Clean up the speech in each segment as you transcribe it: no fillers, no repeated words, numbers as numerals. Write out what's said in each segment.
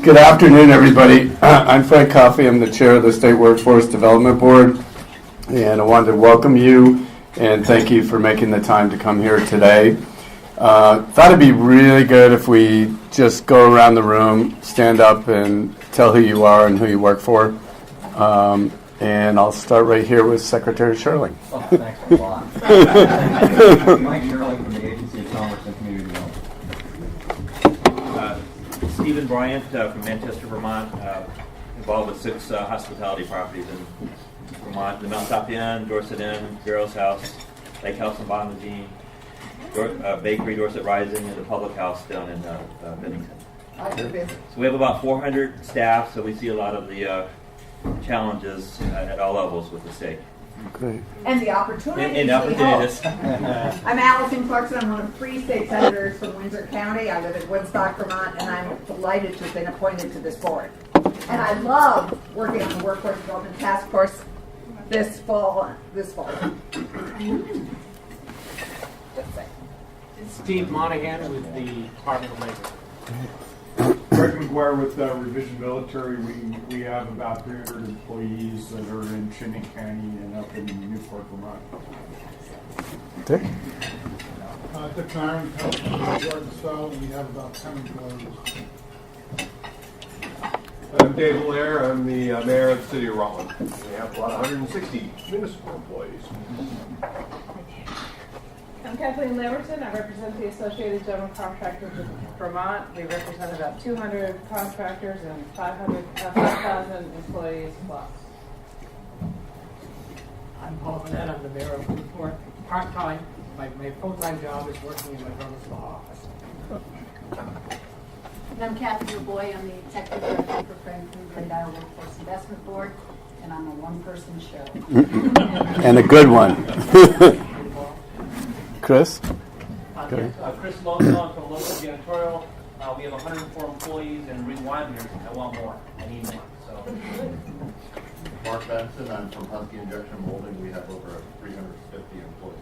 Good afternoon, everybody. I'm Frank Coffey. I'm the chair of the State Workforce Development Board, and I wanted to welcome you and thank you for making the time to come here today. Thought it'd be really good if we just go around the room, stand up, and tell who you are and who you work for. And I'll start right here with Secretary Shirley. Oh, thanks a lot. Mike Shirley from the Agency of Commerce and Community Development. Stephen Bryant from Manchester, Vermont, involved with 6 hospitality properties in Vermont: the Mount Top Inn, Dorset Inn, Barrow's House, Lake House in Bonagine, Bakery, Dorset Rising, and the Public House down in Bennington. So we have about 400 staff, so we see a lot of the challenges at all levels with the state. Great. And the opportunities. And opportunities. I'm Allison Clarkson. I'm one of 3 state senators from Windsor County. I live in Woodstock, Vermont, and I'm delighted to have been appointed to this board. And I love working on the Workforce Development Task Force this fall. Steve Monahan with the Department of Labor. Greg McGuire with Revision Military. We have about 300 employees that are in Chittenden County and up in Newport, Vermont. Dick? Dick Myron, Georgia South, we have about 10 employees. I'm Dave Allaire. I'm the mayor of the city of Rutland. We have about 160 municipal employees. I'm Kathleen Lamberton. I represent the Associated General Contractors of Vermont. We represent about 200 contractors and 5,000 employees plus. I'm Paul Burnett. I'm the mayor of Newport. Part-time. My full-time job is working in my brother's law office. And I'm Kathy LeBoy. I'm the executive director for Franklin Great Isle Workforce Investment Board, and I'm a one-person show. And a good one. Chris? Chris Lowenthal from local janitorial. We have 104 employees, and the reason why I'm here is I want more. I need more. So, Mark Benson. I'm from Husky Injection Molding. We have over 350 employees.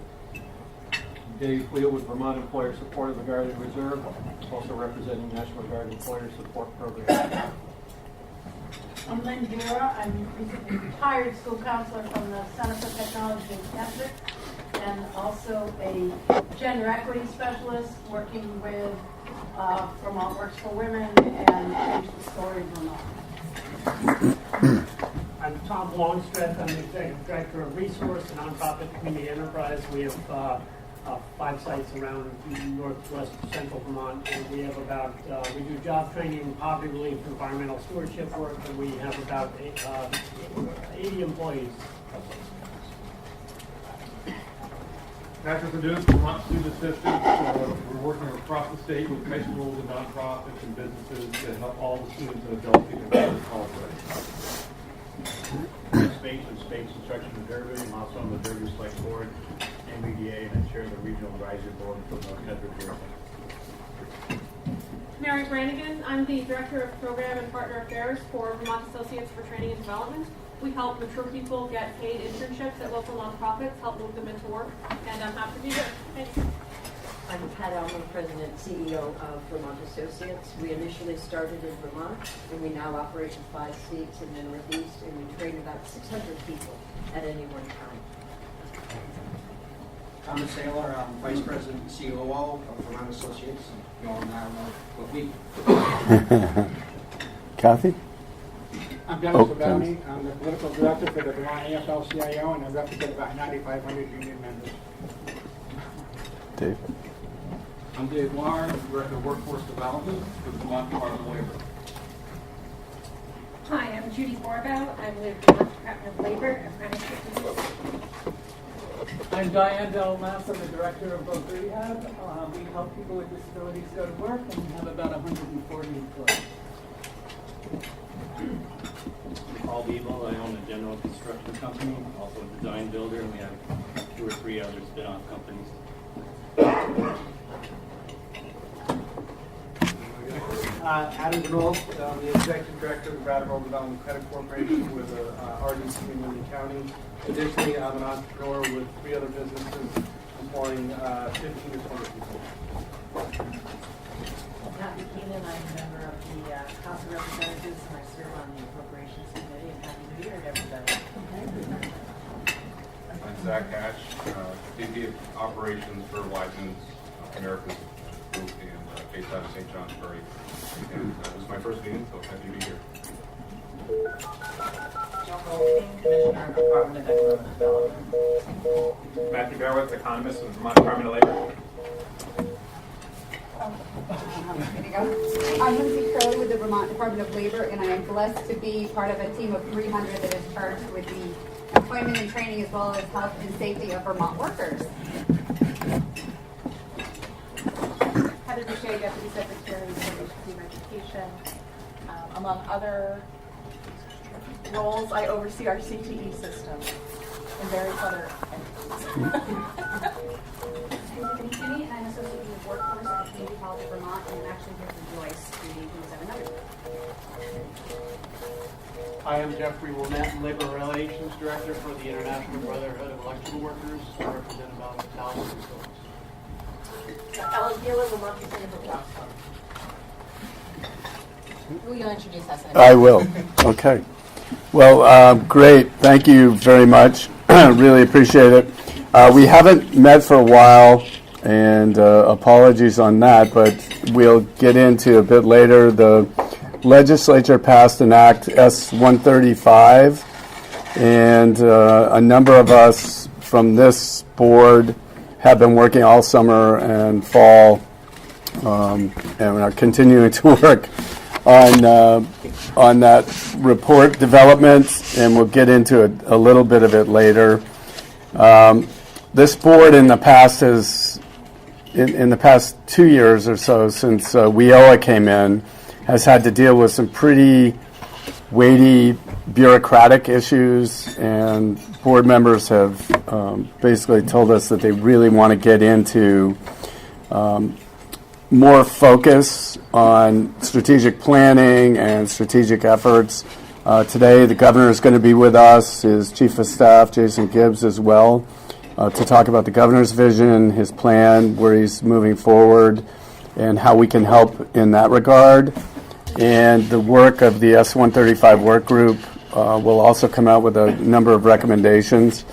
Dave Cleo with Vermont Employer Support of the Guard and Reserve, also representing National Guard Employer Support Program. I'm Lynn Vera. I'm recently retired school counselor from the Center for Technology in Keswick, and also a gender equity specialist working with Vermont Works for Women and Change the Story Vermont. I'm Tom Longstreth. I'm the executive director of Resource, a nonprofit community enterprise. We have 5 sites around northwest central Vermont, and we have about, we do job training, poverty relief, environmental stewardship work, and we have about 80 employees. Patrick Leduc, Vermont Student Assistance. We're working across the state with high schools and nonprofits and businesses to help all the students and adults get into college ready. Space Instruction in Derby. I'm also on the Derby Select Board, MBDA, and I chair the Regional Advisory Board for North Country. Mary Brannigan. I'm the Director of Program and Partner Affairs for Vermont Associates for Training and Development. We help mature people get paid internships at local nonprofits, help move them into work, and I'm happy to be here. Thanks. I'm Pat Elmer, President and CEO of Vermont Associates. We initially started in Vermont, and we now operate in 5 states in the Northeast, and we train about 600 people at any one time. Thomas Saylor, I'm Vice President and COO of Vermont Associates. You all now know what we Kathy? I'm Dennis Labounty. I'm the political director for the Vermont AFL-CIO, and I represent about 9,500 union members. Dave? I'm Dave Lahr, Director of Workforce Development for the Vermont Department of Labor. Hi, I'm Judy Borbow. I'm with the Department of Labor, Apprenticeship and I'm Diane Delmas. I'm the Director of Both Rehab. We help people with disabilities go to work, and we have about 140 employees. Paul Beeble. I own a general construction company, also a design builder, and we have 2 or 3 other spin-off companies. Adam Grohl, the Executive Director of the Brattleboro Development Credit Corporation with RDC in Lincoln County. Additionally, I'm an entrepreneur with 3 other businesses employing 15 to 20 people. Kathy Keenan, Brennan. I'm a member of the House of Representatives, and I serve on the Appropriations Committee. And happy New Year to everybody. I'm Zach Hatch, VP of Operations for Wiseman's America's Group based out of St. Johnsbury. And this is my first meeting, so happy to be here. Commissioner of the Department of Economic Development. Matthew Bearwitz, economist with the Vermont Department of Labor. I'm Lindsay Curley with the Vermont Department of Labor, and I am blessed to be part of a team of 300 that is charged with the employment and training as well as health and safety of Vermont workers. Heather Boucher, Deputy Secretary for Education. Among other roles, I oversee our CTE system and various other entities. I'm Kinney, and I'm associated with Workforce at Community College of Vermont, and I'm actually here for Joyce, who's at another. I am Jeffrey Wilmette, Labor Relations Director for the International Brotherhood of Electrical Workers. I represent about 1,000 folks. Ellen Giller, Vermont Center for Jobs Fund. Will you introduce us? I will. Okay. Well, great. Thank you very much. Really appreciate it. We haven't met for a while, and apologies on that, but we'll get into a bit later. The legislature passed an Act S-135, and a number of us from this board have been working all summer and fall, and are continuing to work on that report development, and we'll get into a little bit of it later. This board in the past has, in the past 2 years or so since WIOA came in, has had to deal with some pretty weighty bureaucratic issues, and board members have basically told us that they really want to get into more focus on strategic planning and strategic efforts. Today, the governor is going to be with us, his chief of staff, Jason Gibbs, as well, to talk about the governor's vision, his plan, where he's moving forward, and how we can help in that regard. And the work of the S-135 work group will also come out with a number of recommendations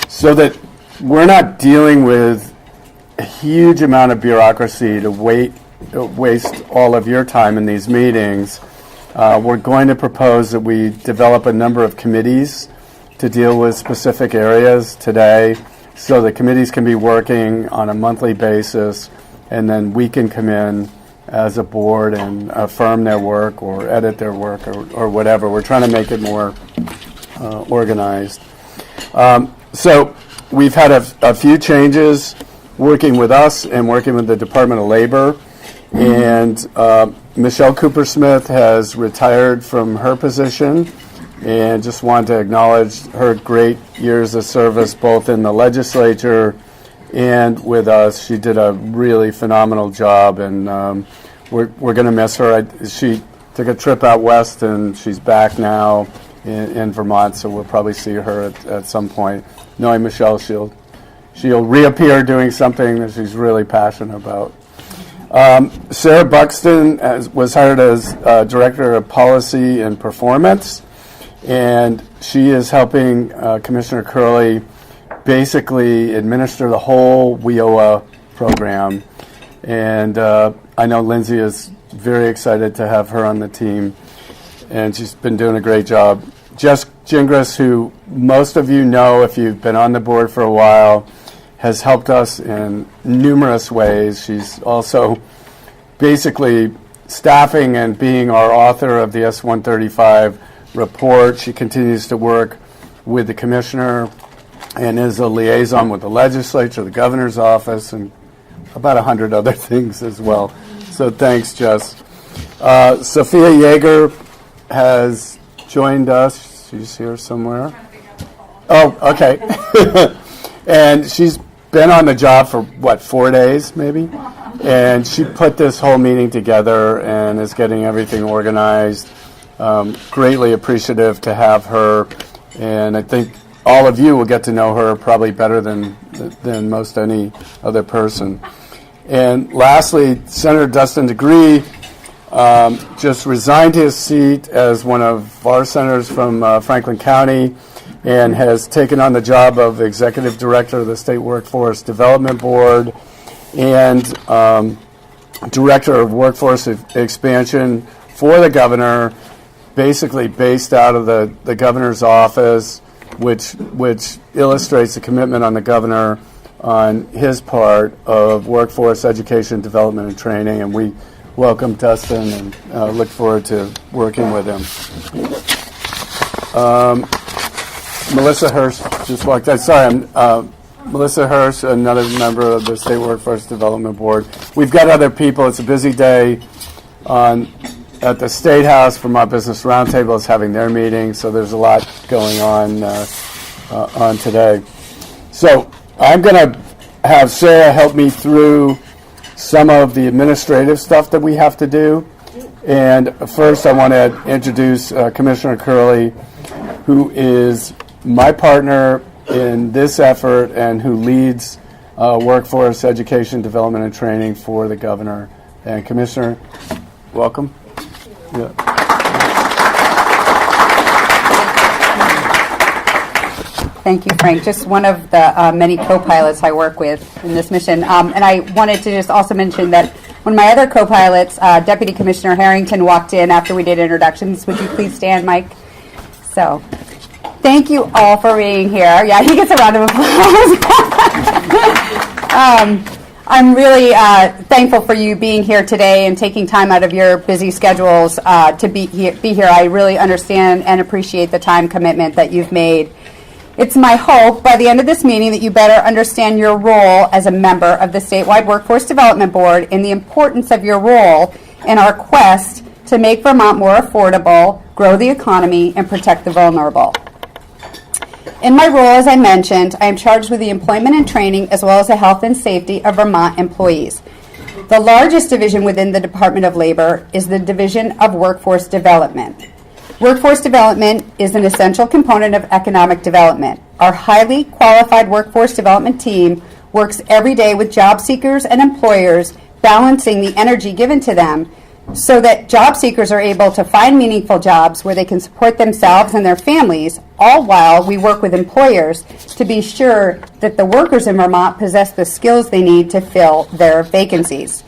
so that we're not dealing with a huge amount of bureaucracy to waste all of your time in these meetings. We're going to propose that we develop a number of committees to deal with specific areas today, so the committees can be working on a monthly basis, and then we can come in as a board and affirm their work or edit their work or whatever. We're trying to make it more organized. So we've had a few changes working with us and working with the Department of Labor. And Michelle Cooper-Smith has retired from her position, and just wanted to acknowledge her great years of service both in the legislature and with us. She did a really phenomenal job, and we're going to miss her. She took a trip out west, and she's back now in Vermont, so we'll probably see her at some point. Knowing Michelle, she'll reappear doing something that she's really passionate about. Sarah Buxton was hired as Director of Policy and Performance, and she is helping Commissioner Curley basically administer the whole WIOA program. And I know Lindsay is very excited to have her on the team, and she's been doing a great job. Jess Gingras, who most of you know if you've been on the board for a while, has helped us in numerous ways. She's also basically staffing and being our author of the S-135 report. She continues to work with the commissioner and is a liaison with the legislature, the governor's office, and about 100 other things as well. So thanks, Jess. Sophia Yeager has joined us. She's here somewhere. Oh, okay. And she's been on the job for, 4 days maybe? And she put this whole meeting together and is getting everything organized. Greatly appreciative to have her. And I think all of you will get to know her probably better than most any other person. And lastly, Senator Dustin DeGree just resigned his seat as one of our senators from Franklin County and has taken on the job of Executive Director of the State Workforce Development Board and Director of Workforce Expansion for the governor, basically based out of the governor's office, which illustrates the commitment on the governor on his part of workforce education, development, and training. And we welcome Dustin and look forward to working with him. Melissa Hirsch just walked out. Sorry, Melissa Hirsch, another member of the State Workforce Development Board. We've got other people. It's a busy day at the State House. Vermont Business Roundtable is having their meeting, so there's a lot going on today. So I'm going to have Sarah help me through some of the administrative stuff that we have to do. And first I want to introduce Commissioner Curley, who is my partner in this effort and who leads workforce education, development, and training for the governor. And Commissioner, welcome. Yeah. Thank you, Frank. Just one of the many co-pilots I work with in this mission. And I wanted to just also mention that one of my other co-pilots, Deputy Commissioner Harrington, walked in after we did introductions. Would you please stand, Mike? So, thank you all for being here. Yeah, he gets a round of applause. I'm really thankful for you being here today and taking time out of your busy schedules to be here. I really understand and appreciate the time commitment that you've made. It's my hope by the end of this meeting that you better understand your role as a member of the Statewide Workforce Development Board and the importance of your role in our quest to make Vermont more affordable, grow the economy, and protect the vulnerable. In my role, as I mentioned, I am charged with the employment and training as well as the health and safety of Vermont employees. The largest division within the Department of Labor is the Division of Workforce Development. Workforce development is an essential component of economic development. Our highly qualified workforce development team works every day with job seekers and employers, balancing the energy given to them so that job seekers are able to find meaningful jobs where they can support themselves and their families, all while we work with employers to be sure that the workers in Vermont possess the skills they need to fill their vacancies.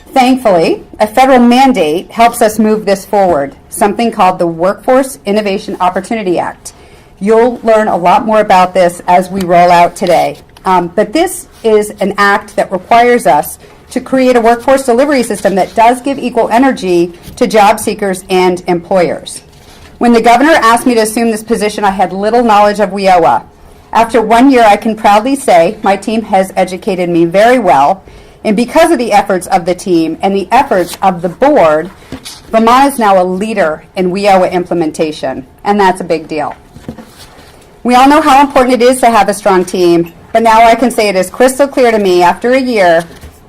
Thankfully, a federal mandate helps us move this forward, something called the Workforce Innovation Opportunity Act. You'll learn a lot more about this as we roll out today. But this is an act that requires us to create a workforce delivery system that does give equal energy to job seekers and employers. When the governor asked me to assume this position, I had little knowledge of WIOA. After 1 year, I can proudly say my team has educated me very well. And because of the efforts of the team and the efforts of the board, Vermont is now a leader in WIOA implementation, and that's a big deal. We all know how important it is to have a strong team, but now I can say it is crystal clear to me after a year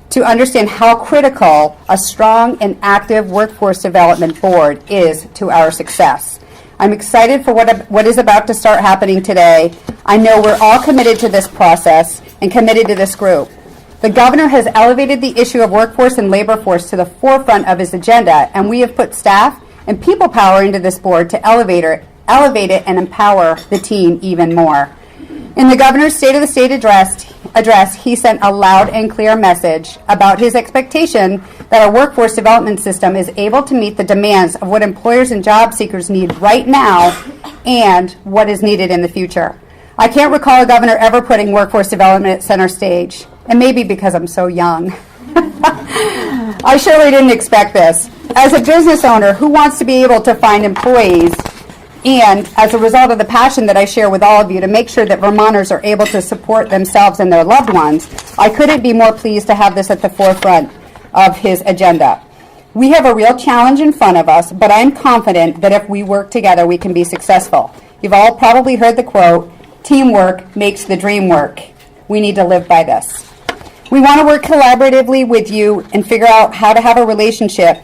to understand how critical a strong and active workforce development board is to our success. I'm excited for what is about to start happening today. I know we're all committed to this process and committed to this group. The governor has elevated the issue of workforce and labor force to the forefront of his agenda, and we have put staff and people power into this board to elevate it and empower the team even more. In the governor's State of the State address, he sent a loud and clear message about his expectation that our workforce development system is able to meet the demands of what employers and job seekers need right now and what is needed in the future. I can't recall a governor ever putting workforce development at center stage, and maybe because I'm so young. I surely didn't expect this. As a business owner who wants to be able to find employees, and as a result of the passion that I share with all of you to make sure that Vermonters are able to support themselves and their loved ones, I couldn't be more pleased to have this at the forefront of his agenda. We have a real challenge in front of us, but I'm confident that if we work together, we can be successful. You've all probably heard the quote, "Teamwork makes the dream work." We need to live by this. We want to work collaboratively with you and figure out how to have a relationship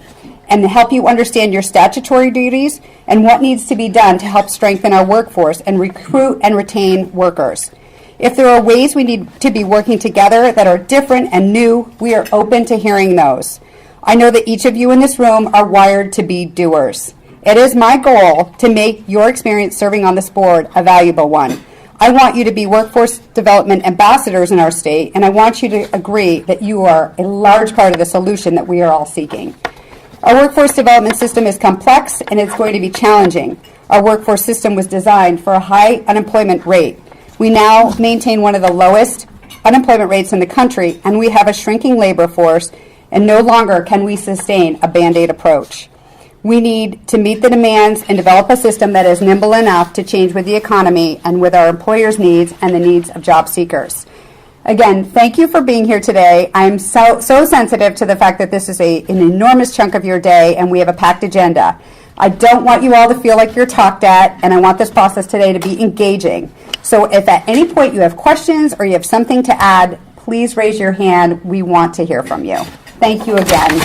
and help you understand your statutory duties and what needs to be done to help strengthen our workforce and recruit and retain workers. If there are ways we need to be working together that are different and new, we are open to hearing those. I know that each of you in this room are wired to be doers. It is my goal to make your experience serving on this board a valuable one. I want you to be workforce development ambassadors in our state, and I want you to agree that you are a large part of the solution that we are all seeking. Our workforce development system is complex and it's going to be challenging. Our workforce system was designed for a high unemployment rate. We now maintain one of the lowest unemployment rates in the country, and we have a shrinking labor force, and no longer can we sustain a Band-Aid approach. We need to meet the demands and develop a system that is nimble enough to change with the economy and with our employers' needs and the needs of job seekers. Again, thank you for being here today. I'm so sensitive to the fact that this is an enormous chunk of your day and we have a packed agenda. I don't want you all to feel like you're talked at, and I want this process today to be engaging. So if at any point you have questions or you have something to add, please raise your hand. We want to hear from you. Thank you again.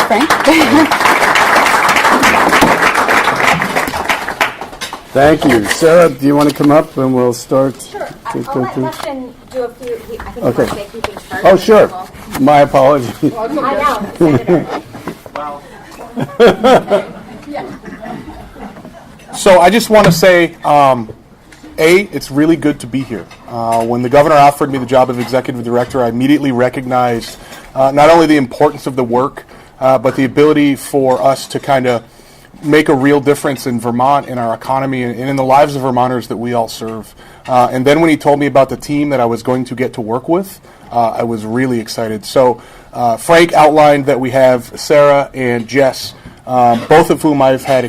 Frank? Thank you. Sarah, do you want to come up and we'll start? Sure. I'll let Dustin do a few. I think Okay. he wants to say a few things first. Oh, sure. My apologies. I know. Senator. Wow. So I just want to say, it's really good to be here. When the governor offered me the job of executive director, I immediately recognized not only the importance of the work, but the ability for us to kind of make a real difference in Vermont, in our economy, and in the lives of Vermonters that we all serve. And then when he told me about the team that I was going to get to work with, I was really excited. So Frank outlined that we have Sarah and Jess, both of whom I've had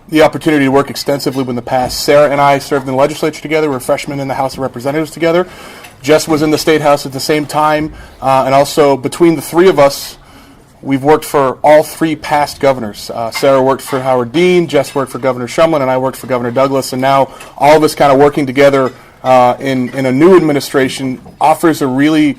the opportunity to work extensively with in the past. Sarah and I served in the legislature together. We were freshmen in the House of Representatives together. Jess was in the State House at the same time. And also, between the three of us, we've worked for all three past governors. Sarah worked for Howard Dean, Jess worked for Governor Shumlin, and I worked for Governor Douglas. And now all of us kind of working together in a new administration offers a really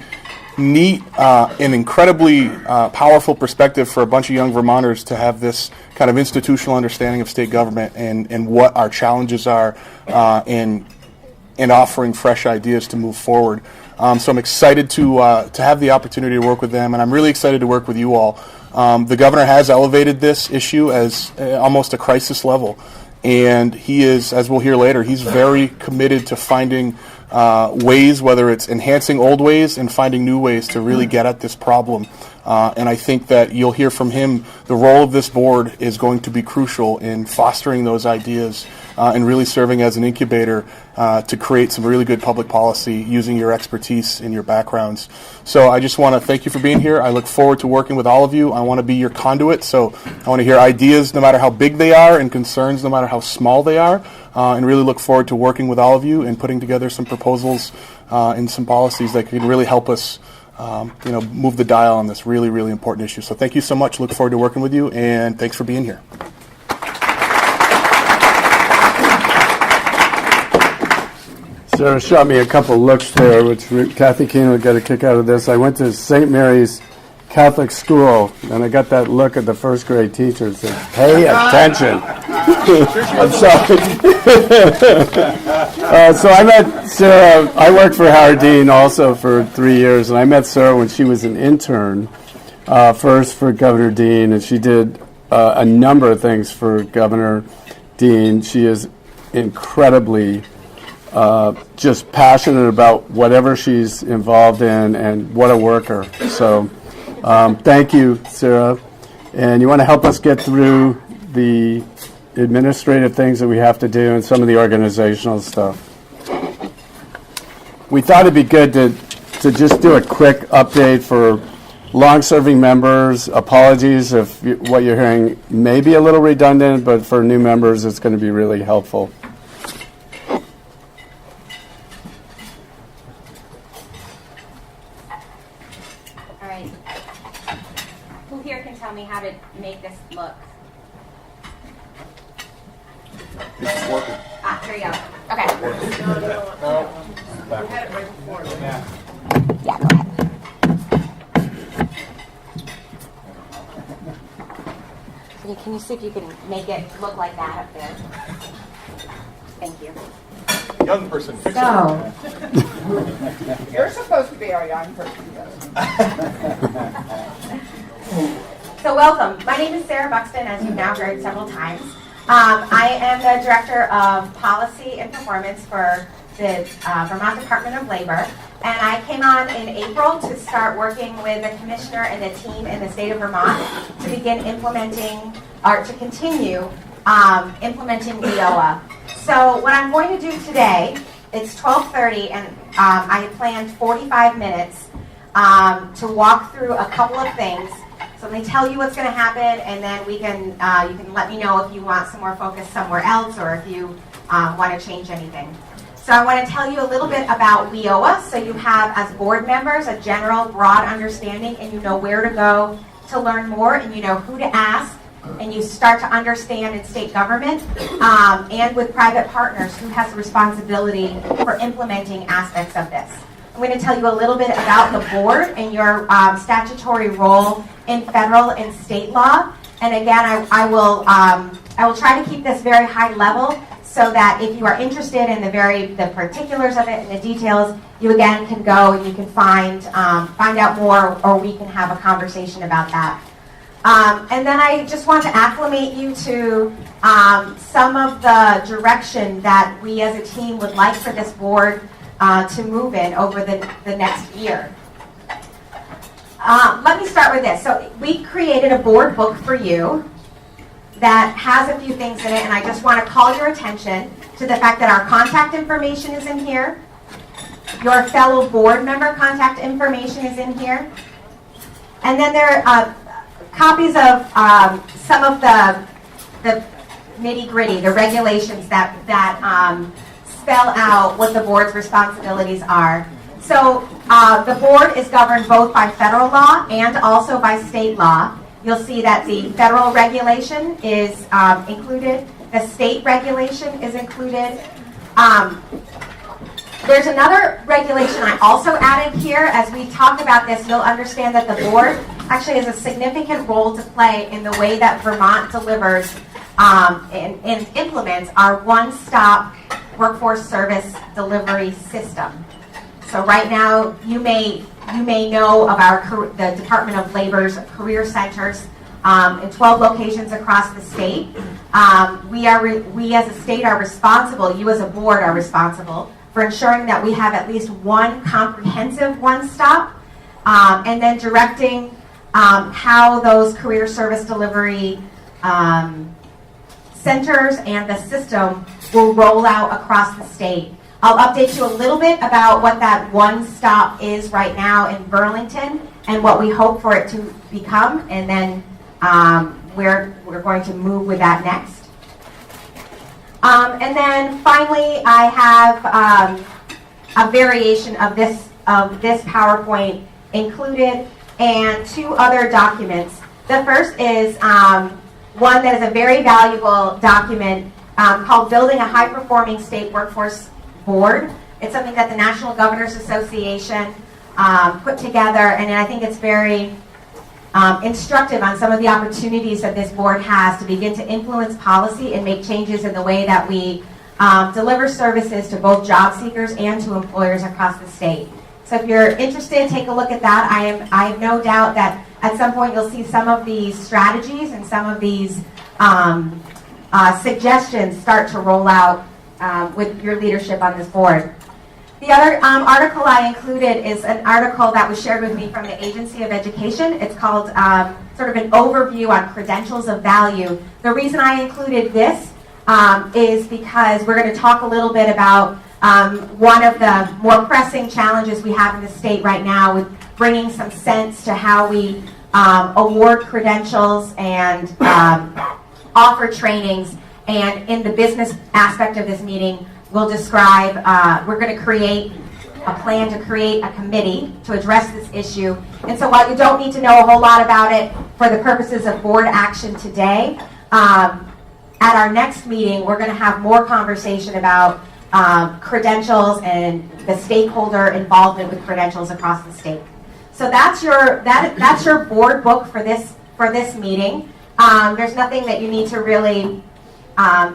neat and incredibly powerful perspective for a bunch of young Vermonters to have this kind of institutional understanding of state government and what our challenges are and offering fresh ideas to move forward. So I'm excited to have the opportunity to work with them, and I'm really excited to work with you all. The governor has elevated this issue as almost a crisis level, and he is, as we'll hear later, he's very committed to finding ways, whether it's enhancing old ways and finding new ways to really get at this problem. And I think that you'll hear from him the role of this board is going to be crucial in fostering those ideas and really serving as an incubator to create some really good public policy using your expertise and your backgrounds. So I just want to thank you for being here. I look forward to working with all of you. I want to be your conduit, so I want to hear ideas no matter how big they are and concerns no matter how small they are, and really look forward to working with all of you and putting together some proposals and some policies that can really help us move the dial on this really, really important issue. So thank you so much. Look forward to working with you, and thanks for being here. Sarah shot me a couple looks there, which Kathy Keene would get a kick out of this. I went to St. Mary's Catholic school, and I got that look at the first grade teacher and said, pay attention. I'm sorry. So I met Sarah. I worked for Howard Dean also for 3 years, and I met Sarah when she was an intern, first for Governor Dean, and she did a number of things for Governor Dean. She is incredibly just passionate about whatever she's involved in, and what a worker. So thank you, Sarah. And you want to help us get through the administrative things that we have to do and some of the organizational stuff. We thought it'd be good to just do a quick update for long-serving members. Apologies if what you're hearing may be a little redundant, but for new members it's going to be really helpful. All right. Who here can tell me how to make this look? It's working. Here you go. Okay. We had it right before. Yeah, go ahead. Can you see if you can make it look like that up there? Thank you. Young person. Fix So, it. you're supposed to be our young person. So welcome. My name is Sarah Buxton, as you've now heard several times. I am the Director of Policy and Performance for the Vermont Department of Labor. And I came on in April to start working with the Commissioner and the team in the state of Vermont to begin implementing, or to continue implementing WIOA. So what I'm going to do today, it's 12:30, and I had planned 45 minutes to walk through a couple of things. So let me tell you what's going to happen, and then we can you can let me know if you want some more focus somewhere else, or if you want to change anything. So I want to tell you a little bit about WIOA, so you have, as board members, a general, broad understanding, and you know where to go to learn more, and you know who to ask, and you start to understand in state government and with private partners who has the responsibility for implementing aspects of this. I'm going to tell you a little bit about the board and your statutory role in federal and state law. And again, I will try to keep this very high level so that if you are interested in the particulars of it and the details, you again can go and you can find out more, or we can have a conversation about that. And then I just want to acclimate you to some of the direction that we as a team would like for this board to move in over the next year. Let me start with this. So we created a board book for you that has a few things in it, and I just want to call your attention to the fact that our contact information is in here. Your fellow board member contact information is in here. And then there are copies of some of the nitty-gritty, the regulations that spell out what the board's responsibilities are. So the board is governed both by federal law and also by state law. You'll see that the federal regulation is included. The state regulation is included. There's another regulation I also added here. As we talk about this, you'll understand that the board actually has a significant role to play in the way that Vermont delivers and implements our one-stop workforce service delivery system. So right now, you may know of the Department of Labor's career centers in 12 locations across the state. We as a state are responsible, you as a board are responsible for ensuring that we have at least one comprehensive one-stop, and then directing how those career service delivery centers and the system will roll out across the state. I'll update you a little bit about what that one stop is right now in Burlington and what we hope for it to become, and then where we're going to move with that next. And then finally, I have a variation of this PowerPoint included and two other documents. The first is one that is a very valuable document called Building a High-Performing State Workforce Board. It's something that the National Governors Association put together, and I think it's very instructive on some of the opportunities that this board has to begin to influence policy and make changes in the way that we deliver services to both job seekers and to employers across the state. So if you're interested, take a look at that. I have no doubt that at some point you'll see some of these strategies and some of these suggestions start to roll out with your leadership on this board. The other article I included is an article that was shared with me from the Agency of Education. It's called sort of an overview on credentials of value. The reason I included this is because we're going to talk a little bit about one of the more pressing challenges we have in the state right now with bringing some sense to how we award credentials and offer trainings. And in the business aspect of this meeting, we'll describe, we're going to create a plan to create a committee to address this issue. And so while you don't need to know a whole lot about it for the purposes of board action today, at our next meeting, we're going to have more conversation about credentials and the stakeholder involvement with credentials across the state. So that's your board book for this meeting. There's nothing that you need to really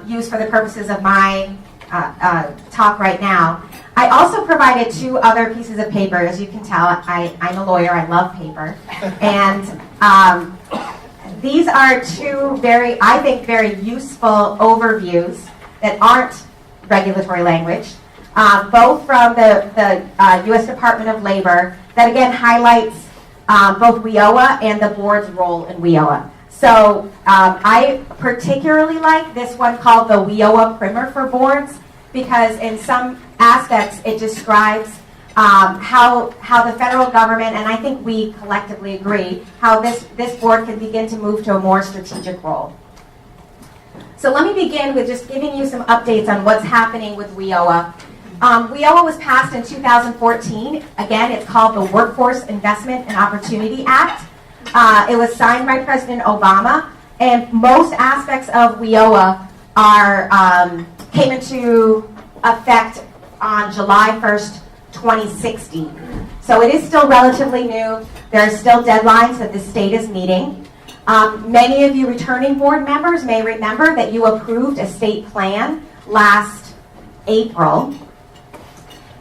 use for the purposes of my talk right now. I also provided 2 other pieces of paper. As you can tell, I'm a lawyer. I love paper. And these are 2 I think, very useful overviews that aren't regulatory language, both from the U.S. Department of Labor, that again highlights both WIOA and the board's role in WIOA. So I particularly like this one called the WIOA Primer for Boards, because in some aspects it describes how the federal government, and I think we collectively agree, how this board can begin to move to a more strategic role. So let me begin with just giving you some updates on what's happening with WIOA. WIOA was passed in 2014. Again, it's called the Workforce Investment and Opportunity Act. It was signed by President Obama, and most aspects of WIOA came into effect on July 1st, 2016. So it is still relatively new. There are still deadlines that the state is meeting. Many of you returning board members may remember that you approved a state plan last April.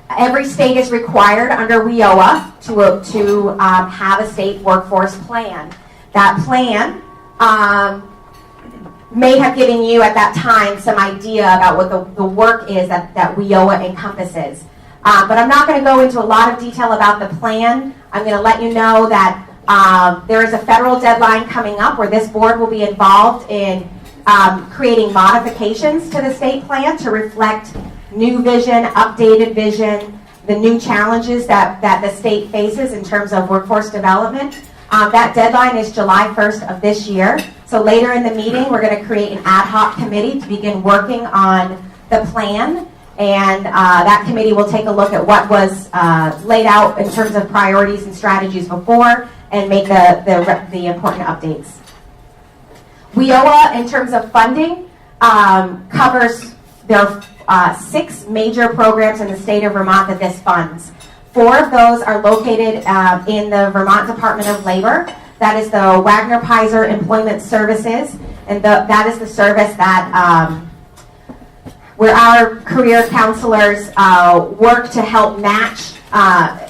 Every state is required under WIOA to have a state workforce plan. That plan may have given you at that time some idea about what the work is that WIOA encompasses. But I'm not going to go into a lot of detail about the plan. I'm going to let you know that there is a federal deadline coming up where this board will be involved in creating modifications to the state plan to reflect new vision, updated vision, the new challenges that the state faces in terms of workforce development. That deadline is July 1st of this year. So later in the meeting, we're going to create an ad hoc committee to begin working on the plan. And that committee will take a look at what was laid out in terms of priorities and strategies before and make the important updates. WIOA, in terms of funding, covers, there are 6 major programs in the state of Vermont that this funds. 4 of those are located in the Vermont Department of Labor. That is the Wagner-Pizer Employment Services, and that is the service that where our career counselors work to help match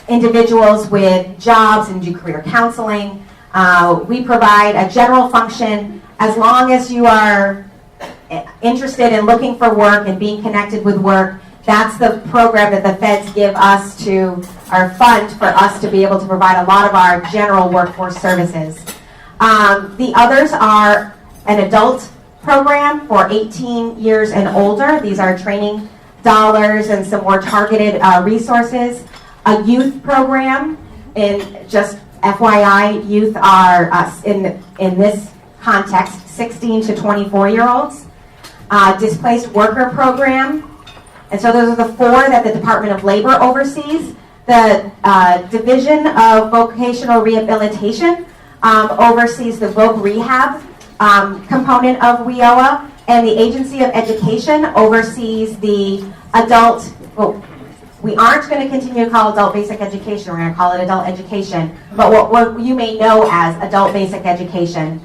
individuals with jobs and do career counseling. We provide a general function as long as you are interested in looking for work and being connected with work. That's the program that the feds give us our fund for us to be able to provide a lot of our general workforce services. The others are an adult program for 18 years and older. These are training dollars and some more targeted resources. A youth program, and just FYI, youth are, in this context, 16 to 24-year-olds. Displaced worker program. And so those are the 4 that the Department of Labor oversees. The Division of Vocational Rehabilitation oversees the voc rehab component of WIOA, and the Agency of Education oversees the adult, well, we aren't going to continue to call adult basic education, we're going to call it adult education, but what you may know as adult basic education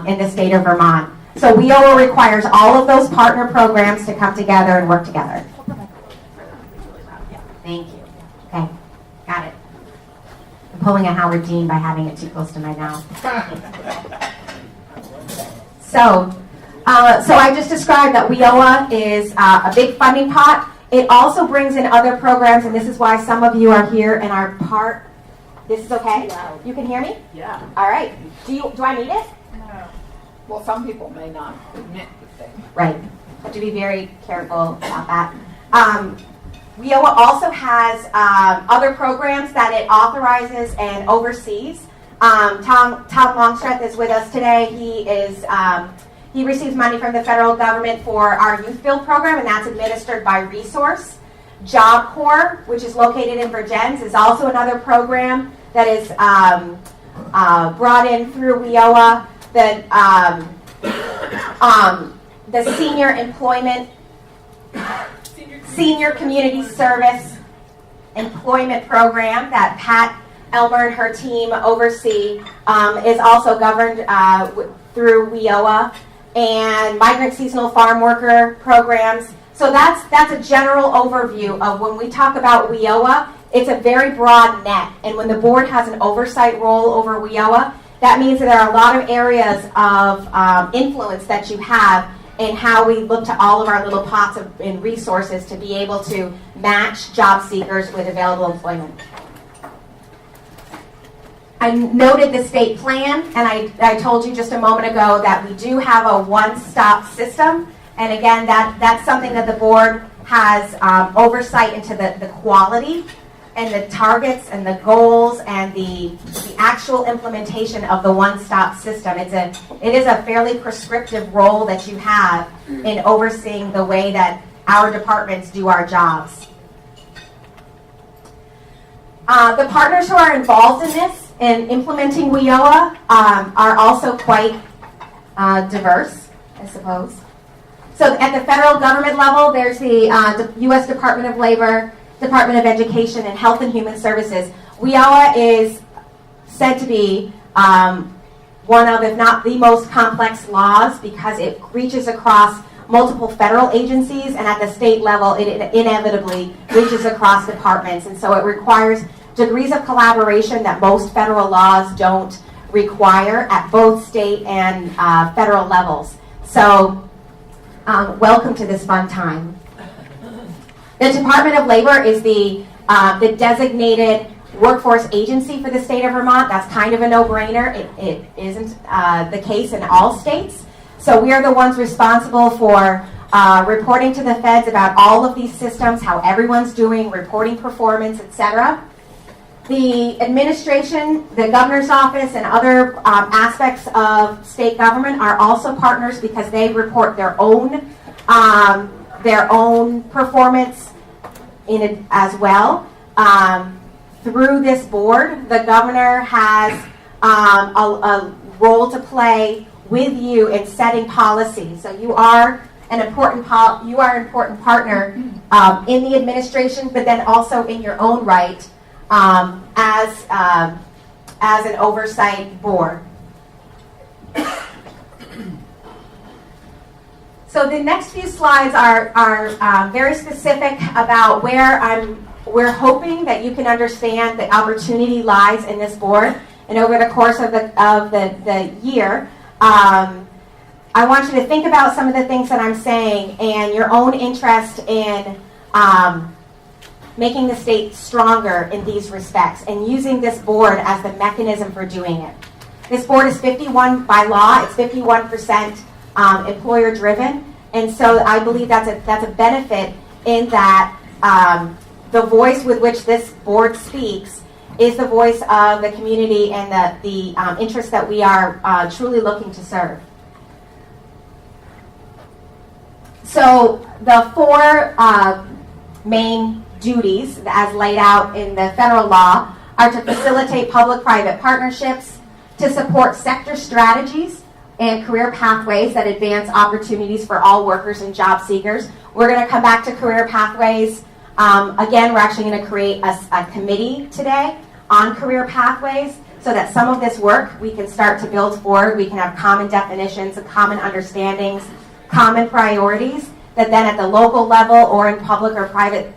in the state of Vermont. So WIOA requires all of those partner programs to come together and work together. Thank you. Okay, got it. I'm pulling a Howard Dean by having it too close to my mouth. So I just described that WIOA is a big funding pot. It also brings in other programs, and this is why some of you are here and are part. This is okay? You can hear me? Yeah. All right. Do I need it? No. Well, some people may not admit that they. Right. Have to be very careful about that. WIOA also has other programs that it authorizes and oversees. Tom Longstreth is with us today. He receives money from the federal government for our Youth Build program, and that's administered by Resource. Job Corps, which is located in Virgins, is also another program that is brought in through WIOA. The Senior Community Service Employment Program that Pat Elmer and her team oversee is also governed through WIOA, and migrant seasonal farm worker programs. So that's a general overview of when we talk about WIOA. It's a very broad net, and when the board has an oversight role over WIOA, that means that there are a lot of areas of influence that you have in how we look to all of our little pots and resources to be able to match job seekers with available employment. I noted the state plan, and I told you just a moment ago that we do have a one-stop system. And again, that's something that the board has oversight into the quality and the targets and the goals and the actual implementation of the one-stop system. It is a fairly prescriptive role that you have in overseeing the way that our departments do our jobs. The partners who are involved in this, in implementing WIOA, are also quite diverse, I suppose. So at the federal government level, there's the U.S. Department of Labor, Department of Education, and Health and Human Services. WIOA is said to be one of, if not the most complex laws because it reaches across multiple federal agencies, and at the state level, it inevitably reaches across departments. And so it requires degrees of collaboration that most federal laws don't require at both state and federal levels. So welcome to this fun time. The Department of Labor is the designated workforce agency for the state of Vermont. That's kind of a no-brainer. It isn't the case in all states. So we are the ones responsible for reporting to the feds about all of these systems, how everyone's doing, reporting performance, etc. The administration, the governor's office, and other aspects of state government are also partners because they report their own performance in it as well. Through this board, the governor has a role to play with you in setting policy. So you are an important partner in the administration, but then also in your own right as an oversight board. So the next few slides are very specific about where we're hoping that you can understand the opportunity lies in this board. And over the course of the year, I want you to think about some of the things that I'm saying and your own interest in making the state stronger in these respects and using this board as the mechanism for doing it. This board is 51 by law. It's 51% employer driven, and so I believe that's a benefit in that the voice with which this board speaks is the voice of the community and the interests that we are truly looking to serve. So the four main duties as laid out in the federal law are to facilitate public-private partnerships, to support sector strategies and career pathways that advance opportunities for all workers and job seekers. We're going to come back to career pathways. Again, we're actually going to create a committee today on career pathways so that some of this work we can start to build forward. We can have common definitions, common understandings, common priorities that then at the local level or in public or private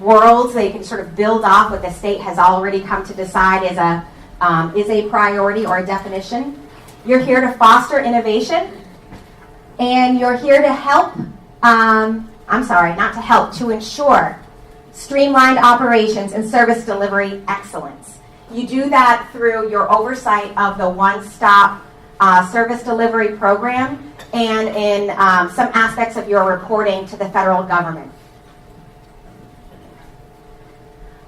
worlds, they can sort of build off what the state has already come to decide is a priority or a definition. You're here to foster innovation, and you're here to help, to ensure streamlined operations and service delivery excellence. You do that through your oversight of the one-stop service delivery program and in some aspects of your reporting to the federal government.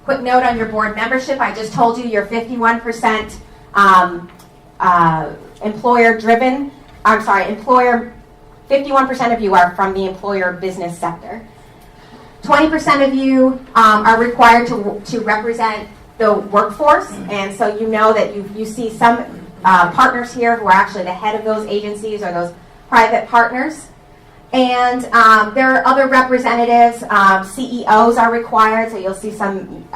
Quick note on your board membership. I just told you you're 51% employer-driven. 51% of you are from the employer business sector. 20% of you are required to represent the workforce, and so you know that you see some partners here who are actually the head of those agencies or those private partners. And there are other representatives. CEOs are required, so you'll see some,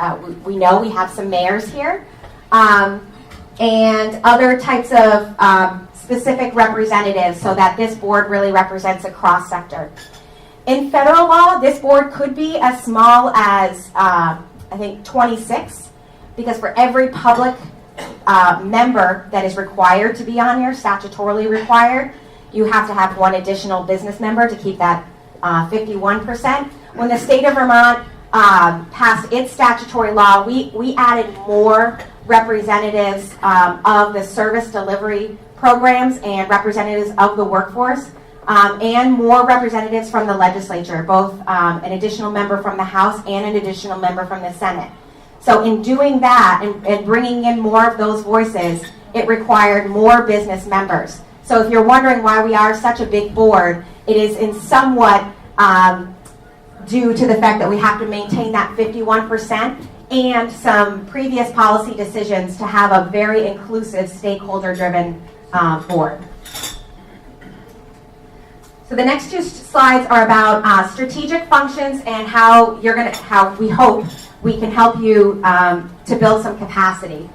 we know we have some mayors here. And other types of specific representatives so that this board really represents a cross-sector. In federal law, this board could be as small as, I think, 26, because for every public member that is required to be on here, statutorily required, you have to have one additional business member to keep that 51%. When the state of Vermont passed its statutory law, we added more representatives of the service delivery programs and representatives of the workforce, and more representatives from the legislature, both an additional member from the House and an additional member from the Senate. So in doing that and bringing in more of those voices, it required more business members. So if you're wondering why we are such a big board, it is in somewhat due to the fact that we have to maintain that 51% and some previous policy decisions to have a very inclusive, stakeholder-driven board. So the next two slides are about strategic functions and how we hope we can help you to build some capacity.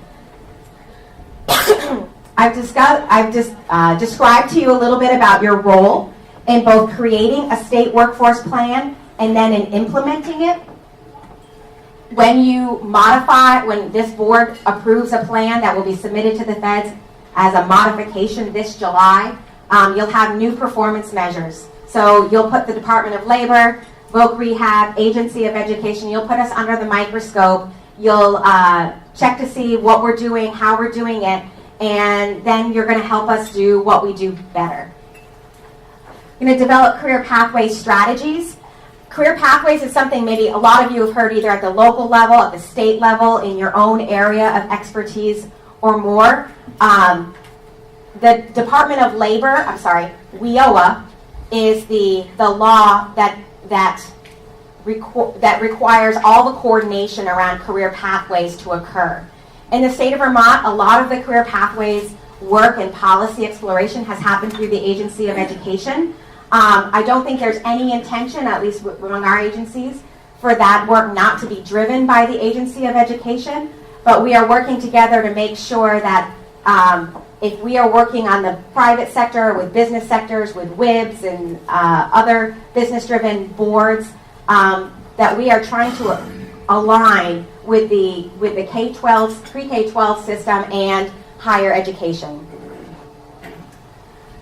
I've described to you a little bit about your role in both creating a state workforce plan and then in implementing it. When this board approves a plan that will be submitted to the feds as a modification this July, you'll have new performance measures. So you'll put the Department of Labor, Voc Rehab, Agency of Education, you'll put us under the microscope. You'll check to see what we're doing, how we're doing it, and then you're going to help us do what we do better. You're going to develop career pathway strategies. Career pathways is something maybe a lot of you have heard either at the local level, at the state level, in your own area of expertise or more. The Department of Labor, WIOA, is the law that requires all the coordination around career pathways to occur. In the state of Vermont, a lot of the career pathways work and policy exploration has happened through the Agency of Education. I don't think there's any intention, at least among our agencies, for that work not to be driven by the Agency of Education, but we are working together to make sure that if we are working on the private sector, with business sectors, with WIBs and other business-driven boards, that we are trying to align with the K-12, pre-K-12 system and higher education.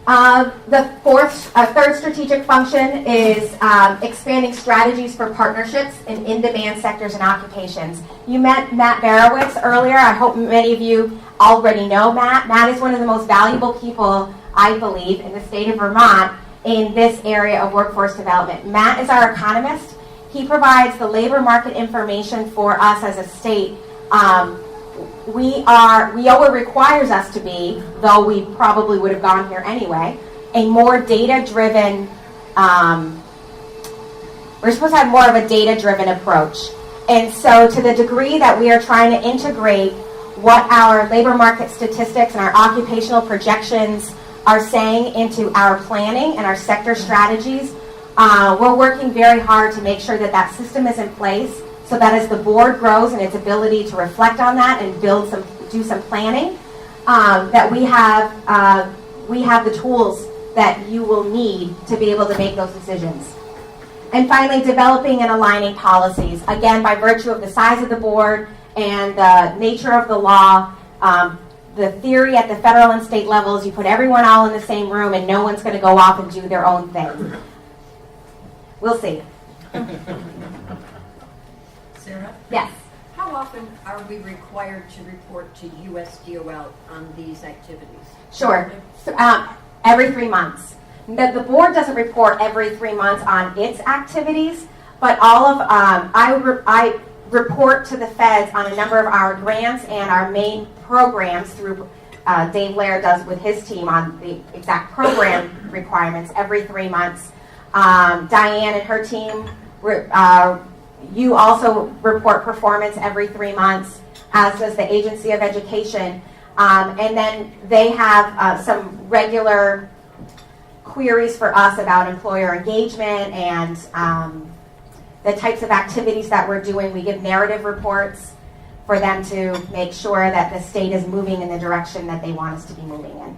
The third strategic function is expanding strategies for partnerships in in-demand sectors and occupations. You met Matt Barowitz earlier. I hope many of you already know Matt. Matt is one of the most valuable people, I believe, in the state of Vermont in this area of workforce development. Matt is our economist. He provides the labor market information for us as a state. WIOA requires us to be, though we probably would have gone here anyway, a more data-driven, we're supposed to have more of a data-driven approach. And so to the degree that we are trying to integrate what our labor market statistics and our occupational projections are saying into our planning and our sector strategies, we're working very hard to make sure that that system is in place so that as the board grows in its ability to reflect on that and do some planning, that we have the tools that you will need to be able to make those decisions. And finally, developing and aligning policies. Again, by virtue of the size of the board and the nature of the law, the theory at the federal and state levels, you put everyone all in the same room and no one's going to go off and do their own thing. We'll see. Sarah? Yes. How often are we required to report to USDOL on these activities? Sure. Every 3 months. The board doesn't report every 3 months on its activities, but all of I report to the feds on a number of our grants and our main programs through Dave Lair does with his team on the exact program requirements every 3 months. Diane and her team, you also report performance every 3 months, as does the Agency of Education. And then they have some regular queries for us about employer engagement and the types of activities that we're doing. We give narrative reports for them to make sure that the state is moving in the direction that they want us to be moving in.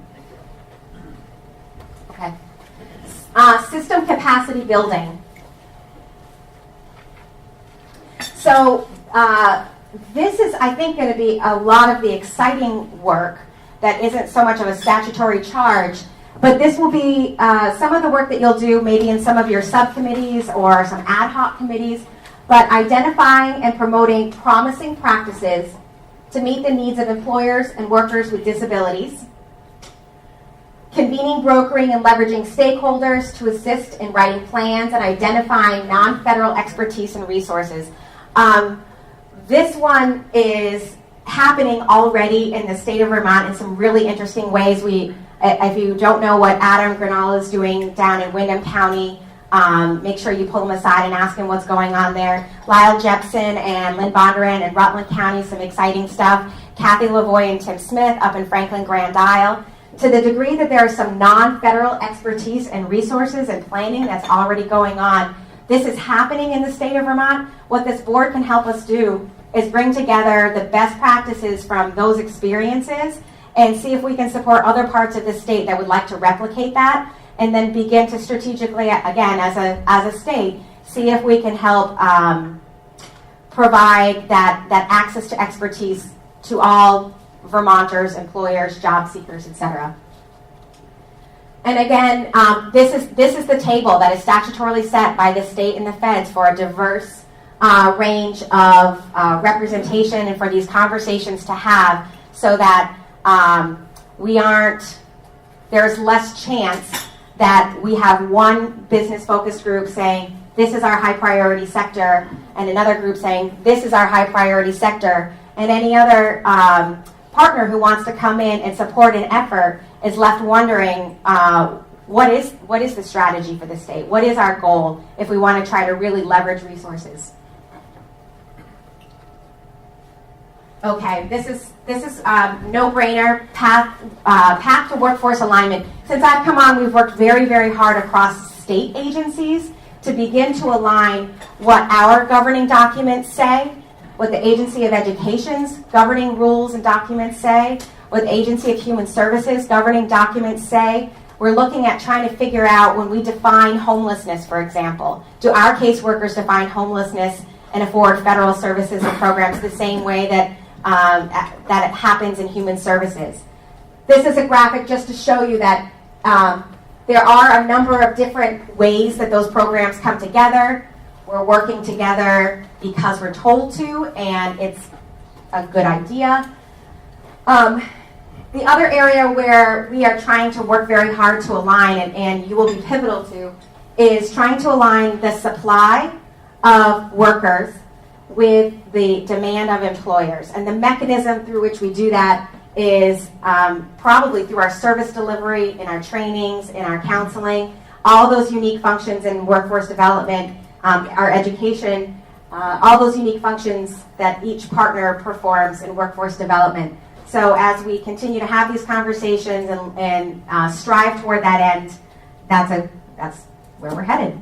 Okay. System capacity building. So this is, I think, going to be a lot of the exciting work that isn't so much of a statutory charge, but this will be some of the work that you'll do maybe in some of your subcommittees or some ad hoc committees, but identifying and promoting promising practices to meet the needs of employers and workers with disabilities, convening, brokering, and leveraging stakeholders to assist in writing plans and identifying non-federal expertise and resources. This one is happening already in the state of Vermont in some really interesting ways. If you don't know what Adam Granala is doing down in Windham County, make sure you pull him aside and ask him what's going on there. Lyle Jepson and Lynn Bondurant in Rutland County, some exciting stuff. Kathy Lavoie and Tim Smith up in Franklin Grand Isle. To the degree that there is some non-federal expertise and resources and planning that's already going on, this is happening in the state of Vermont. What this board can help us do is bring together the best practices from those experiences and see if we can support other parts of the state that would like to replicate that, and then begin to strategically, again, as a state, see if we can help provide that access to expertise to all Vermonters, employers, job seekers, etc. And again, this is the table that is statutorily set by the state and the feds for a diverse range of representation and for these conversations to have, so that there's less chance that we have one business-focused group saying, this is our high priority sector, and another group saying, this is our high priority sector, and any other partner who wants to come in and support an effort is left wondering, what is the strategy for the state? What is our goal if we want to try to really leverage resources? Okay, this is no-brainer path to workforce alignment. Since I've come on, we've worked very, very hard across state agencies to begin to align what our governing documents say, what the Agency of Education's governing rules and documents say, what the Agency of Human Services governing documents say. We're looking at trying to figure out, when we define homelessness, for example, do our caseworkers define homelessness and afford federal services and programs the same way that it happens in human services? This is a graphic just to show you that there are a number of different ways that those programs come together. We're working together because we're told to, and it's a good idea. The other area where we are trying to work very hard to align, and you will be pivotal to, is trying to align the supply of workers with the demand of employers. And the mechanism through which we do that is probably through our service delivery, in our trainings, in our counseling, all those unique functions in workforce development, our education, all those unique functions that each partner performs in workforce development. So as we continue to have these conversations and strive toward that end, that's where we're headed.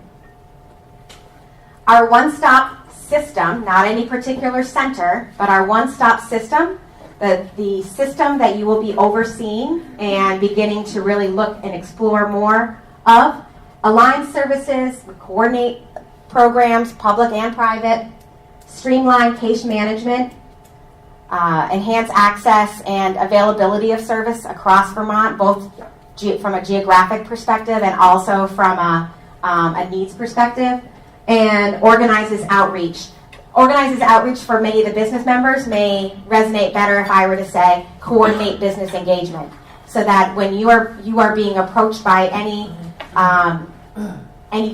Our one-stop system, not any particular center, but our one-stop system, the system that you will be overseeing and beginning to really look and explore more of, align services, coordinate programs, public and private, streamline case management, enhance access and availability of service across Vermont, both from a geographic perspective and also from a needs perspective, and organizes outreach. Organizes outreach for many of the business members may resonate better if I were to say coordinate business engagement, so that when you are being approached by any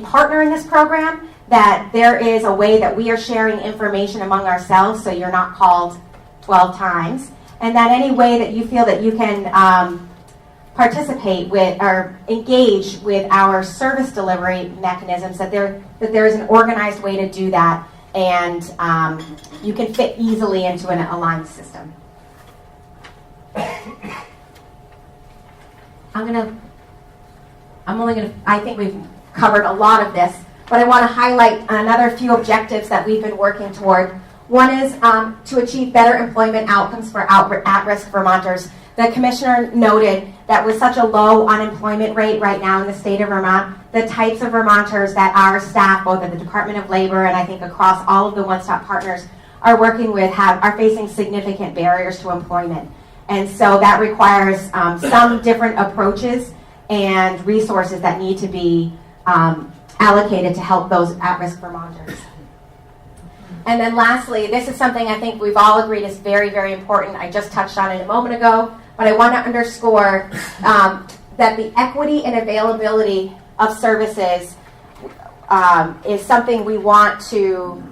partner in this program, that there is a way that we are sharing information among ourselves, so you're not called 12 times, and that any way that you feel that you can participate with or engage with our service delivery mechanisms, that there is an organized way to do that, and you can fit easily into an aligned system. I think we've covered a lot of this, but I want to highlight another few objectives that we've been working toward. One is to achieve better employment outcomes for at-risk Vermonters. the commissioner noted that with such a low unemployment rate right now in the state of Vermont, the types of Vermonters that our staff, both at the Department of Labor and I think across all of the one-stop partners, are working with are facing significant barriers to employment. And so that requires some different approaches and resources that need to be allocated to help those at-risk Vermonters. And then lastly, this is something I think we've all agreed is very, very important. I just touched on it a moment ago, but I want to underscore that the equity and availability of services is something we want to,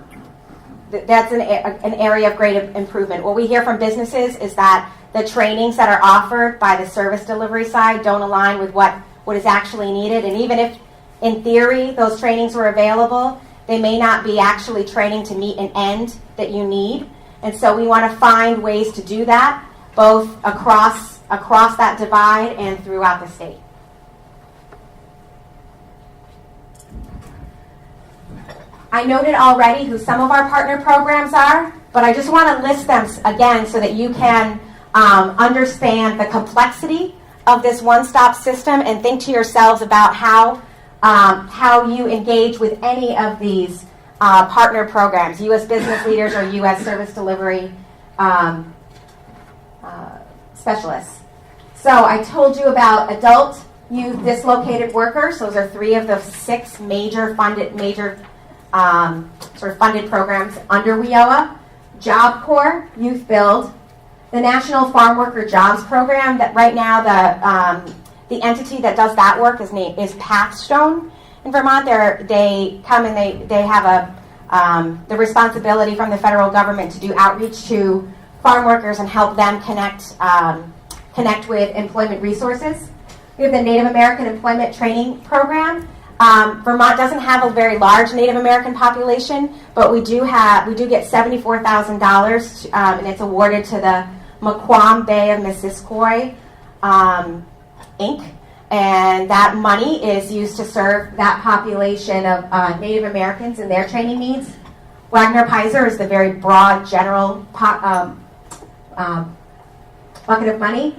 that's an area of great improvement. What we hear from businesses is that the trainings that are offered by the service delivery side don't align with what is actually needed. And even if, in theory, those trainings were available, they may not be actually training to meet an end that you need. And so we want to find ways to do that, both across that divide and throughout the state. I noted already who some of our partner programs are, but I just want to list them again so that you can understand the complexity of this one-stop system and think to yourselves about how you engage with any of these partner programs, U.S. business leaders or U.S. service delivery specialists. So I told you about adult youth dislocated workers. Those are 3 of the 6 major funded programs under WIOA. Job Corps, Youth Build, the National Farm Worker Jobs Program. That right now the entity that does that work is Pathstone in Vermont. They come and they have the responsibility from the federal government to do outreach to farm workers and help them connect with employment resources. We have the Native American Employment Training Program. Vermont doesn't have a very large Native American population, but we do get $74,000, and it's awarded to the Mequam Bay of Missisquoi Inc. And that money is used to serve that population of Native Americans and their training needs. Wagner Pizer is the very broad, general bucket of money.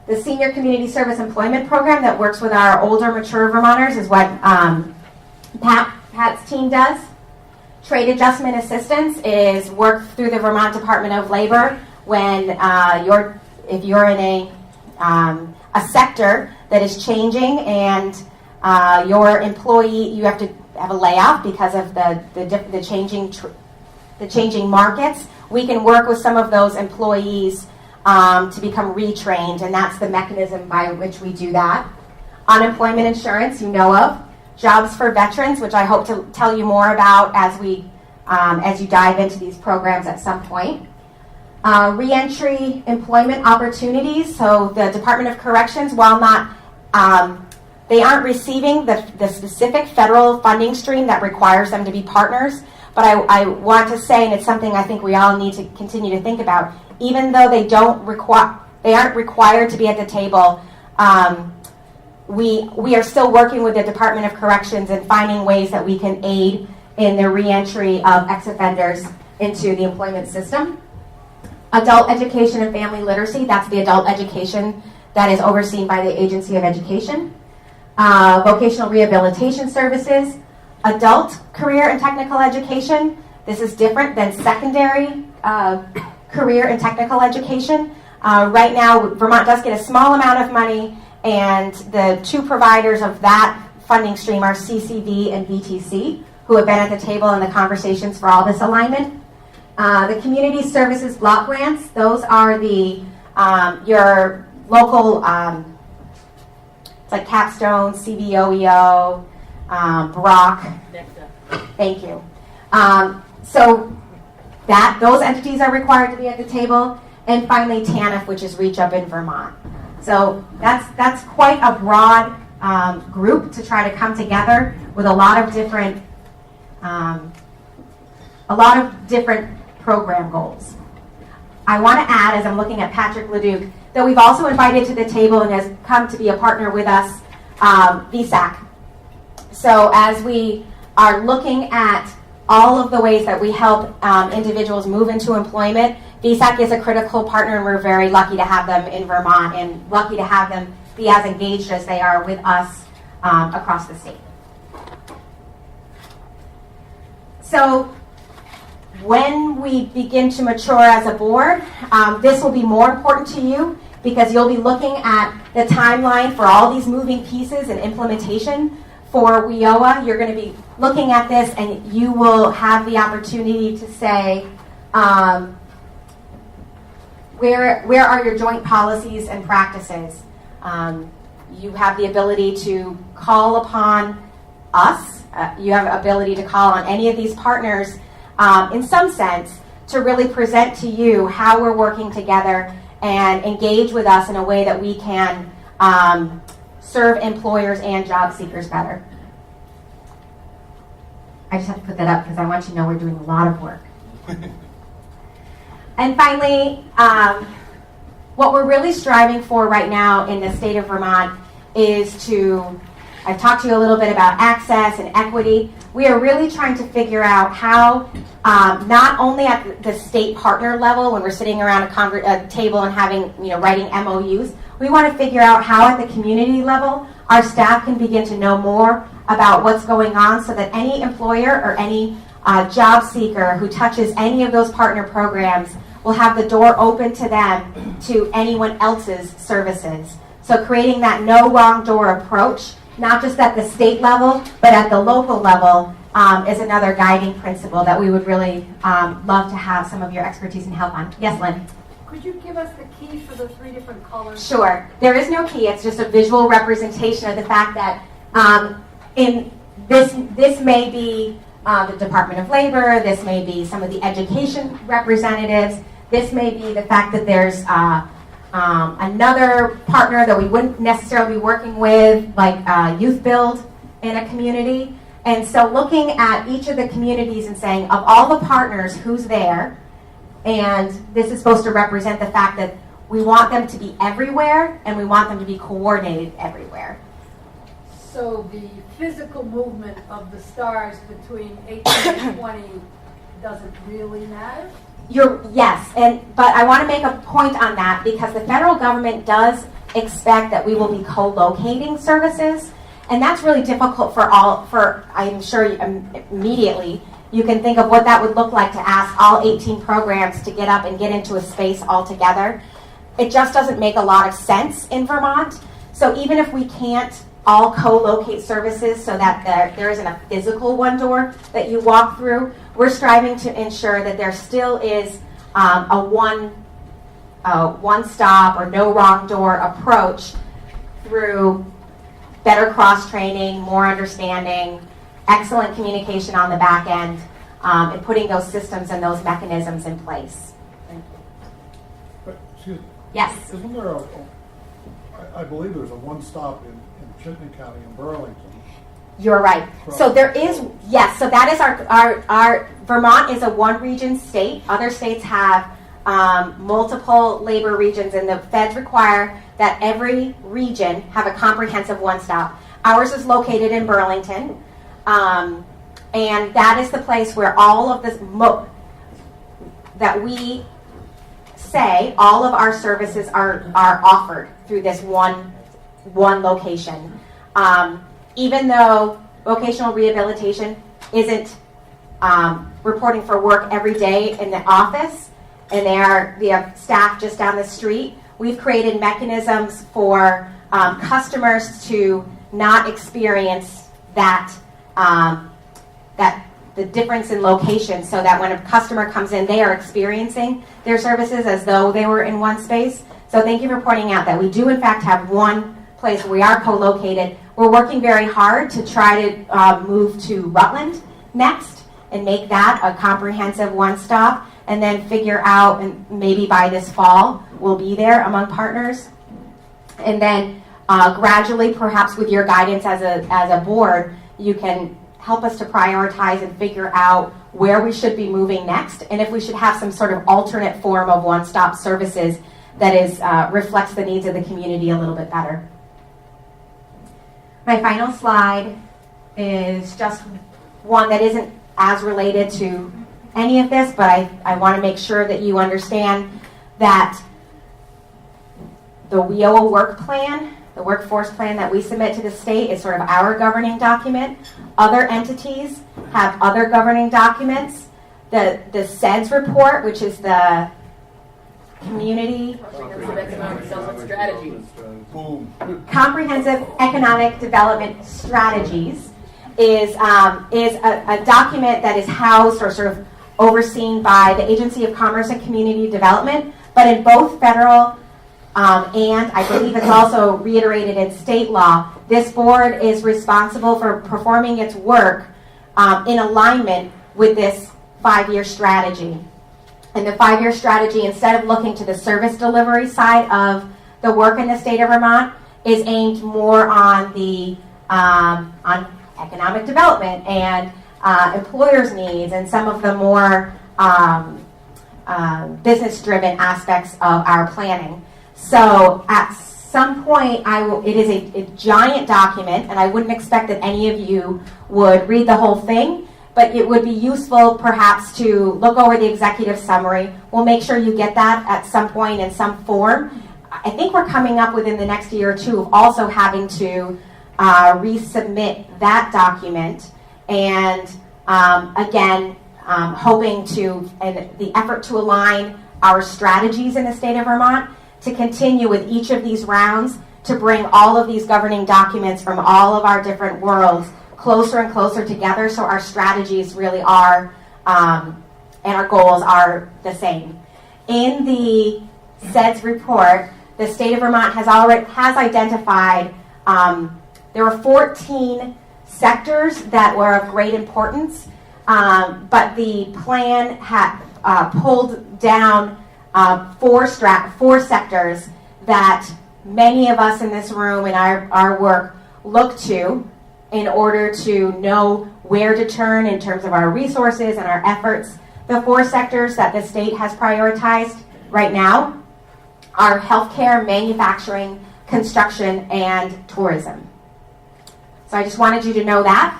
The Senior Community Service Employment Program that works with our older, mature Vermonters is what Pat's team does. Trade Adjustment Assistance is work through the Vermont Department of Labor when if you're in a sector that is changing and your employee, you have to have a layoff because of the changing markets. We can work with some of those employees to become retrained, and that's the mechanism by which we do that. Unemployment insurance, you know of. Jobs for veterans, which I hope to tell you more about as you dive into these programs at some point. Reentry employment opportunities. So the Department of Corrections, while not, they aren't receiving the specific federal funding stream that requires them to be partners. But I want to say, and it's something I think we all need to continue to think about, even though they aren't required to be at the table, we are still working with the Department of Corrections and finding ways that we can aid in the reentry of ex-offenders into the employment system. Adult education and family literacy, that's the adult education that is overseen by the Agency of Education. Vocational rehabilitation services. Adult career and technical education. This is different than secondary career and technical education. Right now, Vermont does get a small amount of money, and the 2 providers of that funding stream are CCV and VTC, who have been at the table in the conversations for all this alignment. The community services block grants, those are your local, it's like Capstone, CVOEO, Brock. Thank you. So those entities are required to be at the table. And finally, TANF, which is Reach Up in Vermont. So that's quite a broad group to try to come together with a lot of different program goals. I want to add, as I'm looking at Patrick Leduc, that we've also invited to the table and has come to be a partner with us, VSAC. So as we are looking at all of the ways that we help individuals move into employment, VSAC is a critical partner, and we're very lucky to have them in Vermont and lucky to have them be as engaged as they are with us across the state. So when we begin to mature as a board, this will be more important to you because you'll be looking at the timeline for all these moving pieces and implementation. For WIOA, you're going to be looking at this and you will have the opportunity to say, where are your joint policies and practices? You have the ability to call upon us. You have ability to call on any of these partners in some sense to really present to you how we're working together and engage with us in a way that we can serve employers and job seekers better. I just have to put that up because I want you to know we're doing a lot of work. And finally, what we're really striving for right now in the state of Vermont is to, I've talked to you a little bit about access and equity. We are really trying to figure out how, not only at the state partner level when we're sitting around a table and having, writing MOUs, we want to figure out how at the community level our staff can begin to know more about what's going on so that any employer or any job seeker who touches any of those partner programs will have the door open to them to anyone else's services. So creating that no wrong door approach, not just at the state level, but at the local level, is another guiding principle that we would really love to have some of your expertise and help on. Yes, Lynn? Could you give us the key for the 3 different colors? Sure. There is no key. It's just a visual representation of the fact that in this may be the Department of Labor, this may be some of the education representatives, this may be the fact that there's another partner that we wouldn't necessarily be working with, like Youth Build in a community. And so looking at each of the communities and saying, of all the partners, who's there? And this is supposed to represent the fact that we want them to be everywhere and we want them to be coordinated everywhere. So the physical movement of the stars between 18 and 20 doesn't really matter? Yes, but I want to make a point on that because the federal government does expect that we will be co-locating services, and that's really difficult I'm sure immediately you can think of what that would look like to ask all 18 programs to get up and get into a space all together. It just doesn't make a lot of sense in Vermont. So even if we can't all co-locate services so that there isn't a physical one door that you walk through, we're striving to ensure that there still is a one stop or no wrong door approach through better cross-training, more understanding, excellent communication on the back end, and putting those systems and those mechanisms in place. Thank you. But, excuse me. Yes. Isn't there I believe there's a one-stop in Chittenden County in Burlington. You're right. So there is, yes, so that is our Vermont is a one-region state. Other states have multiple labor regions, and the feds require that every region have a comprehensive one-stop. Ours is located in Burlington, and that is the place where all of this, that we say all of our services are offered through this one location. Even though vocational rehabilitation isn't reporting for work every day in the office, and we have staff just down the street, we've created mechanisms for customers to not experience that the difference in location, so that when a customer comes in, they are experiencing their services as though they were in one space. So thank you for pointing out that we do in fact have one place where we are co-located. We're working very hard to try to move to Rutland next and make that a comprehensive one-stop, and then figure out, and maybe by this fall, we'll be there among partners. And then gradually, perhaps with your guidance as a board, you can help us to prioritize and figure out where we should be moving next, and if we should have some sort of alternate form of one-stop services that reflects the needs of the community a little bit better. My final slide is just one that isn't as related to any of this, but I want to make sure that you understand that the WIOA work plan, the workforce plan that we submit to the state, is sort of our governing document. Other entities have other governing documents. The SEDS report, which is the Community Comprehensive Economic Development Strategies, is a document that is housed or sort of overseen by the Agency of Commerce and Community Development, but in both federal and I believe it's also reiterated in state law, this board is responsible for performing its work in alignment with this 5-year strategy. And the 5-year strategy, instead of looking to the service delivery side of the work in the state of Vermont, is aimed more on the on economic development and employers' needs and some of the more business-driven aspects of our planning. So at some point, it is a giant document, and I wouldn't expect that any of you would read the whole thing, but it would be useful perhaps to look over the executive summary. We'll make sure you get that at some point in some form. I think we're coming up within the next year or two of also having to resubmit that document, and again, hoping to, and the effort to align our strategies in the state of Vermont to continue with each of these rounds to bring all of these governing documents from all of our different worlds closer and closer together, so our strategies really are and our goals are the same. In the SEDS report, the state of Vermont has identified there were 14 sectors that were of great importance, but the plan had pulled down 4 sectors that many of us in this room and our work look to in order to know where to turn in terms of our resources and our efforts. The 4 sectors that the state has prioritized right now are healthcare, manufacturing, construction, and tourism. So I just wanted you to know that.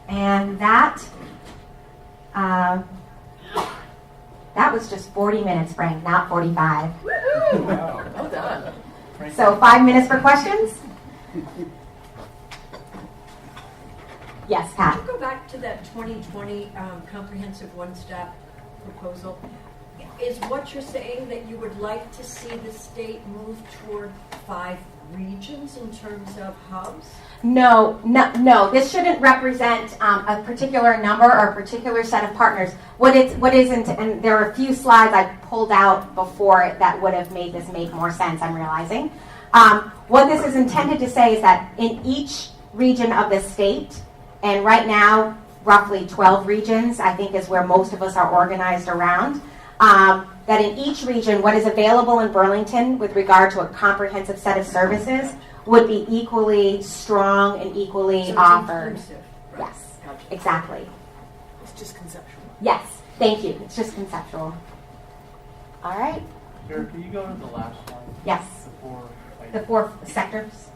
And that was just 40 minutes, Frank, not 45. Well done. So 5 minutes for questions? Yes, Pat. Can you go back to that 2020 comprehensive one-stop proposal? Is what you're saying that you would like to see the state move toward 5 regions in terms of hubs? No. This shouldn't represent a particular number or a particular set of partners. What isn't, and there are a few slides I pulled out before that would have made this make more sense, I'm realizing. What this is intended to say is that in each region of the state, and right now, roughly 12 regions, I think is where most of us are organized around, that in each region, what is available in Burlington with regard to a comprehensive set of services would be equally strong and equally offered. Inclusive, right? Yes, Gotcha. exactly. It's just conceptual. Yes, thank you. It's just conceptual. All right. Eric, can you go to the last slide? Yes. The 4 sectors.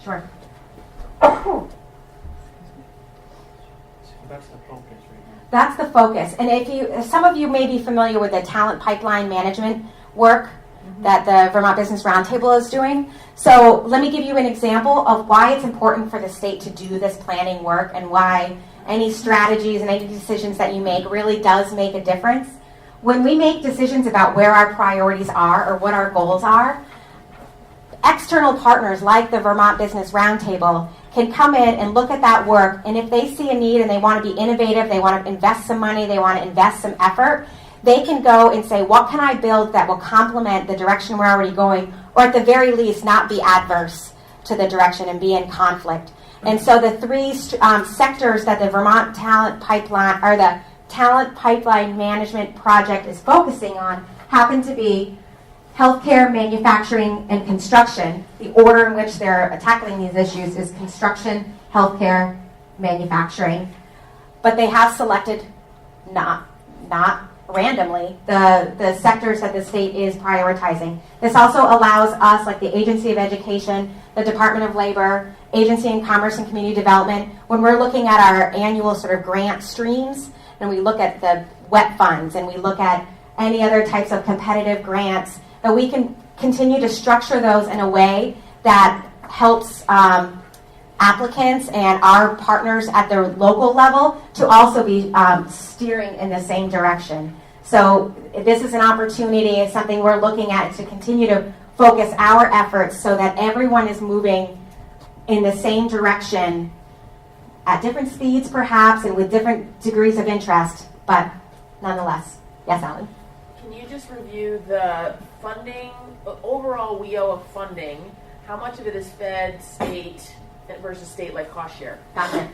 Sure. That's the focus right now. That's the focus. And if some of you may be familiar with the talent pipeline management work that the Vermont Business Roundtable is doing. So let me give you an example of why it's important for the state to do this planning work and why any strategies and any decisions that you make really does make a difference. When we make decisions about where our priorities are or what our goals are, external partners like the Vermont Business Roundtable can come in and look at that work, and if they see a need and they want to be innovative, they want to invest some money, they want to invest some effort, they can go and say, what can I build that will complement the direction we're already going, or at the very least not be adverse to the direction and be in conflict. And so the 3 sectors that the Vermont Talent Pipeline, or the Talent Pipeline Management Project is focusing on happen to be healthcare, manufacturing, and construction. The order in which they're tackling these issues is construction, healthcare, manufacturing. But they have selected not randomly the sectors that the state is prioritizing. This also allows us, like the Agency of Education, the Department of Labor, Agency in Commerce and Community Development, when we're looking at our annual sort of grant streams, and we look at the WET funds, and we look at any other types of competitive grants, that we can continue to structure those in a way that helps applicants and our partners at the local level to also be steering in the same direction. So this is an opportunity, it's something we're looking at to continue to focus our efforts so that everyone is moving in the same direction at different speeds perhaps and with different degrees of interest, but nonetheless. Yes, Alan? Can you just review the funding, overall WIOA funding, how much of it is Fed, state, versus state-like cost share? Gotcha.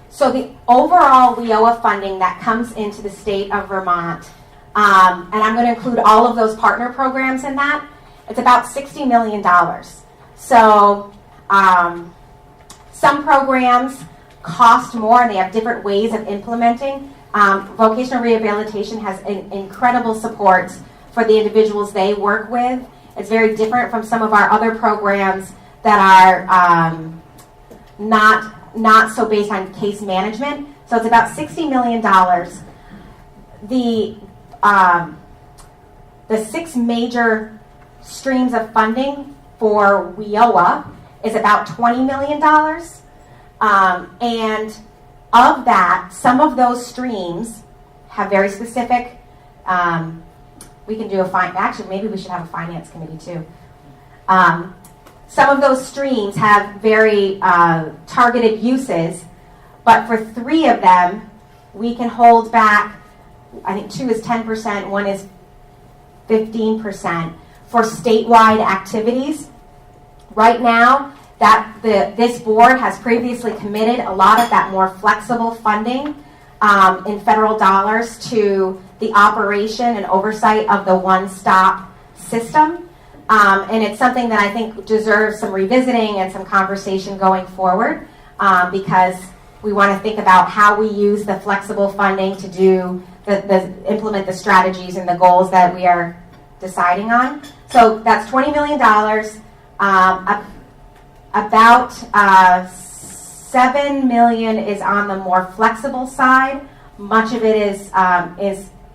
So the overall WIOA funding that comes into the state of Vermont, and I'm going to include all of those partner programs in that, it's about $60 million. So some programs cost more and they have different ways of implementing. Vocational rehabilitation has incredible support for the individuals they work with. It's very different from some of our other programs that are not so based on case management. So it's about $60 million. The 6 major streams of funding for WIOA is about $20 million. And of that, some of those streams have very specific, we can do actually maybe we should have a finance committee too. Some of those streams have very targeted uses, but for 3 of them, we can hold back, I think 2 is 10%, 1 is 15% for statewide activities. Right now, this board has previously committed a lot of that more flexible funding in federal dollars to the operation and oversight of the one-stop system. And it's something that I think deserves some revisiting and some conversation going forward because we want to think about how we use the flexible funding to do implement the strategies and the goals that we are deciding on. So that's $20 million. About $7 million is on the more flexible side. Much of it is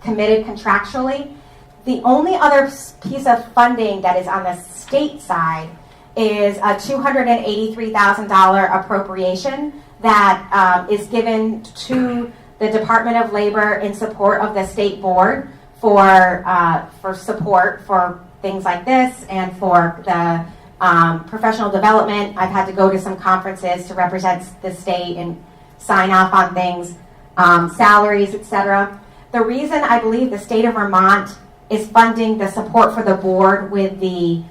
committed contractually. The only other piece of funding that is on the state side is a $283,000 appropriation that is given to the Department of Labor in support of the state board for support for things like this and for the professional development. I've had to go to some conferences to represent the state and sign off on things, salaries, etc. The reason I believe the state of Vermont is funding the support for the board with the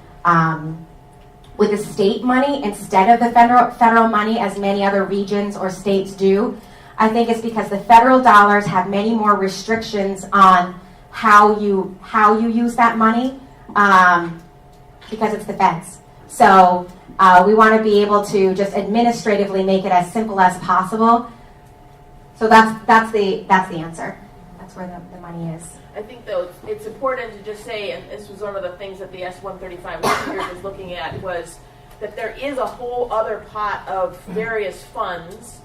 state money instead of the federal money, as many other regions or states do, I think it's because the federal dollars have many more restrictions on how you use that money because it's the feds. So we want to be able to just administratively make it as simple as possible. So that's the answer. That's where the money is. I think, though, it's important to just say, and this was one of the things that the S135 working group is looking at, was that there is a whole other pot of various funds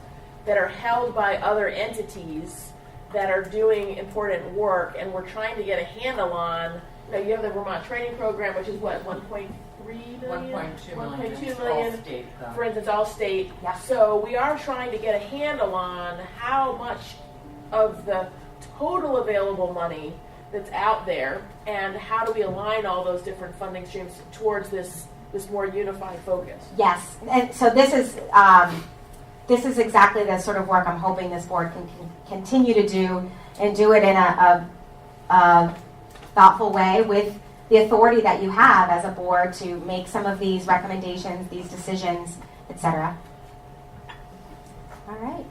that are held by other entities that are doing important work, and we're trying to get a handle on, you have the Vermont Training Program, which is what, 1.3 million? 1.2 million, state, for instance, all state. Yeah. So we are trying to get a handle on how much of the total available money that's out there, and how do we align all those different funding streams towards this more unified focus? Yes, and so this is exactly the sort of work I'm hoping this board can continue to do, and do it in a thoughtful way with the authority that you have as a board to make some of these recommendations, these decisions, etc. All right.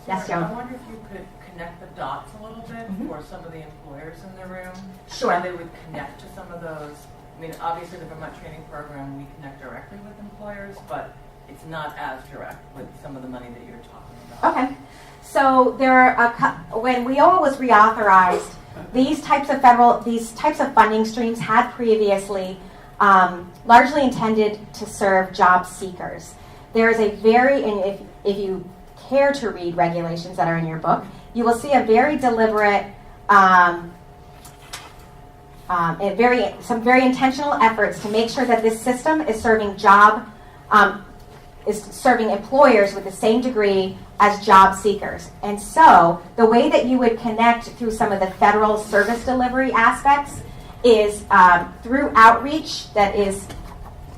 Yes, Joan. I wonder if you could connect the dots a little bit for some of the employers in the room. Sure. How they would connect to some of those. I mean, obviously the Vermont Training Program, we connect directly with employers, but it's not as direct with some of the money that you're talking about. Okay. So there are when WIOA was reauthorized, these types of funding streams had previously largely intended to serve job seekers. There is a and if you care to read regulations that are in your book, you will see a very deliberate, some very intentional efforts to make sure that this system is serving employers with the same degree as job seekers. And so the way that you would connect through some of the federal service delivery aspects is through outreach that is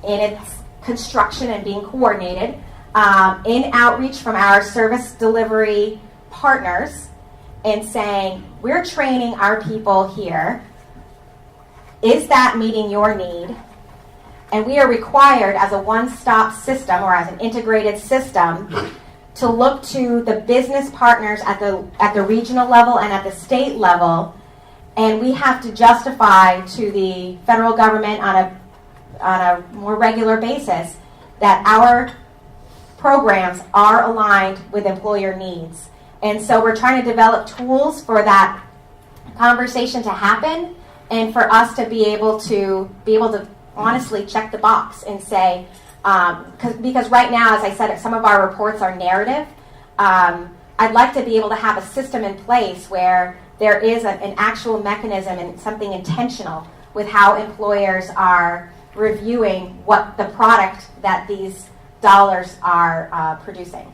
in its construction and being coordinated, in outreach from our service delivery partners and saying, we're training our people here. Is that meeting your need? And we are required as a one-stop system or as an integrated system to look to the business partners at the regional level and at the state level, and we have to justify to the federal government on a more regular basis that our programs are aligned with employer needs. And so we're trying to develop tools for that conversation to happen and for us to be able to honestly check the box and say, because right now, as I said, some of our reports are narrative. I'd like to be able to have a system in place where there is an actual mechanism and something intentional with how employers are reviewing what the product that these dollars are producing.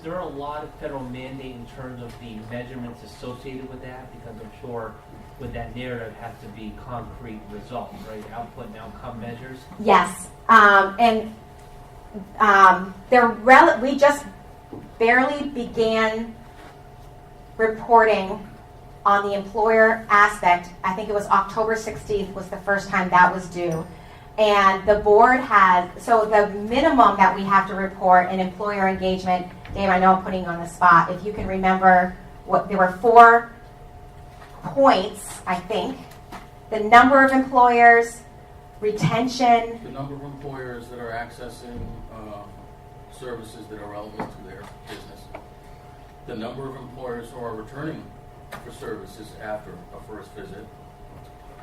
There are a lot of federal mandate in terms of the measurements associated with that, because I'm sure with that narrative has to be concrete results, right? Output and outcome measures. Yes, we just barely began reporting on the employer aspect. I think it was October 16th was the first time that was due. And the board so the minimum that we have to report in employer engagement, Dave, I know I'm putting you on the spot. If you can remember, there were 4 points, I think. The number of employers, retention. The number of employers that are accessing services that are relevant to their business. The number of employers who are returning for services after a first visit.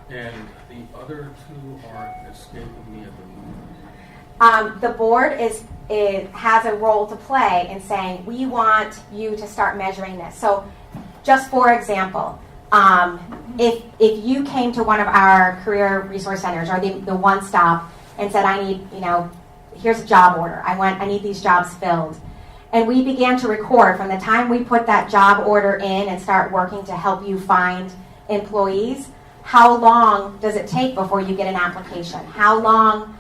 And the other 2 are escaping me at the moment. The board has a role to play in saying, we want you to start measuring this. So just for example, if you came to one of our career resource centers or the one stop and said, I need, here's a job order. I need these jobs filled. And we began to record from the time we put that job order in and start working to help you find employees. How long does it take before you get an application? How long,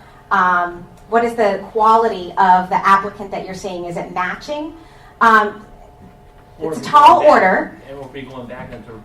what is the quality of the applicant that you're seeing? Is it matching? It's a tall order. And we'll be going back into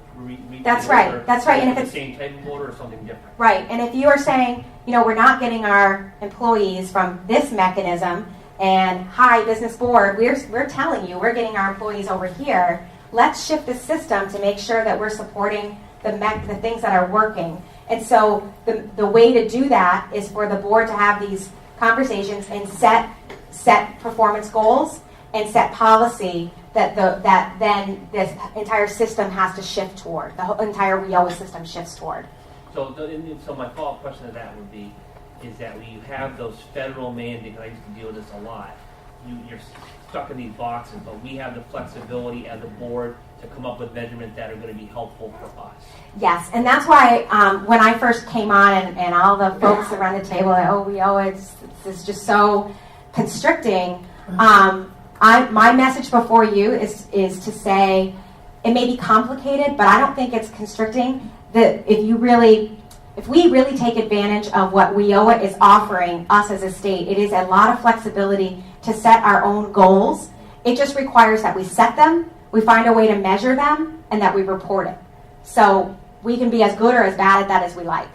That's right. That's right. And if the it's same type of order or something different. Right. And if you are saying, we're not getting our employees from this mechanism, and hi, business board, we're telling you we're getting our employees over here. Let's shift the system to make sure that we're supporting the things that are working. And so the way to do that is for the board to have these conversations and set performance goals and set policy that then this entire system has to shift toward. The whole entire WIOA system shifts toward. So my follow-up question to that would be, is that when you have those federal mandates, I used to deal with this a lot, you're stuck in these boxes, but we have the flexibility as a board to come up with measurements that are going to be helpful for us. Yes, and that's why when I first came on and all the folks around the table, it's just so constricting. My message before you is to say it may be complicated, but I don't think it's constricting. That if we really take advantage of what WIOA is offering us as a state, it is a lot of flexibility to set our own goals. It just requires that we set them, we find a way to measure them, and that we report it. So we can be as good or as bad at that as we like.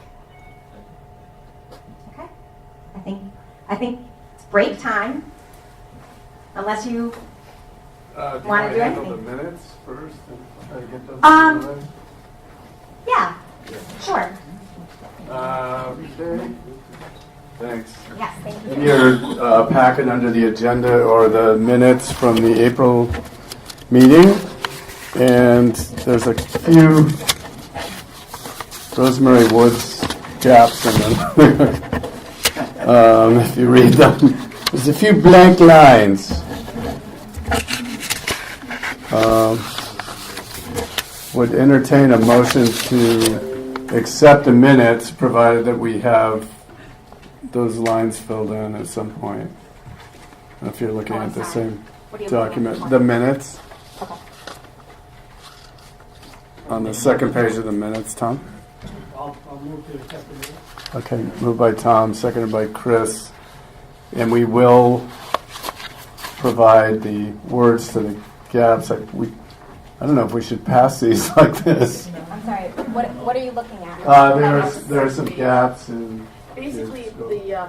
Okay? I think it's break time. Unless you want to do anything. The minutes first and try to get those minutes? Yeah, sure. Okay. Thanks. Yes, thank you. your packet under the agenda or the minutes from the April meeting, and there's a few Rosemary Woods gaps in them. If you read them, there's a few blank lines. Would entertain a motion to accept the minutes, provided that we have those lines filled in at some point. If you're looking at the same document, the minutes. Okay. On the second page of the minutes, Tom. I'll move to accept the minutes. Okay, moved by Tom, seconded by Chris, and we will provide the words to the gaps. I don't know if we should pass these like this. I'm sorry, what are you looking at? There's some gaps in. Basically, I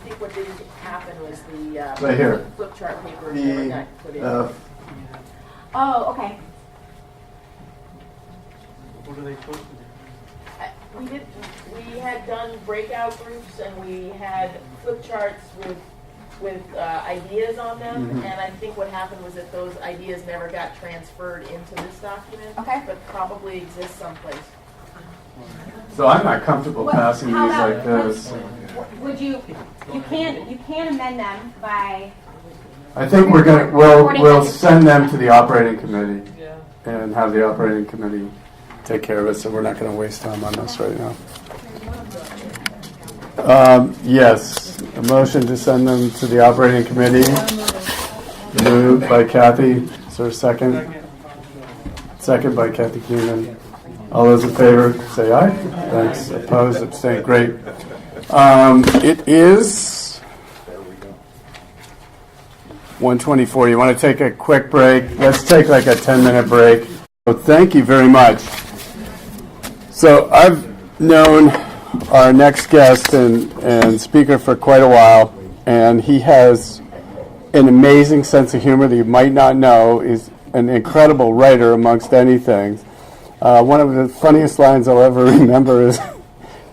think what didn't happen was the right here. flip chart paper never got put in. Oh, okay. What are they supposed to do? We had done breakout groups and we had flip charts with ideas on them, and I think what happened was that those ideas never got transferred into this document, but probably exist someplace. So I'm not comfortable passing these like this. Would you can't amend them by. I think we'll send them to the operating committee and have the operating committee take care of it, so we're not going to waste time on this right now. Yes, a motion to send them to the operating committee. Moved by Kathy. Is there a second? Second by Kathy Keenan. All those in favor, say aye. Thanks. Opposed, abstained. Great. It is 1:24. You want to take a quick break? Let's take like a 10-minute break. So thank you very much. So I've known our next guest and speaker for quite a while, and he has an amazing sense of humor that you might not know. He's an incredible writer amongst anything. One of the funniest lines I'll ever remember is,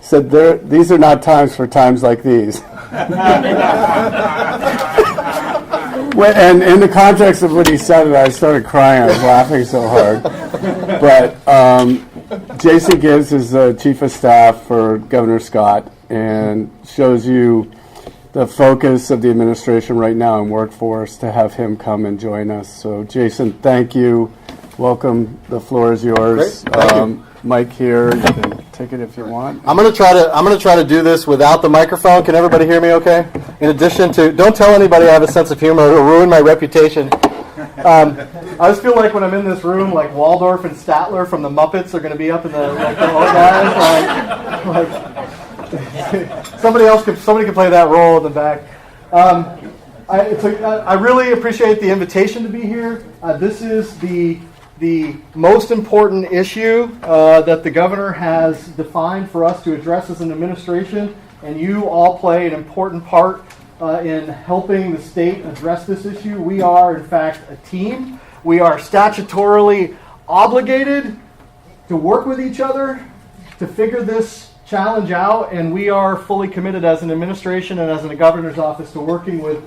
said, "These are not times for times like these." And in the context of what he said, I started crying. I was laughing so hard. But Jason Gibbs is the chief of staff for Governor Scott and shows you the focus of the administration right now in workforce to have him come and join us. So, Jason, thank you. Welcome. The floor is yours. Thank you. Mike here. You can take it if you want. I'm going to try to do this without the microphone. Can everybody hear me okay? In addition to, don't tell anybody I have a sense of humor. It'll ruin my reputation. I just feel like when I'm in this room, like Waldorf and Statler from the Muppets are going to be up in the old guys. Somebody can play that role in the back. I really appreciate the invitation to be here. This is the most important issue that the governor has defined for us to address as an administration, and you all play an important part in helping the state address this issue. We are, in fact, a team. We are statutorily obligated to work with each other to figure this challenge out, and we are fully committed as an administration and as in the governor's office to working with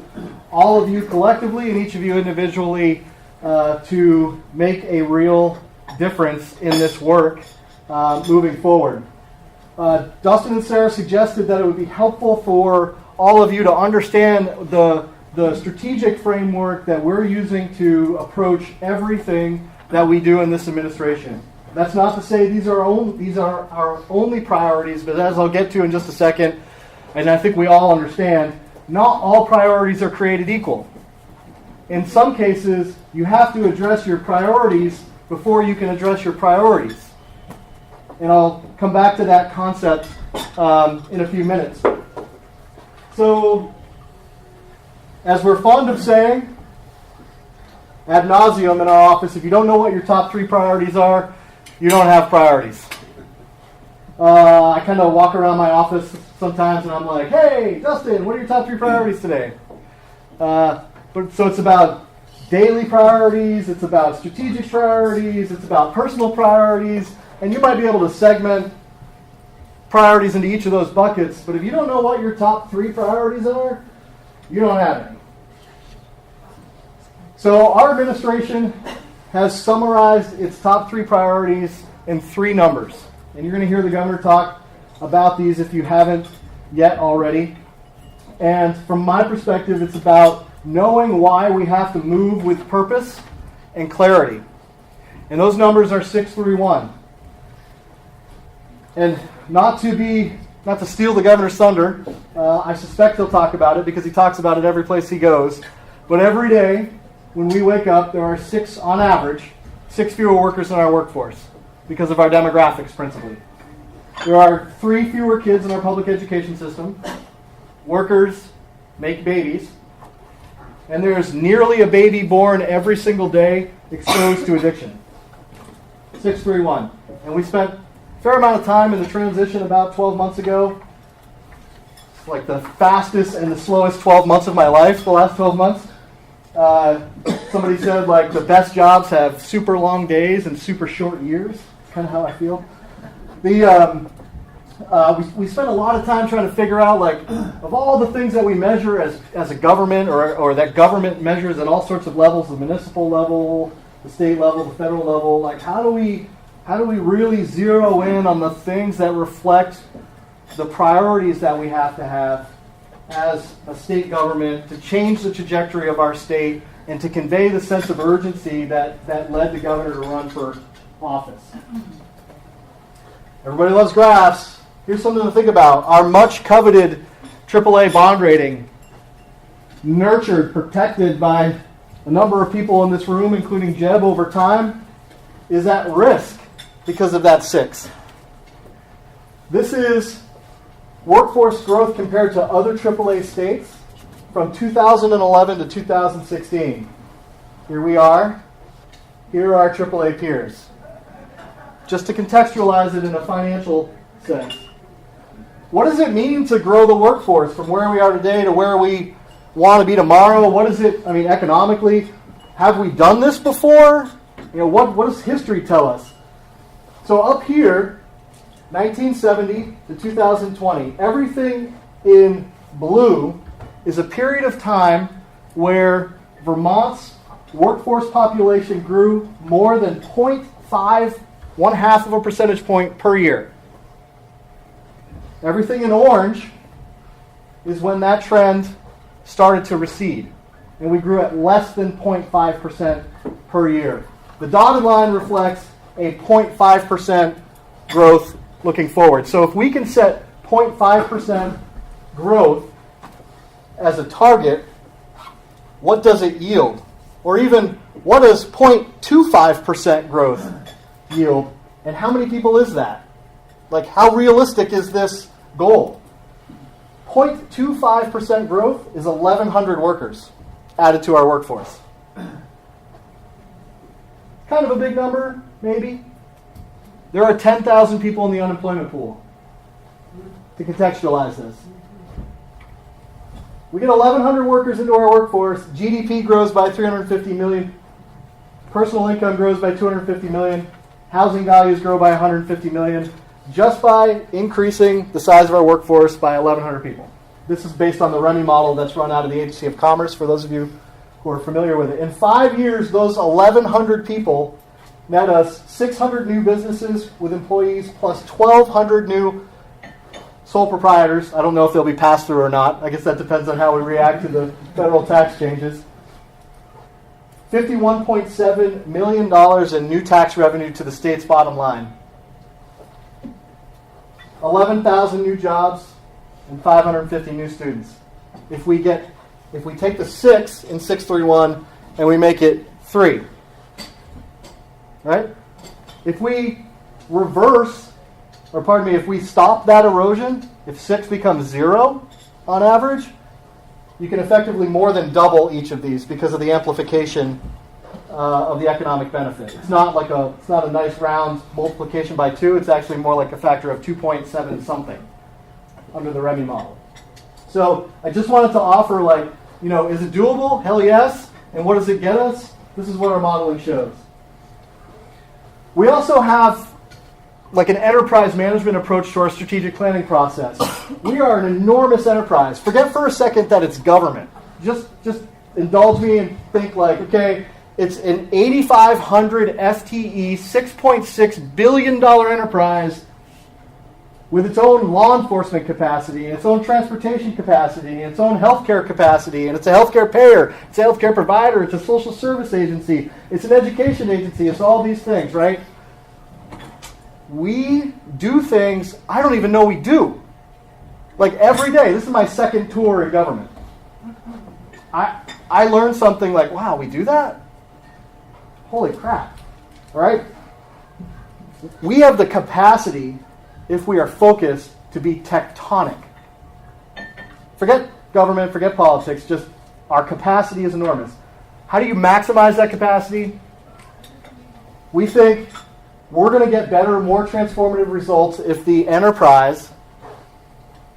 all of you collectively and each of you individually to make a real difference in this work moving forward. Dustin and Sarah suggested that it would be helpful for all of you to understand the strategic framework that we're using to approach everything that we do in this administration. That's not to say these are our only priorities, but as I'll get to in just a second, and I think we all understand, not all priorities are created equal. In some cases, you have to address your priorities before you can address your priorities. And I'll come back to that concept in a few minutes. So, as we're fond of saying ad nauseum in our office, if you don't know what your top 3 priorities are, you don't have priorities. I kind of walk around my office sometimes and I'm like, hey, Dustin, what are your top 3 priorities today? So it's about daily priorities, it's about strategic priorities, it's about personal priorities, and you might be able to segment priorities into each of those buckets, but if you don't know what your top 3 priorities are, you don't have any. So our administration has summarized its top 3 priorities in 3 numbers. And you're going to hear the governor talk about these if you haven't yet already. And from my perspective, it's about knowing why we have to move with purpose and clarity. And those numbers are 631. And not to steal the governor's thunder, I suspect he'll talk about it because he talks about it every place he goes. But every day when we wake up, there are on average, 6 fewer workers in our workforce because of our demographics principally. There are 3 fewer kids in our public education system. Workers make babies. And there's nearly a baby born every single day exposed to addiction. 631. And we spent a fair amount of time in the transition about 12 months ago. It's like the fastest and the slowest 12 months of my life, the last 12 months. Somebody said like the best jobs have super long days and super short years. Kind of how I feel. We spent a lot of time trying to figure out, like, of all the things that we measure as a government or that government measures at all sorts of levels, the municipal level, the state level, the federal level, like how do we really zero in on the things that reflect the priorities that we have to have as a state government to change the trajectory of our state and to convey the sense of urgency that led the governor to run for office. Everybody loves graphs. Here's something to think about. Our much coveted AAA bond rating, nurtured, protected by a number of people in this room, including Jeb, over time, is at risk because of that 6. This is workforce growth compared to other AAA states from 2011 to 2016. Here we are. Here are our AAA peers. Just to contextualize it in a financial sense. What does it mean to grow the workforce from where we are today to where we want to be tomorrow? What is it, economically? Have we done this before? What does history tell us? So up here, 1970 to 2020, everything in blue is a period of time where Vermont's workforce population grew more than 0.5, 1/2 of a percentage point per year. Everything in orange is when that trend started to recede, and we grew at less than 0.5% per year. The dotted line reflects a 0.5% growth looking forward. So if we can set 0.5% growth as a target, what does it yield? Or even, what does 0.25% growth yield? And how many people is that? Like, how realistic is this goal? 0.25% growth is 1,100 workers added to our workforce. Kind of a big number, maybe. There are 10,000 people in the unemployment pool. To contextualize this, we get 1,100 workers into our workforce. GDP grows by 350 million. Personal income grows by 250 million. Housing values grow by 150 million. Just by increasing the size of our workforce by 1,100 people. This is based on the REMI model that's run out of the Agency of Commerce, for those of you who are familiar with it. In 5 years, those 1,100 people net us 600 new businesses with employees plus 1,200 new sole proprietors. I don't know if they'll be passed through or not. I guess that depends on how we react to the federal tax changes. $51.7 million in new tax revenue to the state's bottom line. 11,000 new jobs and 550 new students. If we take the 6 in 631 and we make it 3, right? If we if we stop that erosion, if 6 becomes 0 on average, you can effectively more than double each of these because of the amplification of the economic benefit. It's not a nice round multiplication by 2. It's actually more like a factor of 2.7 something under the REMI model. So I just wanted to offer, is it doable? Hell yes. And what does it get us? This is what our modeling shows. We also have like an enterprise management approach to our strategic planning process. We are an enormous enterprise. Forget for a second that it's government. Just indulge me and think like, okay, it's an 8,500 FTE, $6.6 billion enterprise with its own law enforcement capacity, and its own transportation capacity, and its own healthcare capacity, and it's a healthcare payer, it's a healthcare provider, it's a social service agency, it's an education agency, it's all these things, right? We do things I don't even know we do. Like every day. This is my second tour in government. I learned something like, wow, we do that? Holy crap. All right? We have the capacity, if we are focused, to be tectonic. Forget government, forget politics, just our capacity is enormous. How do you maximize that capacity? We think we're going to get better, more transformative results if the enterprise,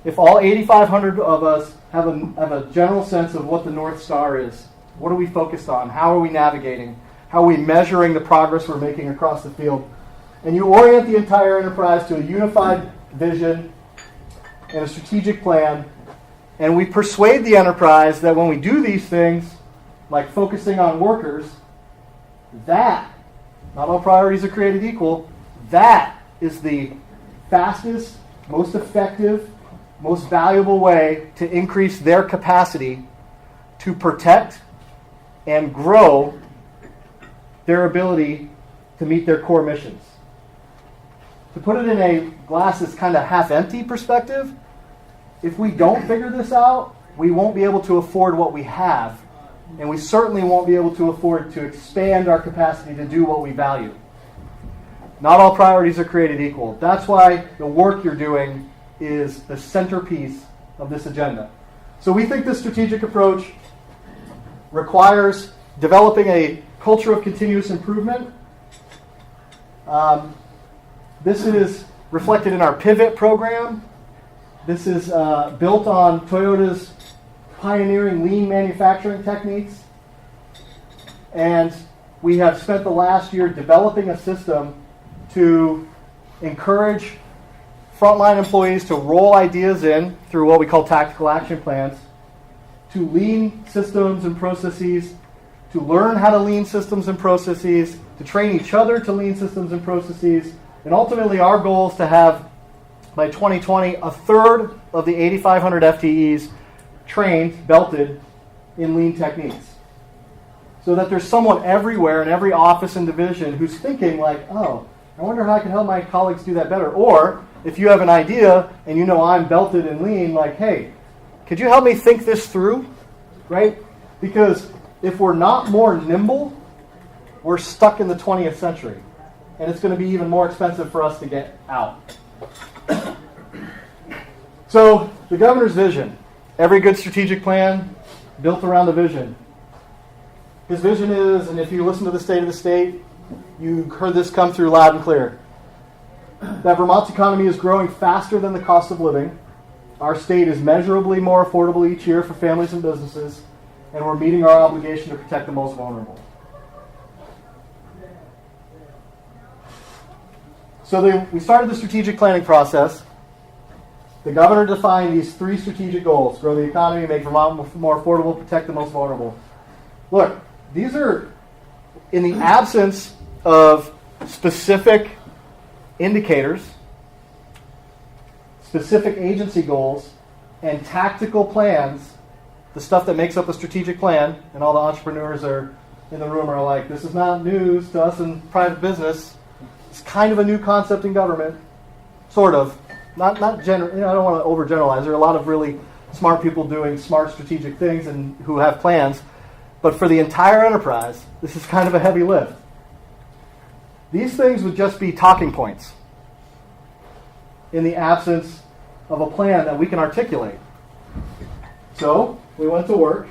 if all 8,500 of us have a general sense of what the North Star is. What are we focused on? How are we navigating? How are we measuring the progress we're making across the field? And you orient the entire enterprise to a unified vision and a strategic plan, and we persuade the enterprise that when we do these things, like focusing on workers, that, not all priorities are created equal, that is the fastest, most effective, most valuable way to increase their capacity to protect and grow their ability to meet their core missions. To put it in a glass that's kind of half-empty perspective, if we don't figure this out, we won't be able to afford what we have, and we certainly won't be able to afford to expand our capacity to do what we value. Not all priorities are created equal. That's why the work you're doing is the centerpiece of this agenda. So we think this strategic approach requires developing a culture of continuous improvement. This is reflected in our Pivot program. This is built on Toyota's pioneering lean manufacturing techniques. And we have spent the last year developing a system to encourage frontline employees to roll ideas in through what we call tactical action plans, to lean systems and processes, to learn how to lean systems and processes, to train each other to lean systems and processes, and ultimately our goal is to have, by 2020, a third of the 8,500 FTEs trained, belted in lean techniques. So that there's someone everywhere in every office and division who's thinking like, oh, I wonder how I can help my colleagues do that better. Or if you have an idea and you know I'm belted in lean, like, hey, could you help me think this through? Right? Because if we're not more nimble, we're stuck in the 20th century. And it's going to be even more expensive for us to get out. So, the governor's vision. Every good strategic plan built around a vision. His vision is, and if you listen to the State of the State, you heard this come through loud and clear, that Vermont's economy is growing faster than the cost of living. Our state is measurably more affordable each year for families and businesses, and we're meeting our obligation to protect the most vulnerable. So we started the strategic planning process. The governor defined these 3 strategic goals: grow the economy, make Vermont more affordable, protect the most vulnerable. Look, these are in the absence of specific indicators, specific agency goals, and tactical plans, the stuff that makes up a strategic plan, and all the entrepreneurs are in the room are like, this is not news to us in private business. It's kind of a new concept in government, sort of. Not general. I don't want to overgeneralize. There are a lot of really smart people doing smart strategic things and who have plans. But for the entire enterprise, this is kind of a heavy lift. These things would just be talking points in the absence of a plan that we can articulate. So we went to work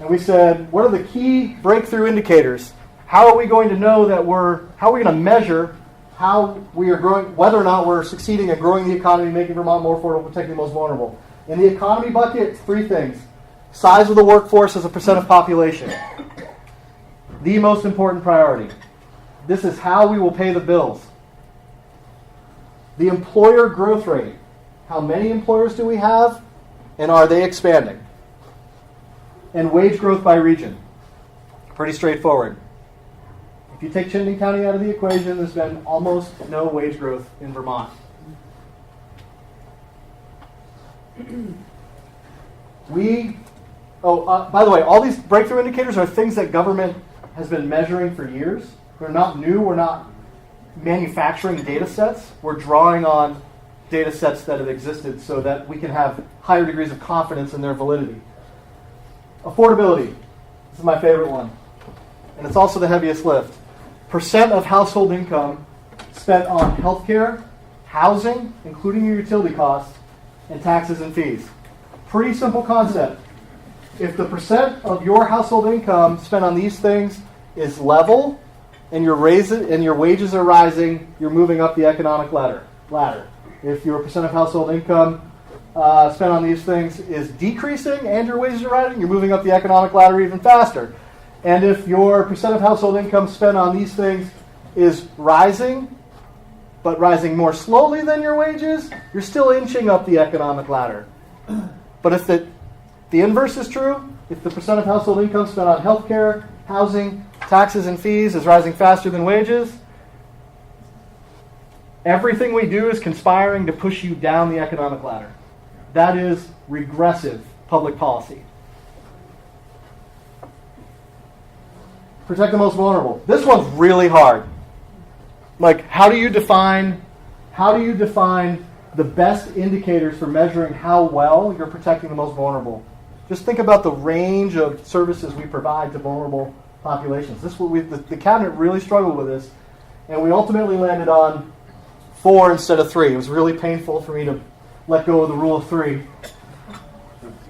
and we said, what are the key breakthrough indicators? How are we going to know that how are we going to measure how we are growing, whether or not we're succeeding at growing the economy, making Vermont more affordable, protecting the most vulnerable? In the economy bucket, 3 things. Size of the workforce as a percent of population. The most important priority. This is how we will pay the bills. The employer growth rate. How many employers do we have, and are they expanding? And wage growth by region. Pretty straightforward. If you take Chittenden County out of the equation, there's been almost no wage growth in Vermont. By the way, all these breakthrough indicators are things that government has been measuring for years. They're not new. We're not manufacturing data sets. We're drawing on data sets that have existed so that we can have higher degrees of confidence in their validity. Affordability. This is my favorite one. And it's also the heaviest lift. Percent of household income spent on healthcare, housing, including your utility costs, and taxes and fees. Pretty simple concept. If the percent of your household income spent on these things is level and your wages are rising, you're moving up the economic ladder. If your percent of household income spent on these things is decreasing and your wages are rising, you're moving up the economic ladder even faster. And if your percent of household income spent on these things is rising, but rising more slowly than your wages, you're still inching up the economic ladder. But if the inverse is true, if the percent of household income spent on healthcare, housing, taxes, and fees is rising faster than wages, everything we do is conspiring to push you down the economic ladder. That is regressive public policy. Protect the most vulnerable. This one's really hard. Like, how do you define the best indicators for measuring how well you're protecting the most vulnerable? Just think about the range of services we provide to vulnerable populations. The cabinet really struggled with this, and we ultimately landed on 4 instead of 3. It was really painful for me to let go of the rule of 3,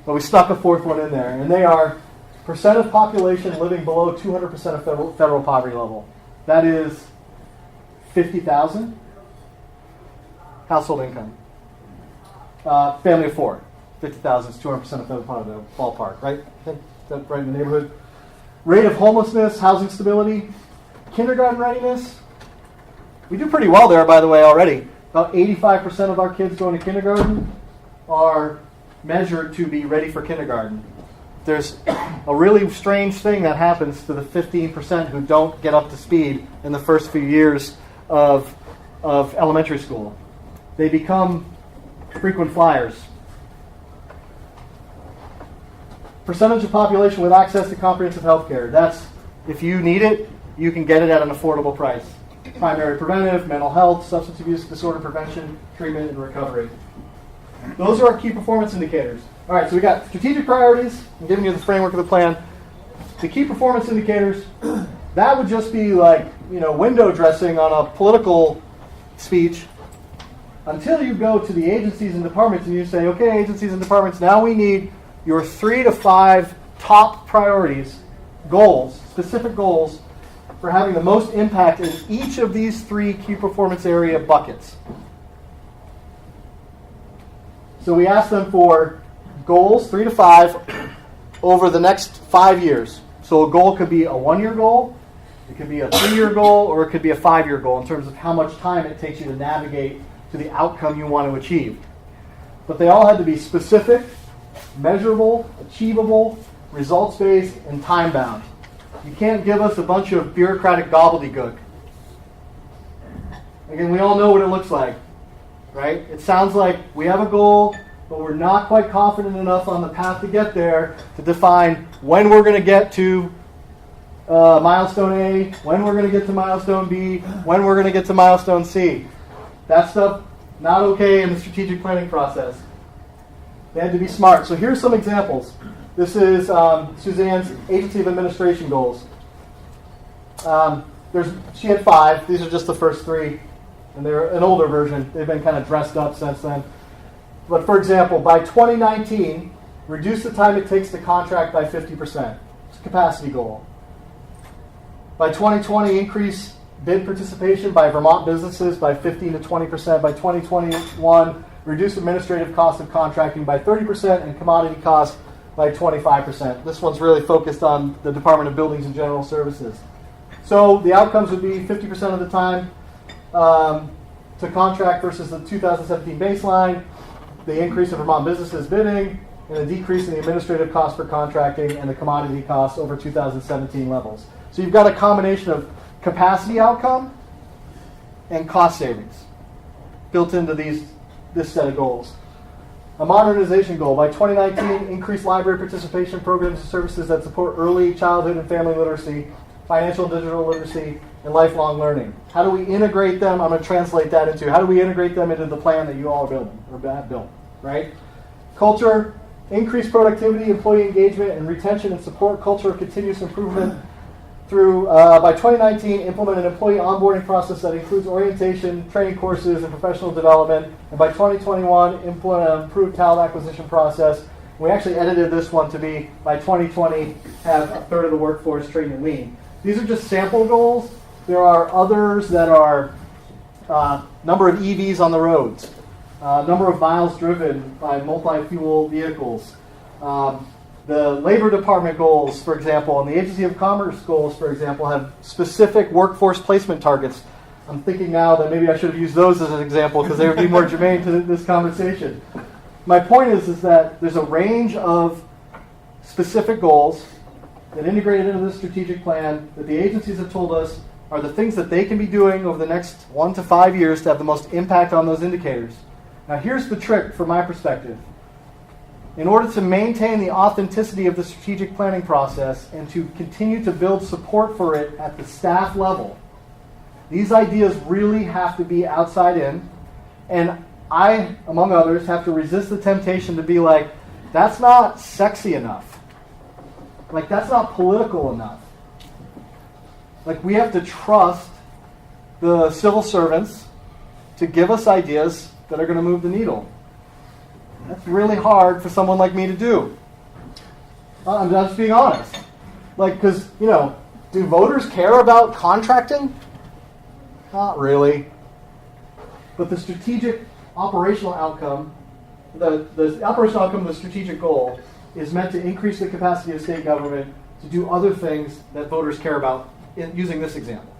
but we stuck a 4th one in there, and they are percent of population living below 200% of federal poverty level. That is 50,000 household income. Family of 4. 50,000 is 200% of federal poverty level, ballpark, right? I think that's right in the neighborhood. Rate of homelessness, housing stability, kindergarten readiness. We do pretty well there, by the way, already. About 85% of our kids going to kindergarten are measured to be ready for kindergarten. There's a really strange thing that happens to the 15% who don't get up to speed in the first few years of elementary school. They become frequent flyers. Percentage of population with access to comprehensive health care. That's, if you need it, you can get it at an affordable price. Primary preventive, mental health, substance abuse disorder prevention, treatment, and recovery. Those are our key performance indicators. All right, so we got strategic priorities. I'm giving you the framework of the plan. The key performance indicators, that would just be like, window dressing on a political speech until you go to the agencies and departments and you say, okay, agencies and departments, now we need your 3 to 5 top priorities, goals, specific goals for having the most impact in each of these 3 key performance area buckets. So we asked them for goals, 3 to 5, over the next 5 years. So a goal could be a 1-year goal, it could be a 3-year goal, or it could be a 5-year goal in terms of how much time it takes you to navigate to the outcome you want to achieve. But they all had to be specific, measurable, achievable, results-based, and time-bound. You can't give us a bunch of bureaucratic gobbledygook. Again, we all know what it looks like, right? It sounds like we have a goal, but we're not quite confident enough on the path to get there to define when we're going to get to milestone A, when we're going to get to milestone B, when we're going to get to milestone C. That stuff, not okay in the strategic planning process. They had to be smart. So here's some examples. This is Suzanne's Agency of Administration goals. She had 5. These are just the first 3. And they're an older version. They've been kind of dressed up since then. But for example, by 2019, reduce the time it takes to contract by 50%. It's a capacity goal. By 2020, increase bid participation by Vermont businesses by 15 to 20%. By 2021, reduce administrative costs of contracting by 30% and commodity costs by 25%. This one's really focused on the Department of Buildings and General Services. So the outcomes would be 50% of the time to contract versus the 2017 baseline, the increase in Vermont businesses bidding, and a decrease in the administrative cost for contracting and the commodity costs over 2017 levels. So you've got a combination of capacity outcome and cost savings built into this set of goals. A modernization goal. By 2019, increase library participation programs and services that support early childhood and family literacy, financial and digital literacy, and lifelong learning. How do we integrate them? I'm going to translate that into how do we integrate them into the plan that you all are building or have built, right? Culture, increase productivity, employee engagement, and retention and support culture of continuous improvement through, by 2019, implement an employee onboarding process that includes orientation, training courses, and professional development. And by 2021, implement an improved talent acquisition process. We actually edited this one to be, by 2020, have a third of the workforce trained in lean. These are just sample goals. There are others that are number of EVs on the roads, number of miles driven by multi-fuel vehicles, the Labor Department goals, for example, and the Agency of Commerce goals, for example, have specific workforce placement targets. I'm thinking now that maybe I should have used those as an example because they would be more germane to this conversation. My point is that there's a range of specific goals that integrated into the strategic plan that the agencies have told us are the things that they can be doing over the next 1 to 5 years to have the most impact on those indicators. Now here's the trick from my perspective. In order to maintain the authenticity of the strategic planning process and to continue to build support for it at the staff level, these ideas really have to be outside in. And I, among others, have to resist the temptation to be like, that's not sexy enough. Like, that's not political enough. Like, we have to trust the civil servants to give us ideas that are going to move the needle. That's really hard for someone like me to do. I'm just being honest. Like, because, do voters care about contracting? Not really. But the strategic operational outcome, the operational outcome of the strategic goal is meant to increase the capacity of state government to do other things that voters care about, using this example.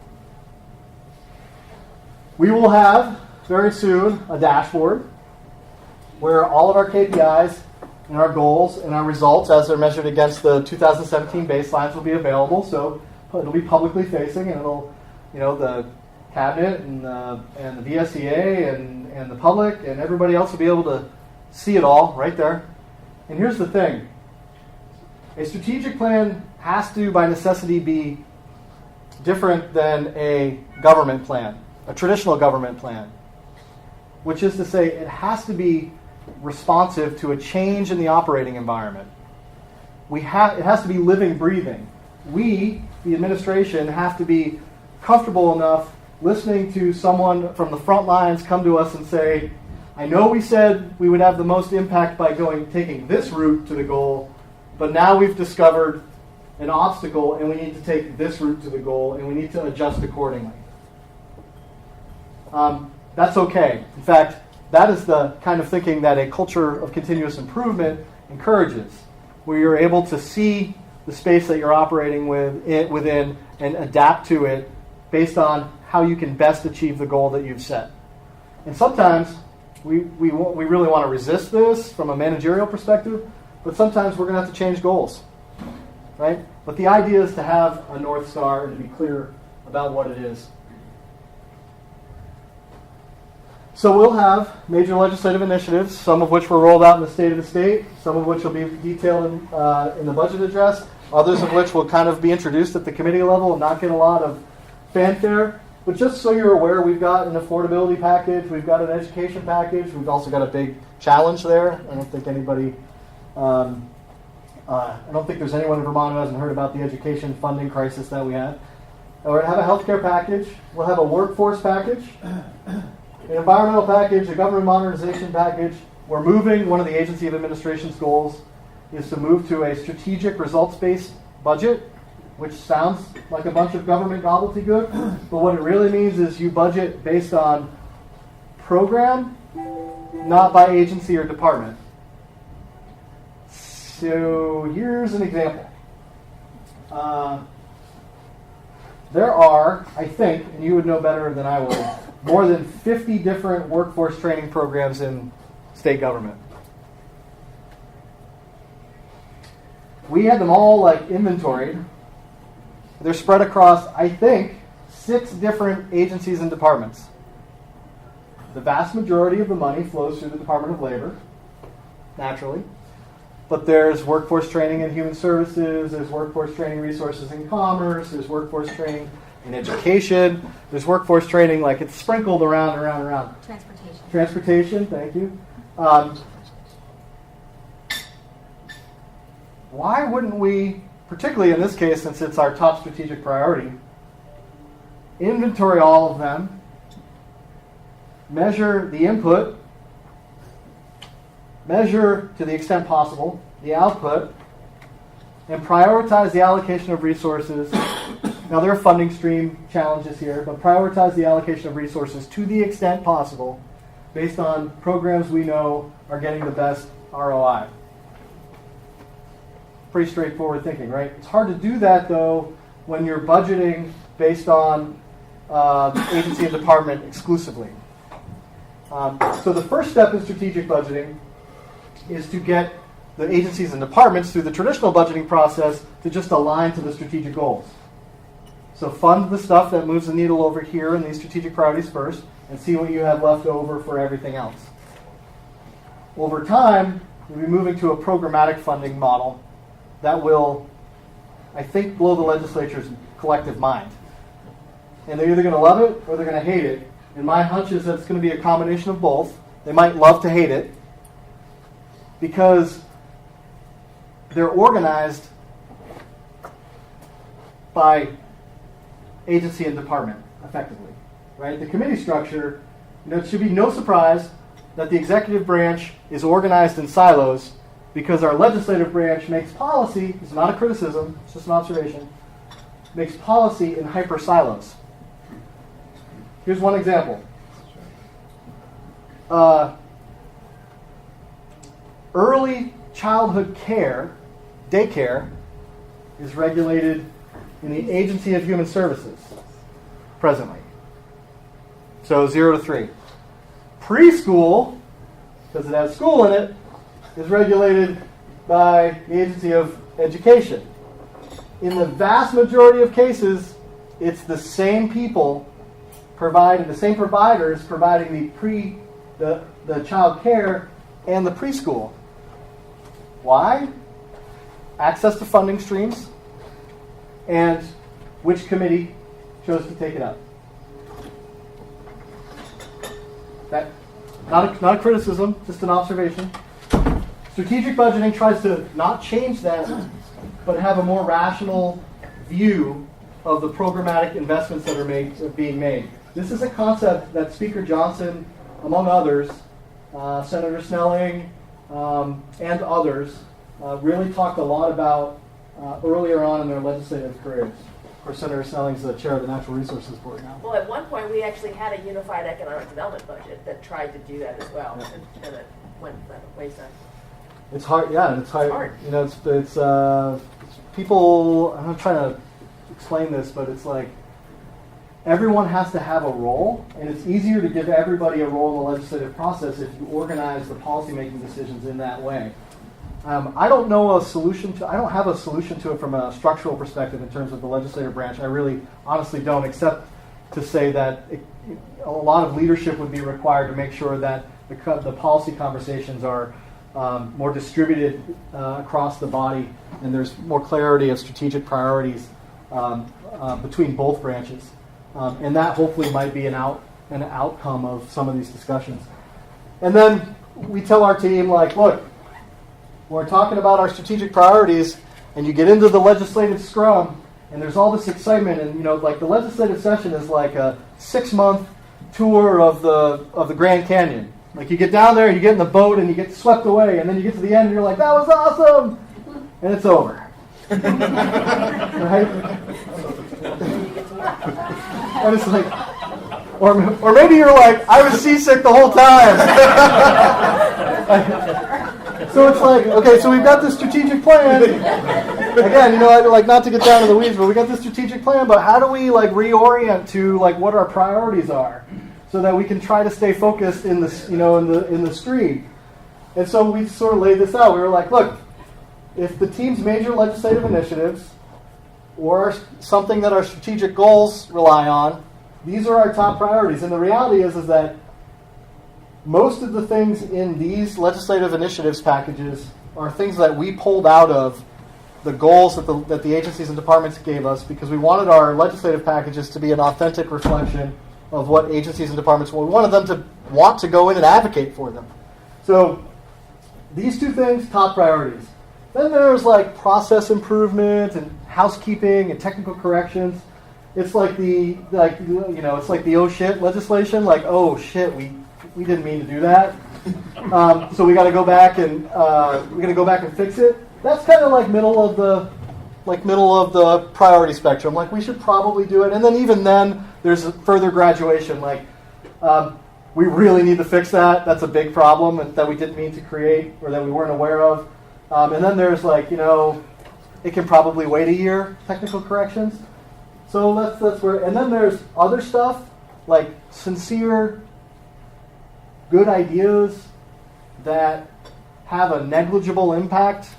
We will have, very soon, a dashboard where all of our KPIs and our goals and our results as they're measured against the 2017 baselines will be available. So it'll be publicly facing, and it'll, the cabinet and the VSEA and the public and everybody else will be able to see it all right there. And here's the thing. A strategic plan has to, by necessity, be different than a government plan, a traditional government plan, which is to say it has to be responsive to a change in the operating environment. It has to be living, breathing. We, the administration, have to be comfortable enough listening to someone from the front lines come to us and say, I know we said we would have the most impact by taking this route to the goal, but now we've discovered an obstacle and we need to take this route to the goal and we need to adjust accordingly. That's okay. In fact, that is the kind of thinking that a culture of continuous improvement encourages, where you're able to see the space that you're operating within and adapt to it based on how you can best achieve the goal that you've set. And sometimes we really want to resist this from a managerial perspective, but sometimes we're going to have to change goals, right? But the idea is to have a North Star and to be clear about what it is. So we'll have major legislative initiatives, some of which were rolled out in the State of the State, some of which will be detailed in the budget address, others of which will kind of be introduced at the committee level and not get a lot of fanfare. But just so you're aware, we've got an affordability package, we've got an education package, we've also got a big challenge there. I don't think there's anyone in Vermont who hasn't heard about the education funding crisis that we have. We're going to have a healthcare package, we'll have a workforce package, an environmental package, a government modernization package. We're moving, one of the Agency of Administration's goals is to move to a strategic results-based budget, which sounds like a bunch of government gobbledygook, but what it really means is you budget based on program, not by agency or department. So here's an example. There are, I think, and you would know better than I would, more than 50 different workforce training programs in state government. We had them all like inventoried. They're spread across, I think, 6 different agencies and departments. The vast majority of the money flows through the Department of Labor, naturally. But there's workforce training in human services, there's workforce training resources in commerce, there's workforce training in education, there's workforce training, like it's sprinkled around. Transportation. Transportation, thank you. Why wouldn't we, particularly in this case, since it's our top strategic priority, inventory all of them, measure the input, measure to the extent possible the output, and prioritize the allocation of resources. Now there are funding stream challenges here, but prioritize the allocation of resources to the extent possible based on programs we know are getting the best ROI. Pretty straightforward thinking, right? It's hard to do that, though, when you're budgeting based on agency and department exclusively. So the first step in strategic budgeting is to get the agencies and departments through the traditional budgeting process to just align to the strategic goals. So fund the stuff that moves the needle over here in these strategic priorities first, and see what you have left over for everything else. Over time, we'll be moving to a programmatic funding model that will, I think, blow the legislature's collective mind. And they're either going to love it or they're going to hate it. And my hunch is that it's going to be a combination of both. They might love to hate it because they're organized by agency and department, effectively. Right? The committee structure, it should be no surprise that the executive branch is organized in silos because our legislative branch makes policy, it's not a criticism, it's just an observation, makes policy in hyper silos. Here's one example. Early childhood care, daycare, is regulated in the Agency of Human Services presently. So 0 to 3. Preschool, because it has school in it, is regulated by the Agency of Education. In the vast majority of cases, it's the same people providing, the same providers providing the child care and the preschool. Why? Access to funding streams, and which committee chose to take it up. That, not a criticism, just an observation. Strategic budgeting tries to not change that, but have a more rational view of the programmatic investments that are being made. This is a concept that Speaker Johnson, among others, Senator Snelling, and others, really talked a lot about earlier on in their legislative careers. Of course, Senator Snelling's the chair of the Natural Resources Board now. Well, at one point, we actually had a unified economic development budget that tried to do that as well, and it went by the wayside. It's hard, yeah, it's hard. You know, it's people. I'm not trying to explain this, but it's like everyone has to have a role, and it's easier to give everybody a role in the legislative process if you organize the policymaking decisions in that way. I don't know a solution to. I don't have a solution to it from a structural perspective in terms of the legislative branch. I really, honestly, don't, except to say that a lot of leadership would be required to make sure that the policy conversations are more distributed across the body, and there's more clarity of strategic priorities between both branches, and that hopefully might be an outcome of some of these discussions. And then we tell our team, like, look, we're talking about our strategic priorities, and you get into the legislative scrum, and there's all this excitement, and like the legislative session is like a 6-month tour of the Grand Canyon. Like you get down there, you get in the boat, and you get swept away, and then you get to the end, and you're like, that was awesome, and it's over. Right? And it's like, or maybe you're like, I was seasick the whole time. So it's like, okay, so we've got this strategic plan. Again, I'd like not to get down to the weeds, but we got this strategic plan, but how do we like reorient to like what our priorities are? so that we can try to stay focused in the in the stream. And so we sort of laid this out. We were like, look, if the team's major legislative initiatives or something that our strategic goals rely on, these are our top priorities. And the reality is that most of the things in these legislative initiatives packages are things that we pulled out of the goals that the agencies and departments gave us, because we wanted our legislative packages to be an authentic reflection of what agencies and departments want. We wanted them to want to go in and advocate for them. So these two things, top priorities. Then there's like process improvement and housekeeping and technical corrections. It's like it's like the oh shit legislation. Like, oh shit, we didn't mean to do that. So we got to go back and fix it. That's kind of like middle of the priority spectrum. Like, we should probably do it. And then even then, there's a further graduation. Like, we really need to fix that. That's a big problem that we didn't mean to create or that we weren't aware of. And then there's it can probably wait a year, technical corrections. So that's where. And then there's other stuff like sincere, good ideas that have a negligible impact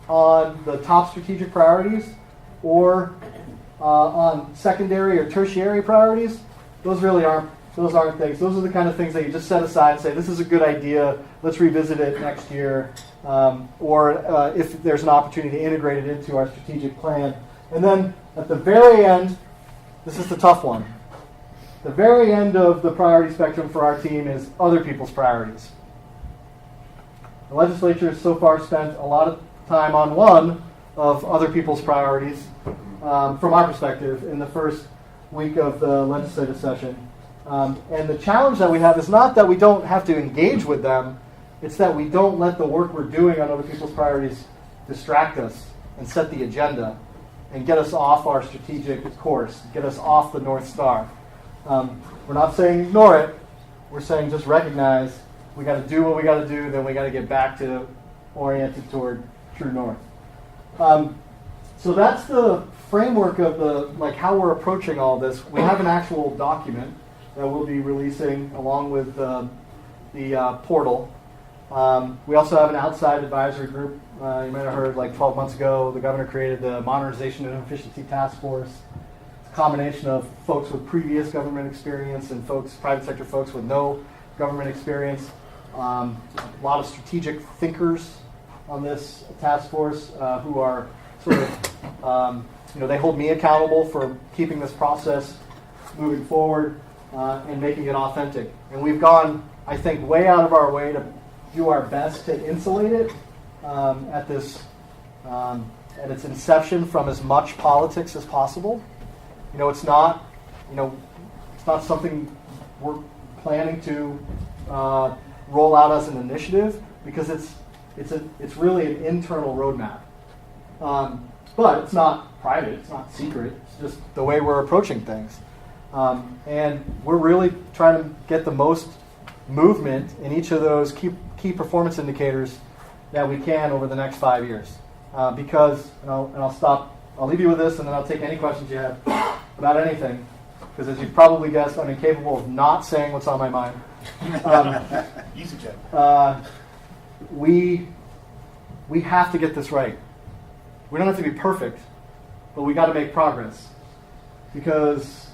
on the top strategic priorities or on secondary or tertiary priorities. Those aren't things. Those are the kind of things that you just set aside and say, this is a good idea, let's revisit it next year, or if there's an opportunity to integrate it into our strategic plan. And then at the very end, this is the tough one. The very end of the priority spectrum for our team is other people's priorities. The legislature has so far spent a lot of time on one of other people's priorities, from our perspective, in the first week of the legislative session. And the challenge that we have is not that we don't have to engage with them, it's that we don't let the work we're doing on other people's priorities distract us and set the agenda and get us off our strategic course, get us off the North Star. We're not saying ignore it, we're saying just recognize we got to do what we got to do, then we got to get back to oriented toward true north. So that's the framework of how we're approaching all this. We have an actual document that we'll be releasing along with the portal. We also have an outside advisory group. You might have heard 12 months ago, the governor created the Modernization and Efficiency Task Force. It's a combination of folks with previous government experience and private sector folks with no government experience. A lot of strategic thinkers on this task force who are sort of, they hold me accountable for keeping this process moving forward and making it authentic. And we've gone, I think, way out of our way to do our best to insulate it at its inception from as much politics as possible. It's not something we're planning to roll out as an initiative, because it's really an internal roadmap. But it's not private, it's not secret, it's just the way we're approaching things. And we're really trying to get the most movement in each of those key performance indicators that we can over the next 5 years. Because, I'll leave you with this, and then I'll take any questions you have about anything. Because as you probably guessed, I'm incapable of not saying what's on my mind. Easy job. We have to get this right. We don't have to be perfect, but we got to make progress. Because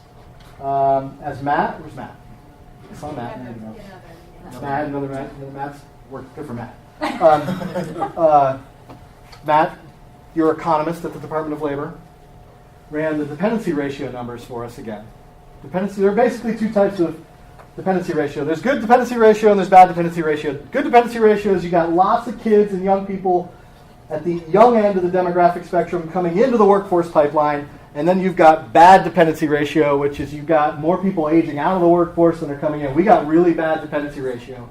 where's Matt? I saw Matt. Matt, another Matt's work good for Matt. Matt, your economist at the Department of Labor, ran the dependency ratio numbers for us again. There are basically two types of dependency ratio. There's good dependency ratio and there's bad dependency ratio. Good dependency ratio is you got lots of kids and young people at the young end of the demographic spectrum coming into the workforce pipeline, and then you've got bad dependency ratio, which is you've got more people aging out of the workforce than are coming in. We got really bad dependency ratio.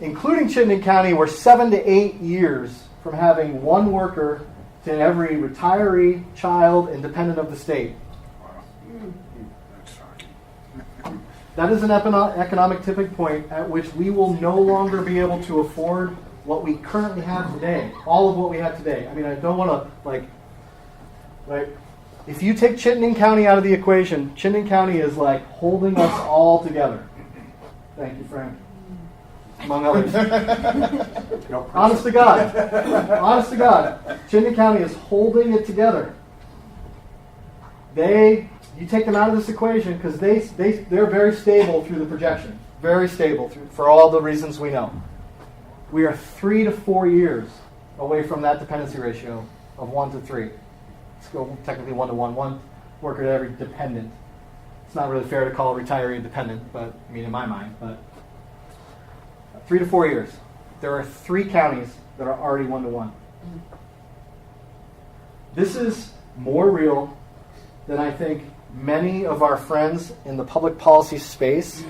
Including Chittenden County, we're 7 to 8 years from having one worker to every retiree, child, and dependent of the state. That is an economic tipping point at which we will no longer be able to afford what we currently have today, all of what we have today. I mean, I don't want to, if you take Chittenden County out of the equation, Chittenden County is like holding us all together. Thank you, Frank. Among others. Honest to God. Honest to God. Chittenden County is holding it together. You take them out of this equation because they're very stable through the projection. Very stable for all the reasons we know. We are 3 to 4 years away from that dependency ratio of 1 to 3. Let's go technically 1 to 1. One worker to every dependent. It's not really fair to call a retiree a dependent, but I mean in my mind, but 3 to 4 years. There are 3 counties that are already 1 to 1. This is more real than I think many of our friends in the public policy space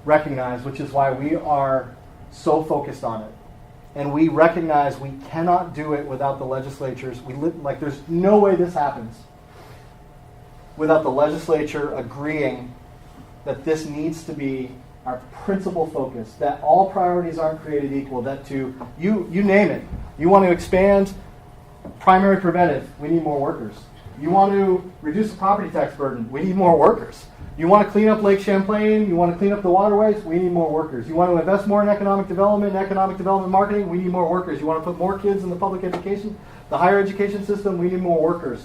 recognize, which is why we are so focused on it. And we recognize we cannot do it without the legislatures. There's no way this happens without the legislature agreeing that this needs to be our principal focus, that all priorities aren't created equal, that you name it. You want to expand primary preventive, we need more workers. You want to reduce the property tax burden, we need more workers. You want to clean up Lake Champlain, you want to clean up the waterways, we need more workers. You want to invest more in economic development marketing, we need more workers. You want to put more kids in the public education, the higher education system, we need more workers.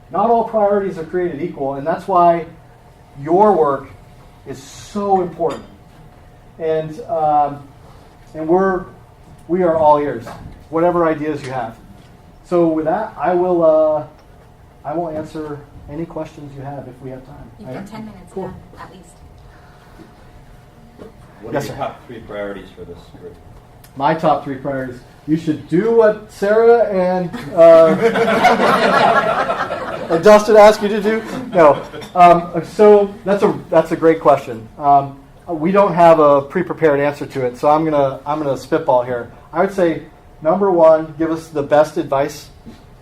Not all priorities are created equal, and that's why your work is so important. And we are all ears, whatever ideas you have. So with that, I will answer any questions you have if we have time. You've got 10 minutes, cool. Yeah, at least. What Yes, are your sir. top 3 priorities for this group? My top 3 priorities. You should do what Sarah and and Dustin asked you to do. No. So that's a great question. We don't have a pre-prepared answer to it, so I'm gonna spitball here. I would say number 1, give us the best advice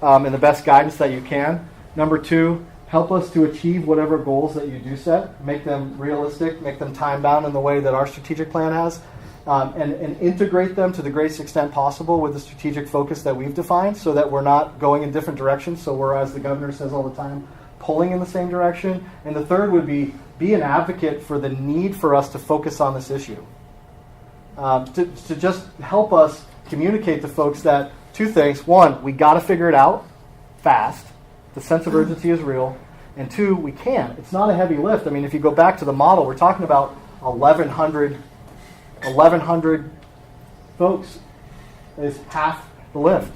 and the best guidance that you can. Number 2, help us to achieve whatever goals that you do set. Make them realistic, make them time-bound in the way that our strategic plan has, and integrate them to the greatest extent possible with the strategic focus that we've defined so that we're not going in different directions, so we're, as the governor says all the time, pulling in the same direction. And the third would be an advocate for the need for us to focus on this issue. To just help us communicate to folks that 2 things. 1, we got to figure it out fast. The sense of urgency is real. And 2, we can. It's not a heavy lift. I mean, if you go back to the model, we're talking about 1,100 folks is half the lift.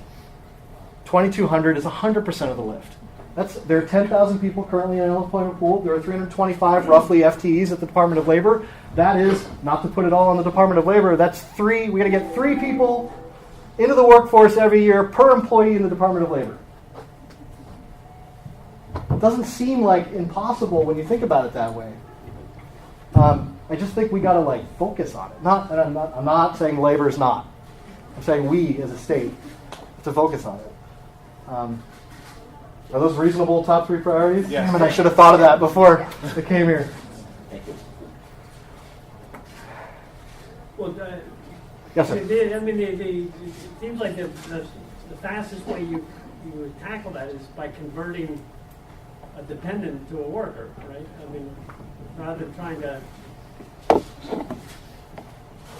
2,200 is 100% of the lift. There are 10,000 people currently in an unemployment pool. There are 325 roughly FTEs at the Department of Labor. That is, not to put it all on the Department of Labor, that's 3. We got to get 3 people into the workforce every year per employee in the Department of Labor. It doesn't seem like impossible when you think about it that way. I just think we got to focus on it. I'm not saying labor is not. I'm saying we as a state have to focus on it. Are those reasonable top 3 priorities? Yes. Damn it, I should have thought of that before I came here. Thank you. Well, Yes, sir. it seems like the fastest way you would tackle that is by converting a dependent to a worker, right? I mean, rather than trying to,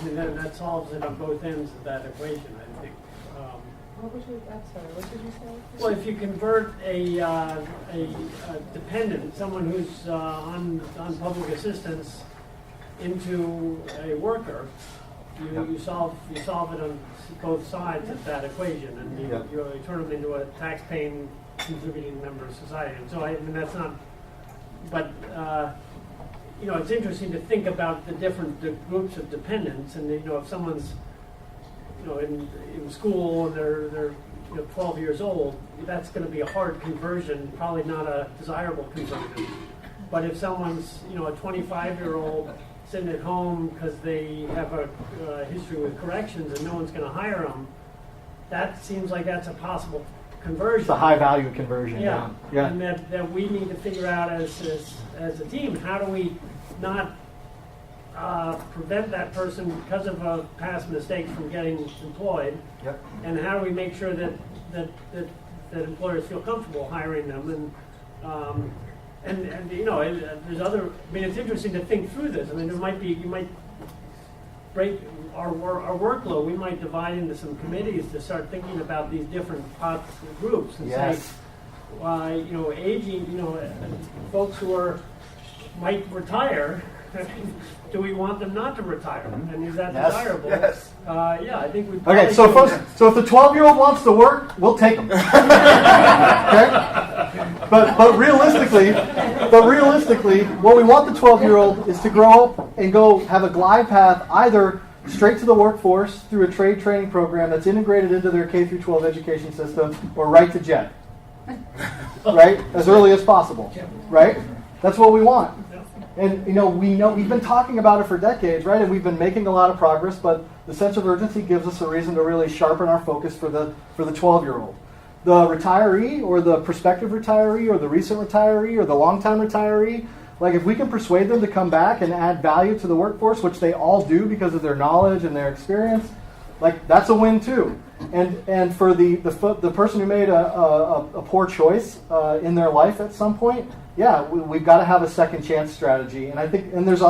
that solves it on both ends of that equation, I think. I'm sorry, what did you say? Well, if you convert a dependent, someone who's on public assistance, into a worker, you solve it on both sides of that equation, and you turn them into a tax-paying, contributing member of society. And so that's not. But it's interesting to think about the different groups of dependents, and if someone's in school and they're 12 years old, that's going to be a hard conversion, probably not a desirable conversion. But if someone's a 25-year-old sitting at home because they have a history with corrections and no one's going to hire them, that seems like that's a possible conversion. It's a high-value conversion. Yeah. And that we need to figure out as a team, how do we not prevent that person because of a past mistake from getting employed, and how do we make sure that employers feel comfortable hiring them, and And you know, there's other. I mean, it's interesting to think through this. I mean, you might break our workload. We might divide into some committees to start thinking about these different pots and groups and say, you know, aging, you know, folks who might retire. Do we want them not to retire? And is that desirable? Yes. Yeah, I think we. Okay, so folks, so if the 12-year-old wants to work, we'll take them. Okay? But realistically, what we want the 12-year-old is to grow up and go have a glide path either straight to the workforce through a trade training program that's integrated into their K through 12 education system, or right to JET, right, as early as possible, right? That's what we want. And we've been talking about it for decades, right? And we've been making a lot of progress, but the sense of urgency gives us a reason to really sharpen our focus for the 12-year-old. The retiree or the prospective retiree or the recent retiree or the long-time retiree, like if we can persuade them to come back and add value to the workforce, which they all do because of their knowledge and their experience, like that's a win too. And for the person who made a poor choice in their life at some point, yeah, we've got to have a second chance strategy. And I think, and there's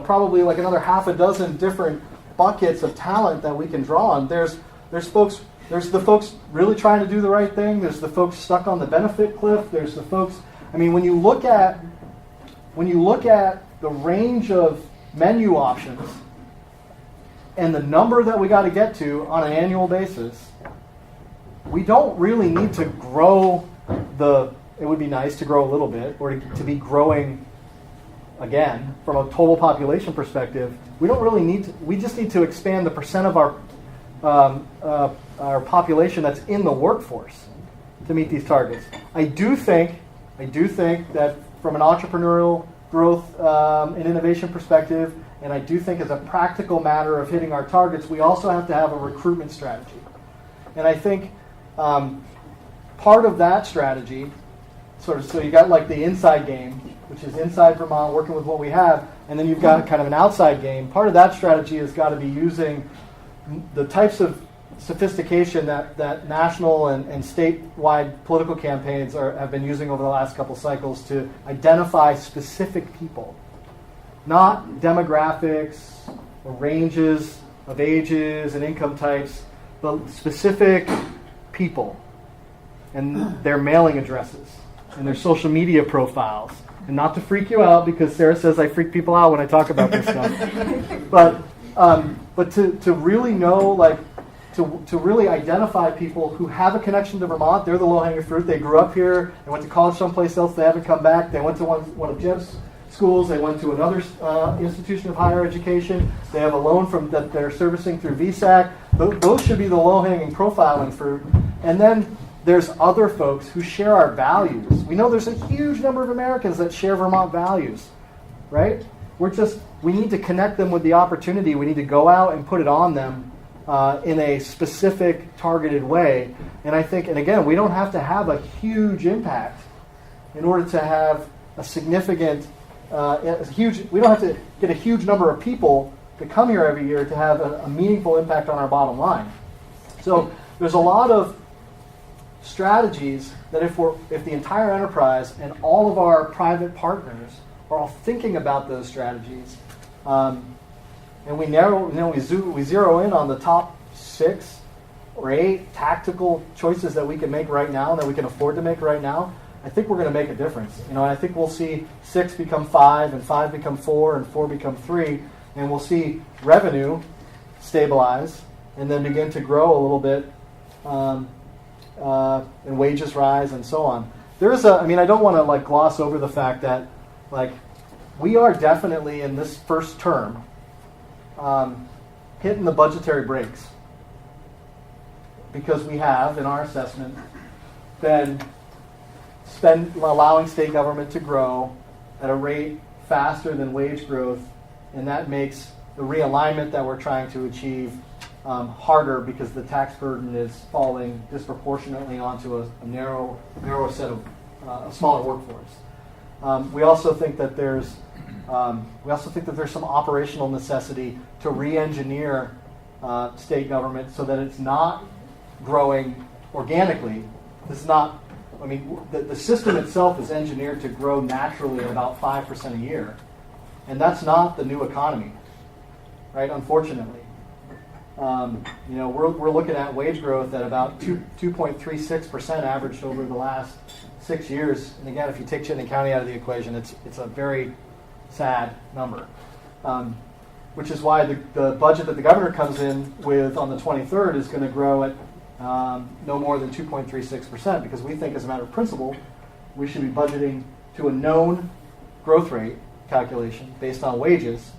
probably like another half a dozen different buckets of talent that we can draw on. There's the folks really trying to do the right thing. There's the folks stuck on the benefit cliff. There's the folks. I mean, when you look at the range of menu options and the number that we got to get to on an annual basis, we don't really need to grow the. It would be nice to grow a little bit, or to be growing again from a total population perspective. We don't really need to. We just need to expand the percent of our population that's in the workforce to meet these targets. I do think that from an entrepreneurial growth and innovation perspective, and I do think as a practical matter of hitting our targets, we also have to have a recruitment strategy. And I think part of that strategy, so you got like the inside game, which is inside Vermont, working with what we have, and then you've got kind of an outside game. Part of that strategy has got to be using the types of sophistication that national and statewide political campaigns have been using over the last couple cycles to identify specific people, not demographics or ranges of ages and income types, but specific people and their mailing addresses and their social media profiles. And not to freak you out, because Sarah says I freak people out when I talk about this stuff, but to really know, like, to really identify people who have a connection to Vermont. They're the low-hanging fruit. They grew up here. They went to college someplace else. They haven't come back. They went to one of Jeff's schools. They went to another institution of higher education. They have a loan that they're servicing through VSAC. Those should be the low-hanging profiling fruit. And then there's other folks who share our values. We know there's a huge number of Americans that share Vermont values, right? We need to connect them with the opportunity. We need to go out and put it on them in a specific, targeted way. And I think, and again, we don't have to have a huge impact in order to have a significant, we don't have to get a huge number of people to come here every year to have a meaningful impact on our bottom line. So there's a lot of strategies that if the entire enterprise and all of our private partners are all thinking about those strategies, and we zero in on the top 6 or 8 tactical choices that we can make right now and that we can afford to make right now, I think we're going to make a difference. And I think we'll see 6 become 5 and 5 become 4 and 4 become 3, and we'll see revenue stabilize and then begin to grow a little bit, and wages rise and so on. I don't want to gloss over the fact that we are definitely in this first term hitting the budgetary brakes, because we have, in our assessment, been allowing state government to grow at a rate faster than wage growth, and that makes the realignment that we're trying to achieve harder, because the tax burden is falling disproportionately onto a narrow set of a smaller workforce. We also think that there's some operational necessity to re-engineer state government so that it's not growing organically. This is not I mean, the system itself is engineered to grow naturally at about 5% a year. And that's not the new economy, right? Unfortunately. We're looking at wage growth at about 2.36% averaged over the last 6 years. And again, if you take Chittenden County out of the equation, it's a very sad number. Which is why the budget that the governor comes in with on the 23rd is going to grow at no more than 2.36%, because we think, as a matter of principle, we should be budgeting to a known growth rate calculation based on wages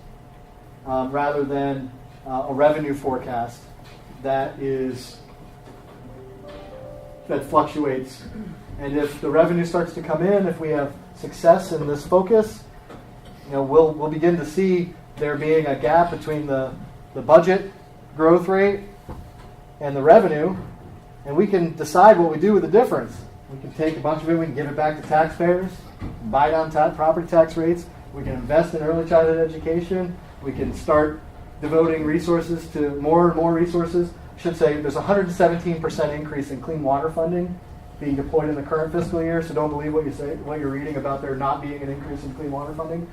rather than a revenue forecast that fluctuates. And if the revenue starts to come in, if we have success in this focus, we'll begin to see there being a gap between the budget growth rate and the revenue, and we can decide what we do with the difference. We can take a bunch of it, we can give it back to taxpayers, buy down property tax rates, we can invest in early childhood education, we can start devoting resources to more and more resources. I should say there's a 117% increase in clean water funding being deployed in the current fiscal year, so don't believe what you're reading about there not being an increase in clean water funding.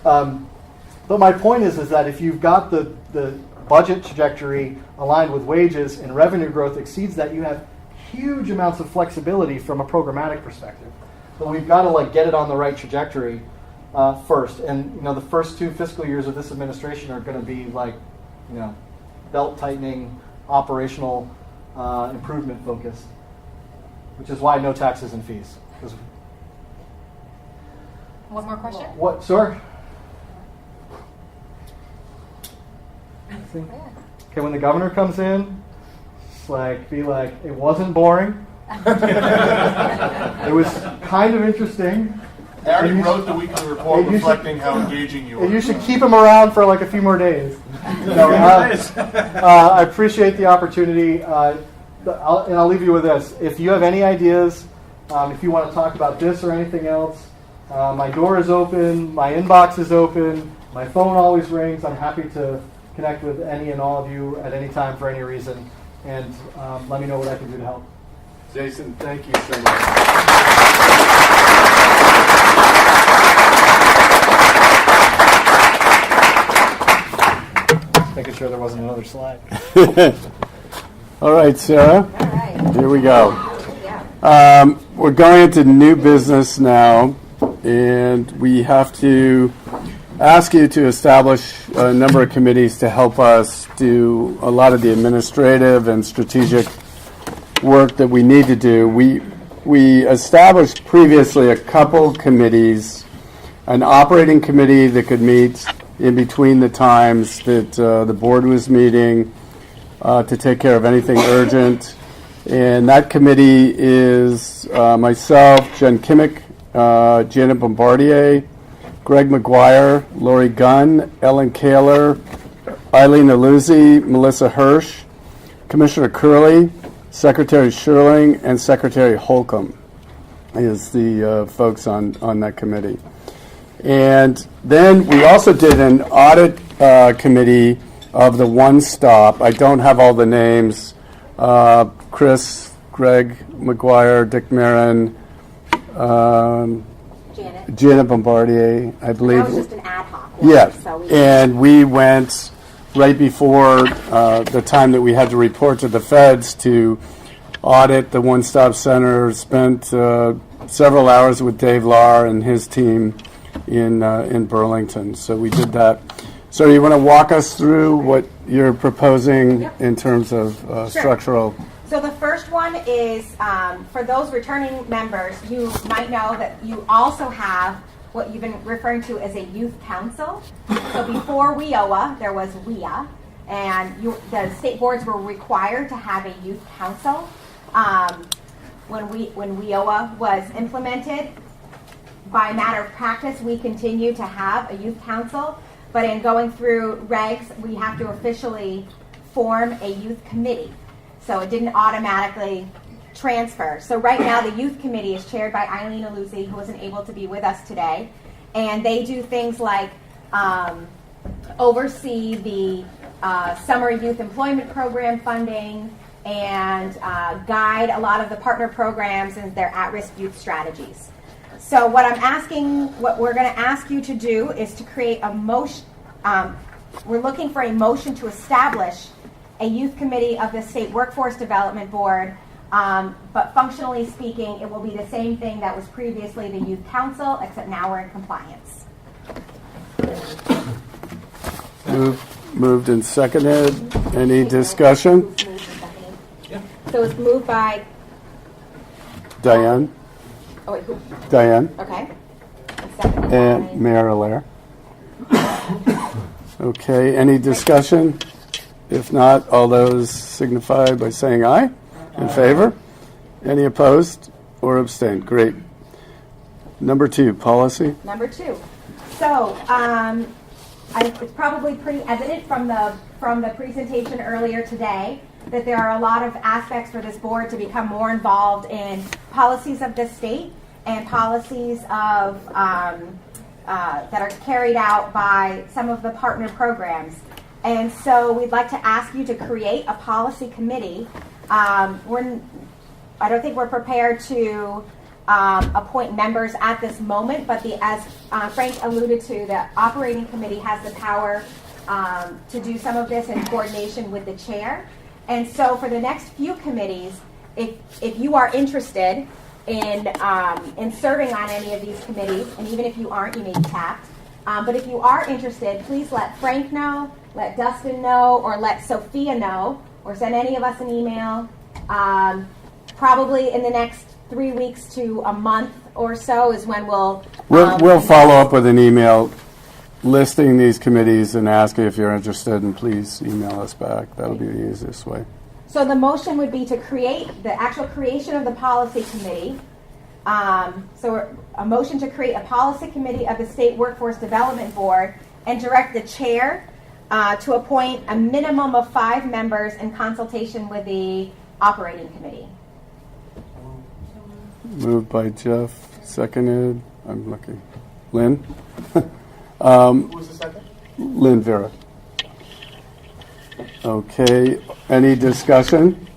But my point is that if you've got the budget trajectory aligned with wages and revenue growth exceeds that, you have huge amounts of flexibility from a programmatic perspective. But we've got to get it on the right trajectory first. And the first 2 fiscal years of this administration are going to be belt tightening, operational improvement focused, which is why no taxes and fees. One more question? What, sir? Okay, when the governor comes in, be like, it wasn't boring. It was kind of interesting. I already wrote the weekly report reflecting how engaging you were. And you should keep him around for a few more days. I appreciate the opportunity. I'll leave you with this. If you have any ideas, if you want to talk about this or anything else, my door is open, my inbox is open, my phone always rings. I'm happy to connect with any and all of you at any time for any reason, and let me know what I can do to help. Jason, thank you so much. Making sure there wasn't another slide. All right, Sarah. All right. Here we go. Yeah. We're going into new business now, and we have to ask you to establish a number of committees to help us do a lot of the administrative and strategic work that we need to do. We established previously a couple committees, an operating committee that could meet in between the times that the board was meeting to take care of anything urgent. And that committee is myself, Jen Kimmick, Janet Bombardier, Greg McGuire, Lori Gunn, Ellen Kaler, Eileen Aluzzi, Melissa Hirsch, Commissioner Curley, Secretary Sherling, and Secretary Holcomb is the folks on that committee. And then we also did an audit committee of the One Stop. I don't have all the names. Chris, Greg McGuire, Dick Marin, Janet Bombardier, I believe. That was just an ad hoc one. Yeah, So and we went right before the time that we had to report to the feds to audit the One Stop Center. Spent several hours with Dave Lahr and his team in Burlington. So we did that. So you want to walk us through what you're proposing in terms of structural? So the first one is for those returning members, you might know that you also have what you've been referring to as a youth council. So before WIOA, there was WIA, and the state boards were required to have a youth council. When WIOA was implemented, by matter of practice, we continue to have a youth council, but in going through regs, we have to officially form a youth committee. So it didn't automatically transfer. So right now the youth committee is chaired by Eileen Aluzzi, who wasn't able to be with us today. And they do things like oversee the summer youth employment program funding, and guide a lot of the partner programs and their at-risk youth strategies. So what we're going to ask you to do is to create a motion. We're looking for a motion to establish a youth committee of the State Workforce Development Board, but functionally speaking, it will be the same thing that was previously the Youth Council, except now we're in compliance. Moved and seconded. Any discussion? So it's moved by Diane? Oh, wait, who? Diane? Okay. Seconded And by Mayor Allaire. Okay, any discussion? If not, all those signify by saying aye. In favor? Any opposed or abstained? Great. Number 2, policy. Number 2. So it's probably pretty evident from the presentation earlier today that there are a lot of aspects for this board to become more involved in policies of the state and policies of that are carried out by some of the partner programs. And so we'd like to ask you to create a policy committee. I don't think we're prepared to appoint members at this moment, but as Frank alluded to, the operating committee has the power to do some of this in coordination with the chair. And so for the next few committees, if you are interested in serving on any of these committees, and even if you aren't, you may be tapped. But if you are interested, please let Frank know, let Dustin know, or let Sophia know, or send any of us an email. Probably in the next 3 weeks to a month or so is when we'll follow up with an email listing these committees and asking if you're interested, and please email us back. That'll be the easiest way. So the motion would be to create the actual creation of the policy committee. So a motion to create a policy committee of the State Workforce Development Board and direct the chair to appoint a minimum of 5 members in consultation with the operating committee. Moved by Jeff, seconded. I'm looking. Lynn? Who was the second? Lynn Vera. Okay. Any discussion?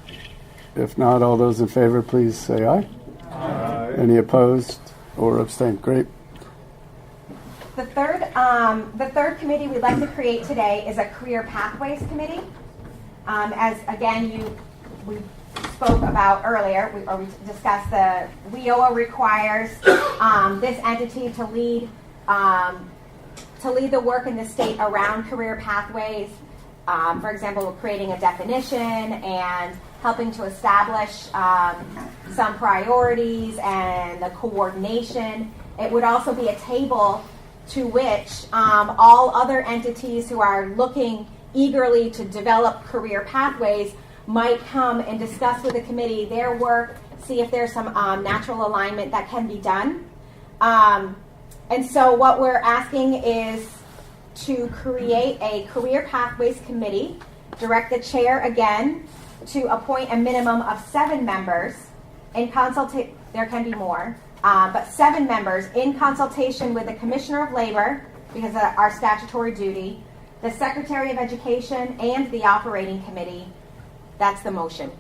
If not, all those in favor, please say aye. Aye. Any opposed or abstained? Great. The third committee we'd like to create today is a career pathways committee. As again we spoke about earlier, we discussed the WIOA requires this entity to lead the work in the state around career pathways. For example, we're creating a definition and helping to establish some priorities and the coordination. It would also be a table to which all other entities who are looking eagerly to develop career pathways might come and discuss with the committee their work, see if there's some natural alignment that can be done. And so what we're asking is to create a career pathways committee, direct the chair again to appoint a minimum of 7 members in consultation. There can be more, but 7 members in consultation with the Commissioner of Labor, because of our statutory duty, the Secretary of Education, and the operating committee. That's the motion.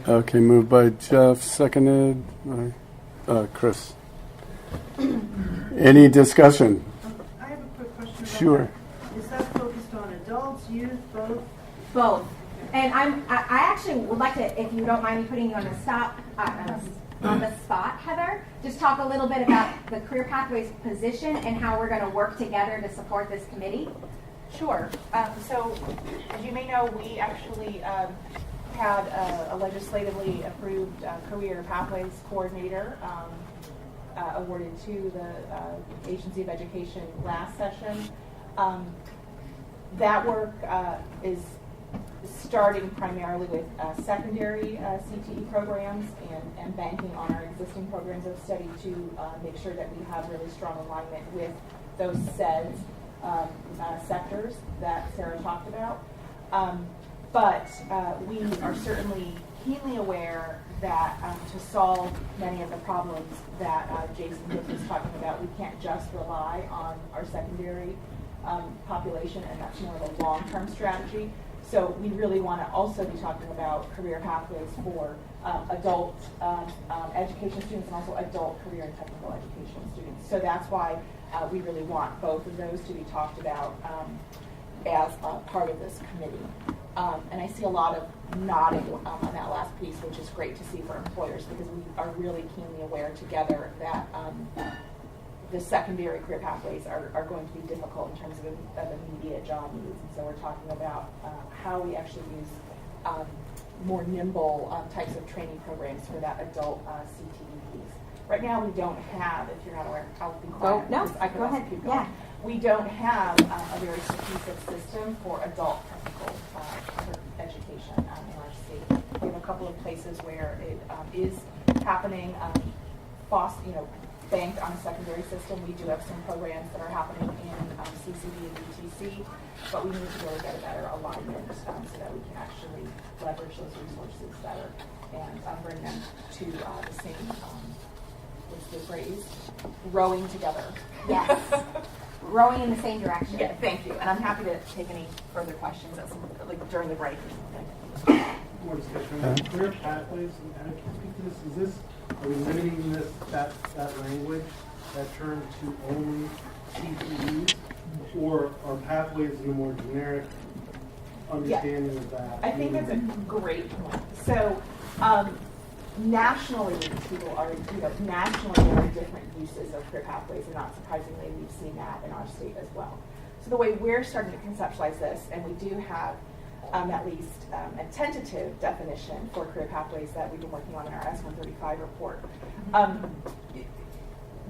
Okay, moved by Jeff, seconded by Chris. Any discussion? I have a quick question about Sure. that. Is that focused on adults, youth, both? Both. And I actually would like to, if you don't mind me putting you on the spot, Heather, just talk a little bit about the Career Pathways position and how we're going to work together to support this committee. Sure. So, as you may know, we actually had a legislatively approved career pathways coordinator awarded to the Agency of Education last session. That work is starting primarily with secondary CTE programs and banking on our existing programs of study to make sure that we have really strong alignment with those SEDS sectors that Sarah talked about. But we are certainly keenly aware that to solve many of the problems that Jason was talking about, we can't just rely on our secondary population, and that's more of a long-term strategy. So we really want to also be talking about career pathways for adult education students and also adult career and technical education students. So that's why we really want both of those to be talked about as part of this committee. And I see a lot of nodding on that last piece, which is great to see for employers because we are really keenly aware together that the secondary career pathways are going to be difficult in terms of immediate job needs. And so we're talking about how we actually use more nimble types of training programs for that adult CTE piece. Right now we don't have, if you're not aware, I'll be quiet. No, I can go also ahead. keep going. Yeah. We don't have a very cohesive system for adult technical education in our state. We have a couple of places where it is happening, banked on a secondary system. We do have some programs that are happening in CCD and BTC, but we need to really get a better alignment so that we can actually leverage those resources better and bring them to the same, what's the phrase? Rowing together. Yes. Rowing in the same direction. Yeah, thank you. And I'm happy to take any further questions during the break or something. More discussion. Career pathways, and can you speak to this? Are we limiting that language, that term to only CTEs, or are pathways in a more generic understanding of that? I think that's a great point. So, nationally, people are, nationally there are different uses of career pathways, and not surprisingly, we've seen that in our state as well. So the way we're starting to conceptualize this, and we do have at least a tentative definition for career pathways that we've been working on in our S135 report.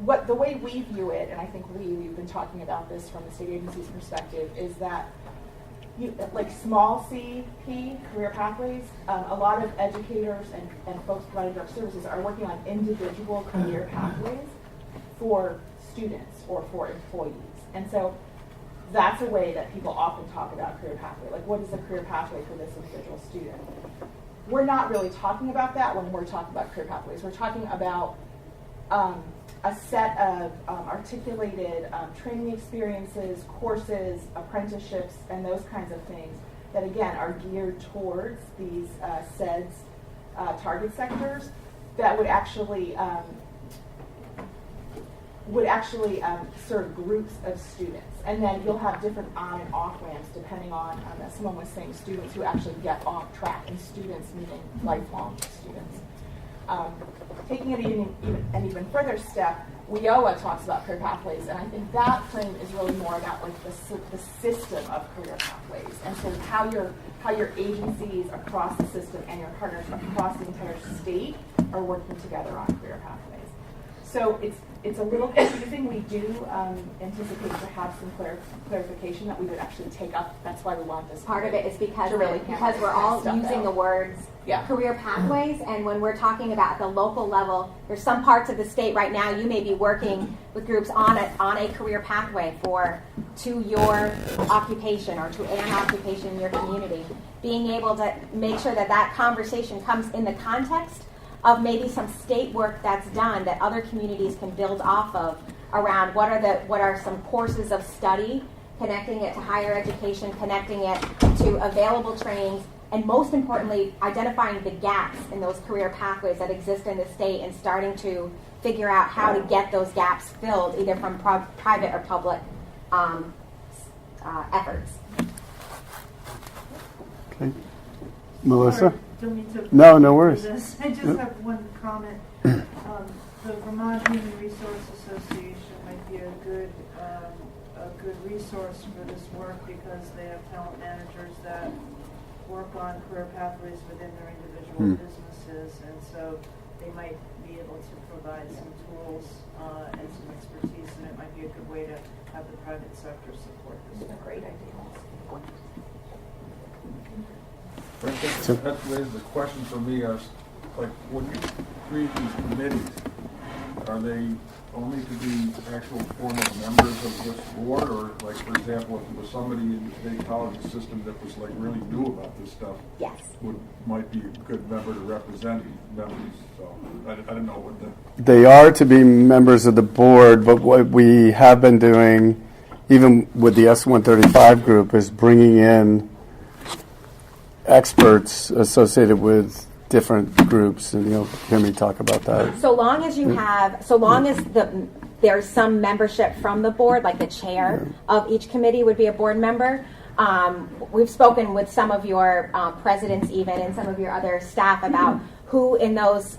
The way we view it, and I think we've been talking about this from the state agency's perspective, is that like small CP, career pathways, a lot of educators and folks providing direct services are working on individual career pathways for students or for employees. And so that's a way that people often talk about career pathway. Like, what is the career pathway for this individual student? We're not really talking about that when we're talking about career pathways. We're talking about a set of articulated training experiences, courses, apprenticeships, and those kinds of things that, again, are geared towards these SEDS target sectors that would actually serve groups of students. And then you'll have different on and off ramps depending on, as someone was saying, students who actually get off track, and students meaning lifelong students. Taking it an even further step, WIOA talks about career pathways, and I think that frame is really more about like the system of career pathways, and so how your agencies across the system and your partners across the entire state are working together on career pathways. So it's a little confusing. We do anticipate to have some clarification that we would actually take up. That's why we want this. Part of it is because really we're all using the words career pathways, and when we're talking about at the local level, there's some parts of the state right now you may be working with groups on a career pathway to your occupation or to an occupation in your community. Being able to make sure that conversation comes in the context of maybe some state work that's done that other communities can build off of around what are some courses of study, connecting it to higher education, connecting it to available trainings, and most importantly, identifying the gaps in those career pathways that exist in the state and starting to figure out how to get those gaps filled either from private or public efforts. Okay. Melissa? Don't mean to No worries. I just have one comment. The Vermont Human Resource Association might be a good resource for this work because they have talent managers that work on career pathways within their individual businesses, and so they might be able to provide some tools and some expertise, and it might be a good way to have the private sector support this. It's a great idea. That raises a question for me as, like, when you create these committees, are they only to be actual formal members of this board, or, like, for example, if there was somebody in the state college system that was, like, really new about this stuff, yes, might be a good member to represent members, so I don't know what the... They are to be members of the board, but what we have been doing, even with the S135 group, is bringing in experts associated with different groups, and you'll hear me talk about that. So long as you have, there's some membership from the board, like the chair of each committee would be a board member. We've spoken with some of your presidents even and some of your other staff about who of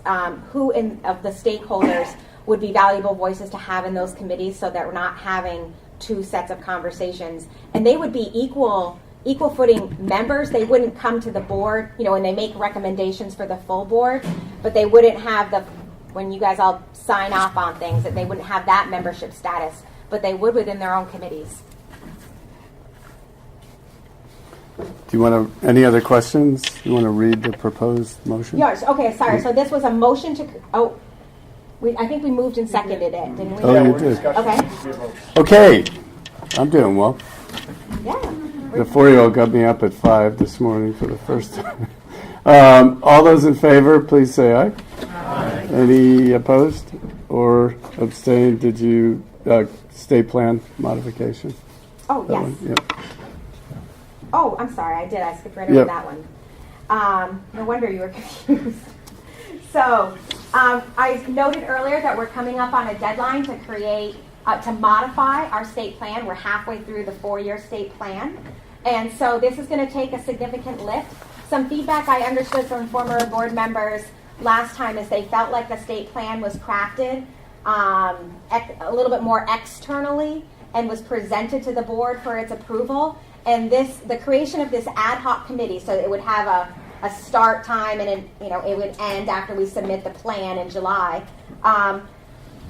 the stakeholders would be valuable voices to have in those committees, so that we're not having two sets of conversations. And they would be equal footing members. They wouldn't come to the board, and they make recommendations for the full board, but they wouldn't have when you guys all sign off on things, that they wouldn't have that membership status, but they would within their own committees. Do you want any other questions? You want to read the proposed motion? Yes. Okay. Sorry. So this was a motion to. I think we moved and seconded it, didn't we? Oh, you did. Okay. Okay. I'm doing well. Yeah. The 4-year-old got me up at 5 this morning for the first time. All those in favor, please say aye. Aye. Any opposed or abstained? Did you state plan modification? Oh, That yes. one? Yep. Oh, I'm sorry. I did. I skipped right over Yep. that one. No wonder you were confused. So I noted earlier that we're coming up on a deadline to create, to modify our state plan. We're halfway through the 4-year state plan. And so this is going to take a significant lift. Some feedback I understood from former board members last time is they felt like the state plan was crafted a little bit more externally and was presented to the board for its approval. And the creation of this ad hoc committee, so it would have a start time and it would end after we submit the plan in July.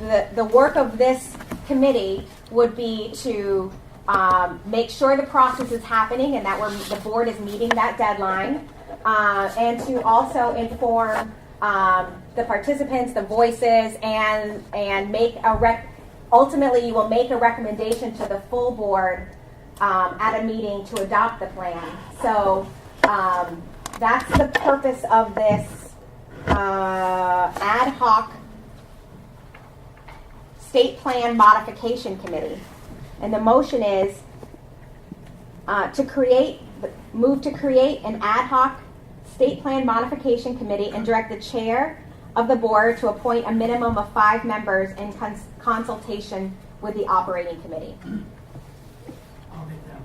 The work of this committee would be to make sure the process is happening and that the board is meeting that deadline, and to also inform the participants, the voices, and make ultimately you will make a recommendation to the full board at a meeting to adopt the plan. So that's the purpose of this ad hoc state plan modification committee. And the motion is move to create an ad hoc state plan modification committee and direct the chair of the board to appoint a minimum of 5 members in consultation with the operating committee. I'll make that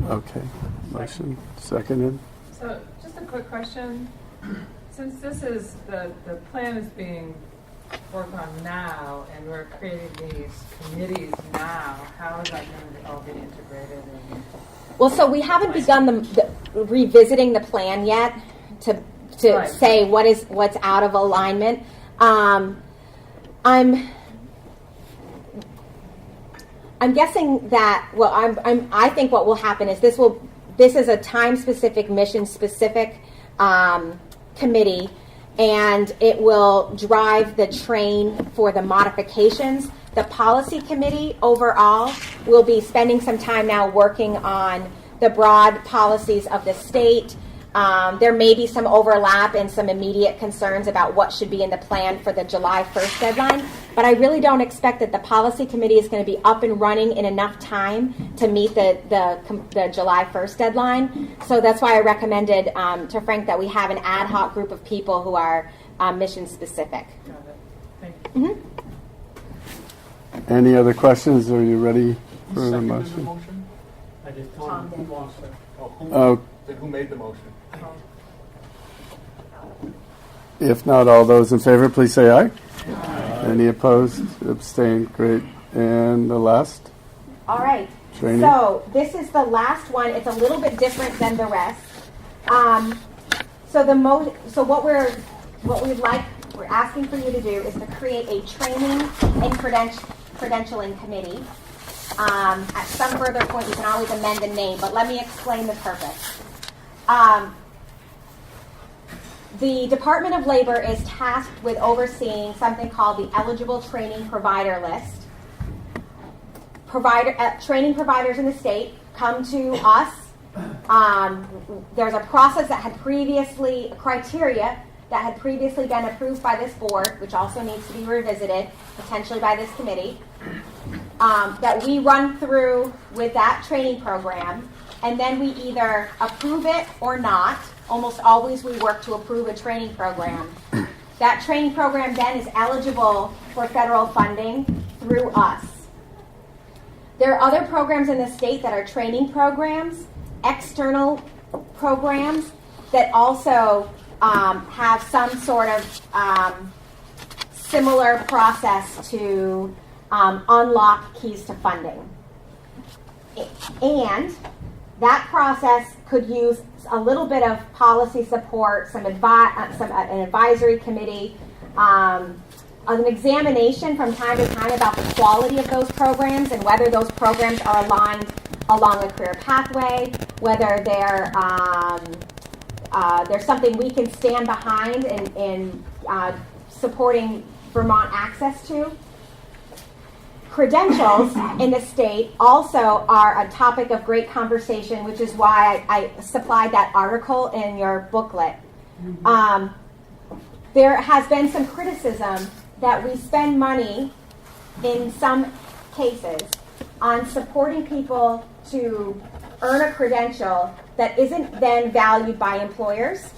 motion. Okay. Motion seconded. So just a quick question. Since this is, the plan is being worked on now and we're creating these committees now, how is that going to all be integrated? Well, so we haven't begun revisiting the plan yet to Right. say what's out of alignment. I'm guessing that I think what will happen is this is a time specific, mission specific committee, and it will drive the train for the modifications. The policy committee overall will be spending some time now working on the broad policies of the state. There may be some overlap and some immediate concerns about what should be in the plan for the July 1st deadline, but I really don't expect that the policy committee is going to be up and running in enough time to meet the July 1st deadline. So that's why I recommended to Frank that we have an ad hoc group of people who are mission specific. Got it. Thank you. Mm-hmm. Any other questions? Are you ready for the motion? The motion? I just told him who lost it. Then who made the motion? If not, all those in favor, please say aye. Aye. Any opposed? Abstained? Great. And the last? All right. Training. So this is the last one. It's a little bit different than the rest. So what we're asking for you to do is to create a training and credentialing committee. At some further point, you can always amend the name, but let me explain the purpose. The Department of Labor is tasked with overseeing something called the Eligible Training Provider List. Training providers in the state come to us. There's a process that had criteria that had previously been approved by this board, which also needs to be revisited, potentially by this committee, that we run through with that training program. and then we either approve it or not. Almost always we work to approve a training program. That training program then is eligible for federal funding through us. There are other programs in the state that are training programs, external programs that also have some sort of similar process to unlock keys to funding. And that process could use a little bit of policy support, an advisory committee, an examination from time to time about the quality of those programs and whether those programs are aligned along a career pathway, whether there's something we can stand behind in supporting Vermont access to. Credentials in the state also are a topic of great conversation, which is why I supplied that article in your booklet. There has been some criticism that we spend money, in some cases, on supporting people to earn a credential that isn't then valued by employers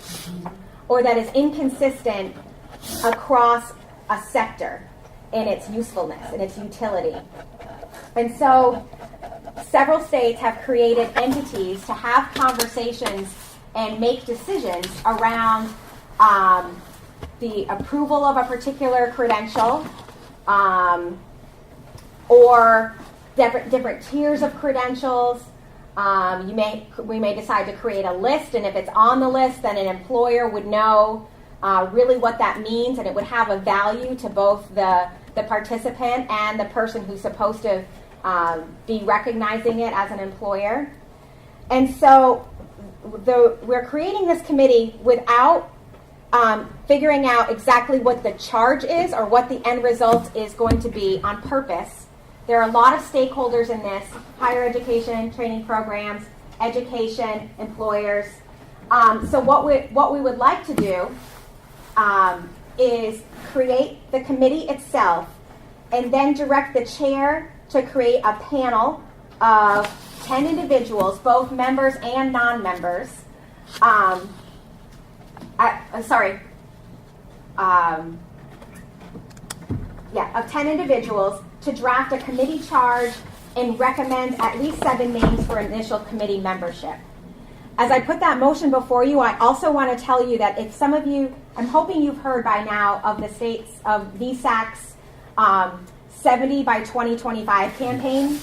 or that is inconsistent across a sector in its usefulness and its utility. And so several states have created entities to have conversations and make decisions around the approval of a particular credential or different tiers of credentials. We may decide to create a list, and if it's on the list, then an employer would know really what that means, and it would have a value to both the participant and the person who's supposed to be recognizing it as an employer. And so we're creating this committee without figuring out exactly what the charge is or what the end result is going to be on purpose. There are a lot of stakeholders in this: higher education, training programs, education, employers. So what we would like to do is create the committee itself and then direct the chair to create a panel of 10 individuals, both members and non-members. Of 10 individuals to draft a committee charge and recommend at least 7 names for initial committee membership. As I put that motion before you, I also want to tell you that if some of you, I'm hoping you've heard by now of the states of VSAC's 70 by 2025 campaign.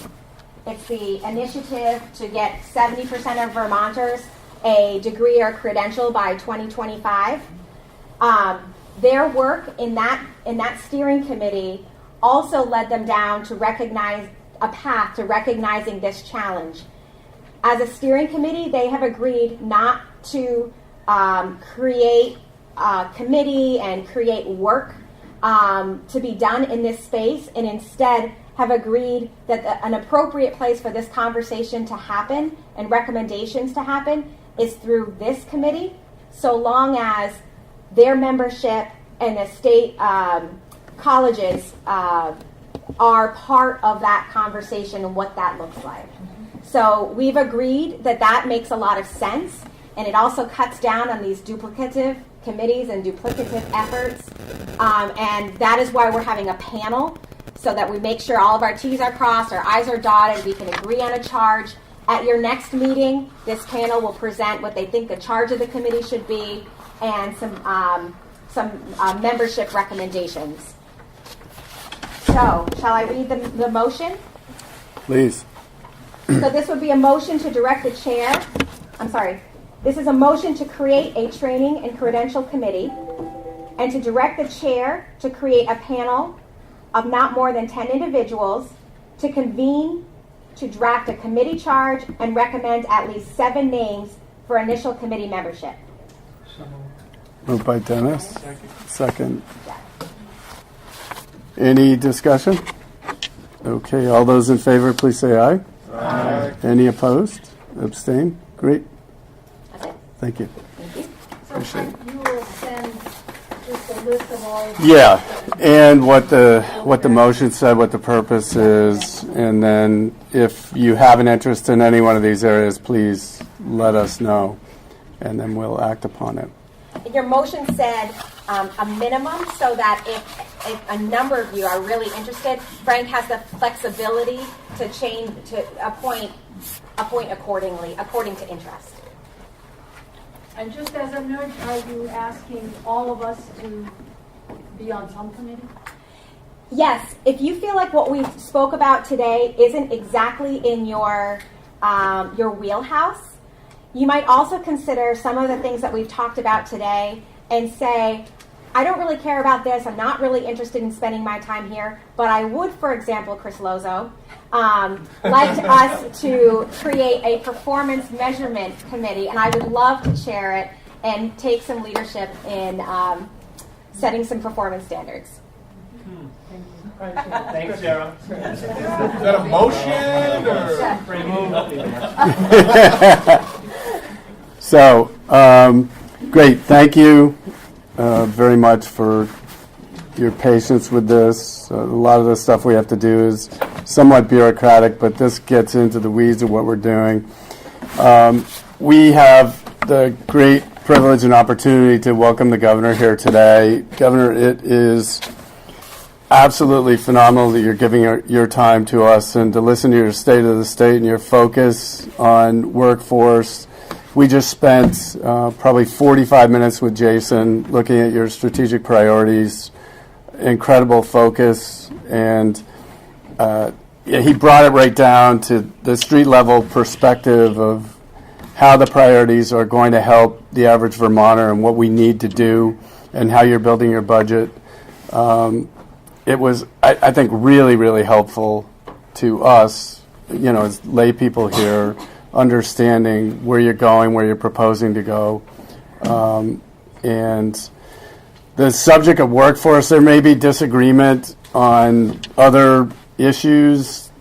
It's the initiative to get 70% of Vermonters a degree or credential by 2025. Their work in that steering committee also led them down to recognize a path to recognizing this challenge. As a steering committee, they have agreed not to create a committee and create work to be done in this space, and instead have agreed that an appropriate place for this conversation to happen and recommendations to happen is through this committee, so long as their membership and the state colleges are part of that conversation and what that looks like. So we've agreed that that makes a lot of sense, and it also cuts down on these duplicative committees and duplicative efforts. And that is why we're having a panel, so that we make sure all of our T's are crossed, our I's are dotted, we can agree on a charge. At your next meeting, this panel will present what they think the charge of the committee should be and some membership recommendations. So, shall I read the motion? Please. So this would be a motion to direct the chair. This is a motion to create a training and credential committee and to direct the chair to create a panel of not more than 10 individuals to convene, to draft a committee charge, and recommend at least 7 names for initial committee membership. Moved by Dennis. Second. Any discussion? Okay, all those in favor, please say aye. Aye. Any opposed? Abstain? Great. That's it. Thank you. Thank you. So you will send just a list of all of Yeah, and what the motion said, what the purpose is, and then if you have an interest in any one of these areas, please let us know, and then we'll act upon it. Your motion said a minimum, so that if a number of you are really interested, Frank has the flexibility to change, to appoint accordingly, according to interest. And just as a nudge, are you asking all of us to be on some committee? Yes, if you feel like what we spoke about today isn't exactly in your wheelhouse, you might also consider some of the things that we've talked about today and say, I don't really care about this, I'm not really interested in spending my time here, but I would, for example, Chris Lozo, like us to create a performance measurement committee, and I would love to chair it and take some leadership in setting some performance standards. Thanks, Sarah. Is that a motion or? So, great. Thank you very much for your patience with this. A lot of the stuff we have to do is somewhat bureaucratic, but this gets into the weeds of what we're doing. We have the great privilege and opportunity to welcome the governor here today. Governor, it is absolutely phenomenal that you're giving your time to us and to listen to your state of the state and your focus on workforce. We just spent probably 45 minutes with Jason looking at your strategic priorities, incredible focus, and he brought it right down to the street level perspective of how the priorities are going to help the average Vermonter and what we need to do and how you're building your budget. It was, I think, really, really helpful to us, as lay people here, understanding where you're going, where you're proposing to go. And the subject of workforce, there may be disagreement on other issues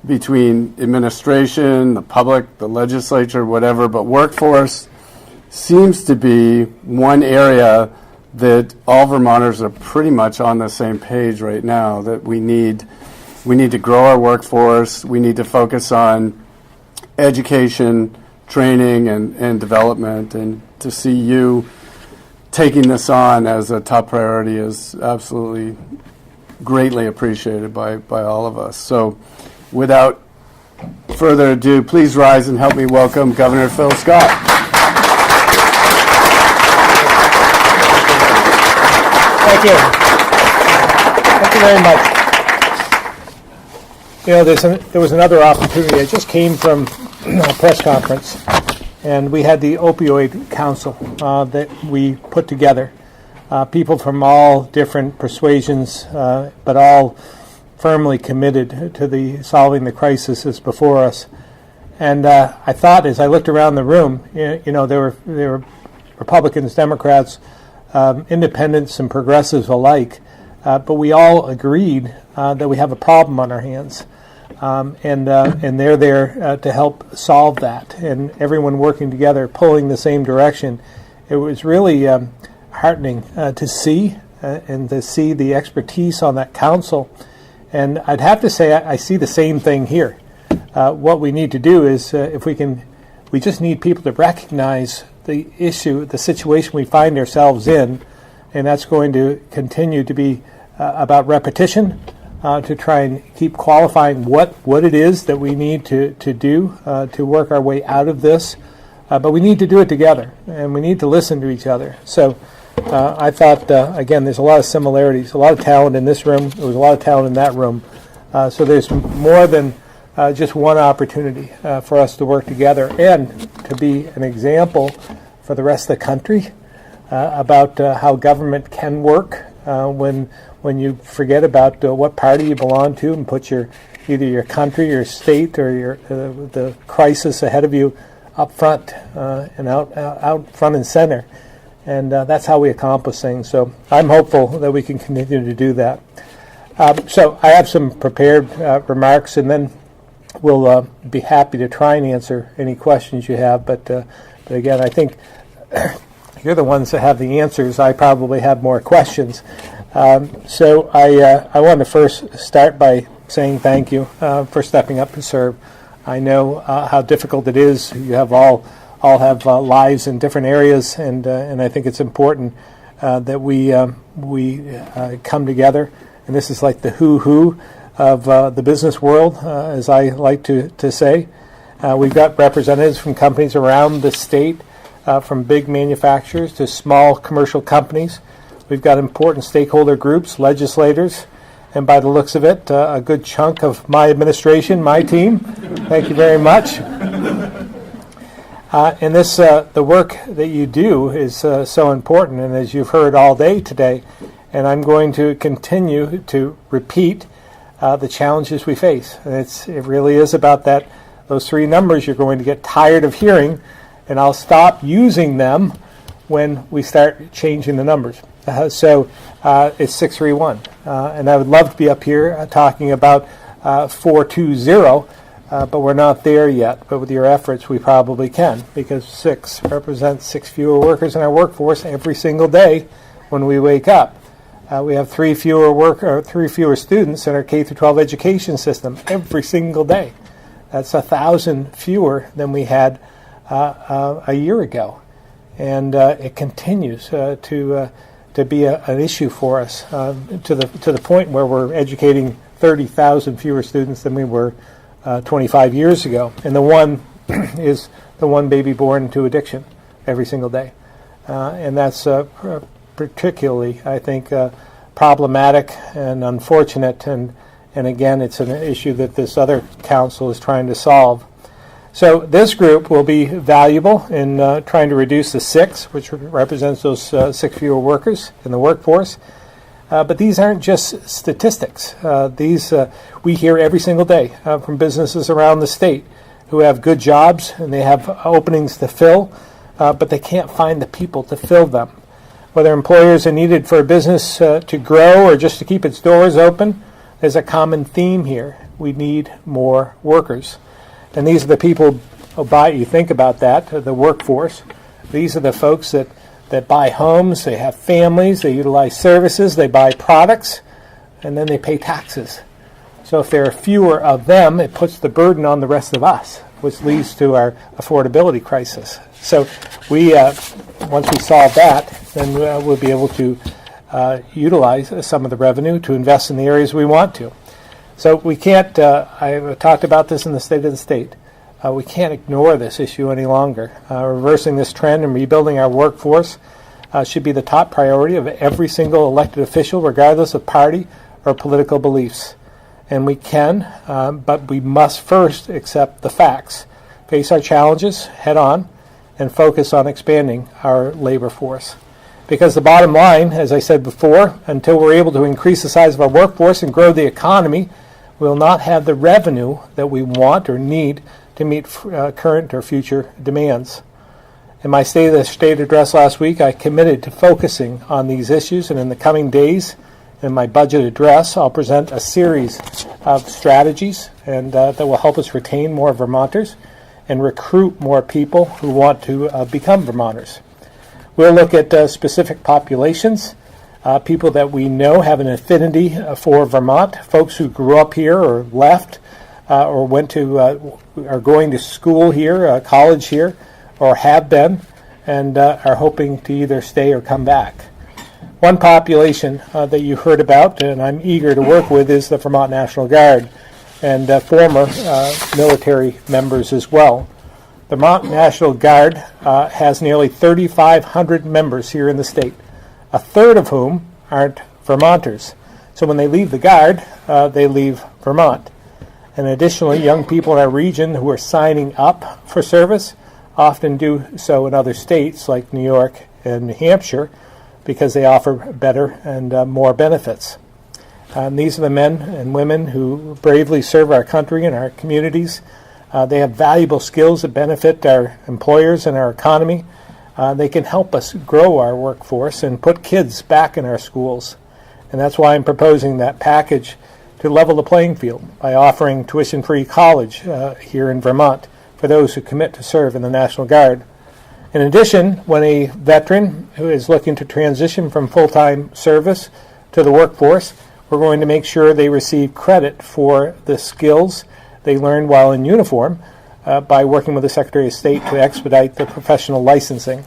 between administration, the public, the legislature, whatever, but workforce seems to be one area that all Vermonters are pretty much on the same page right now, that we need to grow our workforce, we need to focus on education, training, and development, and to see you taking this on as a top priority is absolutely greatly appreciated by all of us. So without further ado, please rise and help me welcome Governor Phil Scott. Thank you. Thank you very much. There was another opportunity. I just came from a press conference, and we had the Opioid Council that we put together. People from all different persuasions, but all firmly committed to solving the crisis that's before us. And I thought, as I looked around the room, there were Republicans, Democrats, independents and progressives alike, but we all agreed that we have a problem on our hands, and they're there to help solve that, and everyone working together, pulling the same direction. It was really heartening to see and to see the expertise on that council, and I'd have to say I see the same thing here. What we need to do is, we just need people to recognize the issue, the situation we find ourselves in, and that's going to continue to be about repetition, to try and keep qualifying what it is that we need to do to work our way out of this. But we need to do it together, and we need to listen to each other. So I thought, again, there's a lot of similarities, a lot of talent in this room. There was a lot of talent in that room. So there's more than just one opportunity for us to work together and to be an example for the rest of the country about how government can work when you forget about what party you belong to and put either your country, your state, or the crisis ahead of you up front and out front and center. And that's how we accomplish things. So I'm hopeful that we can continue to do that. So I have some prepared remarks, and then we'll be happy to try and answer any questions you have. But again, I think you're the ones that have the answers. I probably have more questions. So I want to first start by saying thank you for stepping up to serve. I know how difficult it is. You have all have lives in different areas, and I think it's important that we come together. And this is like the who of the business world, as I like to say. We've got representatives from companies around the state, from big manufacturers to small commercial companies. We've got important stakeholder groups, legislators, and by the looks of it, a good chunk of my administration, my team. Thank you very much. And this, the work that you do is so important, and as you've heard all day today, and I'm going to continue to repeat the challenges we face. And it really is about those three numbers you're going to get tired of hearing, and I'll stop using them when we start changing the numbers. So it's 631. And I would love to be up here talking about 420, but we're not there yet. But with your efforts, we probably can, because 6 represents 6 fewer workers in our workforce every single day when we wake up. We have 3 fewer students in our K-12 education system every single day. That's 1,000 fewer than we had a year ago, and it continues to be an issue for us to the point where we're educating 30,000 fewer students than we were 25 years ago. And the one is the one baby born to addiction every single day, and that's particularly, I think, problematic and unfortunate. And again, it's an issue that this other council is trying to solve. So this group will be valuable in trying to reduce the 6, which represents those 6 fewer workers in the workforce. But these aren't just statistics. These we hear every single day from businesses around the state who have good jobs and they have openings to fill, but they can't find the people to fill them. Whether employers are needed for a business to grow or just to keep its doors open, there's a common theme here. We need more workers. And these are the people who buy, you think about that, the workforce. These are the folks that buy homes, they have families, they utilize services, they buy products, and then they pay taxes. So if there are fewer of them, it puts the burden on the rest of us, which leads to our affordability crisis. So we, once we solve that, then we'll be able to utilize some of the revenue to invest in the areas we want to. So we can't, I've talked about this in the State of the State, we can't ignore this issue any longer. Reversing this trend and rebuilding our workforce should be the top priority of every single elected official, regardless of party or political beliefs. And we can, but we must first accept the facts, face our challenges head on, and focus on expanding our labor force. Because the bottom line, as I said before, until we're able to increase the size of our workforce and grow the economy, we'll not have the revenue that we want or need to meet current or future demands. In my State of the State address last week, I committed to focusing on these issues, and in the coming days, in my budget address, I'll present a series of strategies and that will help us retain more Vermonters and recruit more people who want to become Vermonters. We'll look at specific populations, people that we know have an affinity for Vermont, folks who grew up here or left or went to, are going to school here, college here, or have been, and are hoping to either stay or come back. One population that you heard about, and I'm eager to work with, is the Vermont National Guard, and former military members as well. The Vermont National Guard has nearly 3,500 members here in the state, a third of whom aren't Vermonters. So when they leave the Guard, they leave Vermont. And additionally, young people in our region who are signing up for service often do so in other states like New York and New Hampshire because they offer better and more benefits. These are the men and women who bravely serve our country and our communities. They have valuable skills that benefit our employers and our economy. They can help us grow our workforce and put kids back in our schools. And that's why I'm proposing that package to level the playing field by offering tuition-free college here in Vermont for those who commit to serve in the National Guard. In addition, when a veteran who is looking to transition from full-time service to the workforce, we're going to make sure they receive credit for the skills they learned while in uniform by working with the Secretary of State to expedite the professional licensing.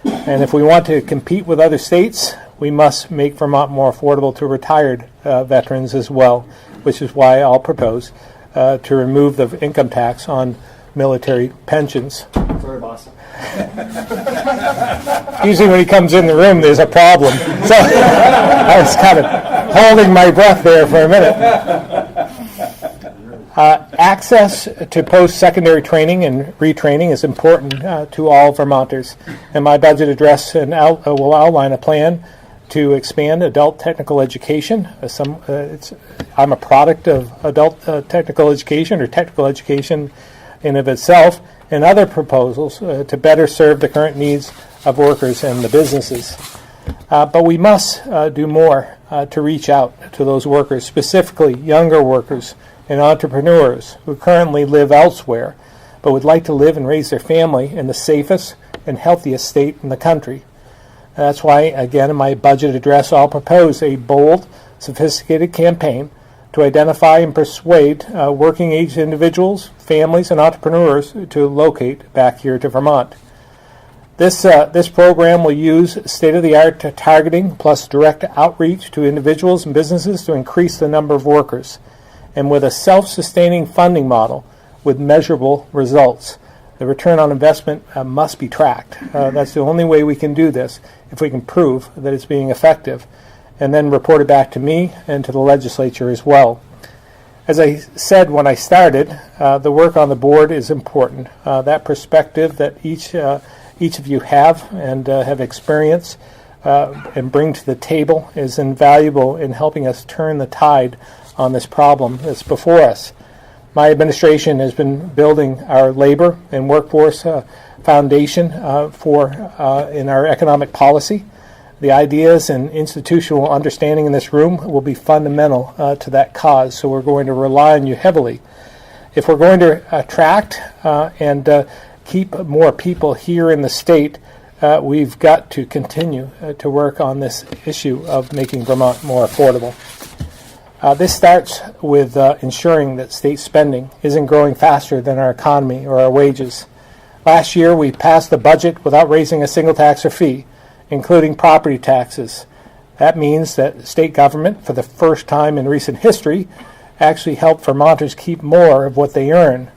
And if we want to compete with other states, we must make Vermont more affordable to retired veterans as well, which is why I'll propose to remove the income tax on military pensions. Sorry, boss. Usually when he comes in the room, there's a problem. So I was kind of holding my breath there for a minute. Access to post-secondary training and retraining is important to all Vermonters. And my budget address will outline a plan to expand adult technical education. I'm a product of adult technical education or technical education in of itself, and other proposals to better serve the current needs of workers and the businesses. But we must do more to reach out to those workers, specifically younger workers and entrepreneurs who currently live elsewhere but would like to live and raise their family in the safest and healthiest state in the country. That's why, again, in my budget address, I'll propose a bold, sophisticated campaign to identify and persuade working-age individuals, families, and entrepreneurs to locate back here to Vermont. This program will use state-of-the-art targeting plus direct outreach to individuals and businesses to increase the number of workers, and with a self-sustaining funding model with measurable results. The return on investment must be tracked. That's the only way we can do this, if we can prove that it's being effective, and then report it back to me and to the legislature as well. As I said when I started, the work on the board is important. That perspective that each of you have and have experience and bring to the table is invaluable in helping us turn the tide on this problem that's before us. My administration has been building our labor and workforce foundation in our economic policy. The ideas and institutional understanding in this room will be fundamental to that cause, so we're going to rely on you heavily. If we're going to attract and keep more people here in the state, we've got to continue to work on this issue of making Vermont more affordable. This starts with ensuring that state spending isn't growing faster than our economy or our wages. Last year, we passed the budget without raising a single tax or fee, including property taxes. That means that state government, for the first time in recent history, actually helped Vermonters keep more of what they earn.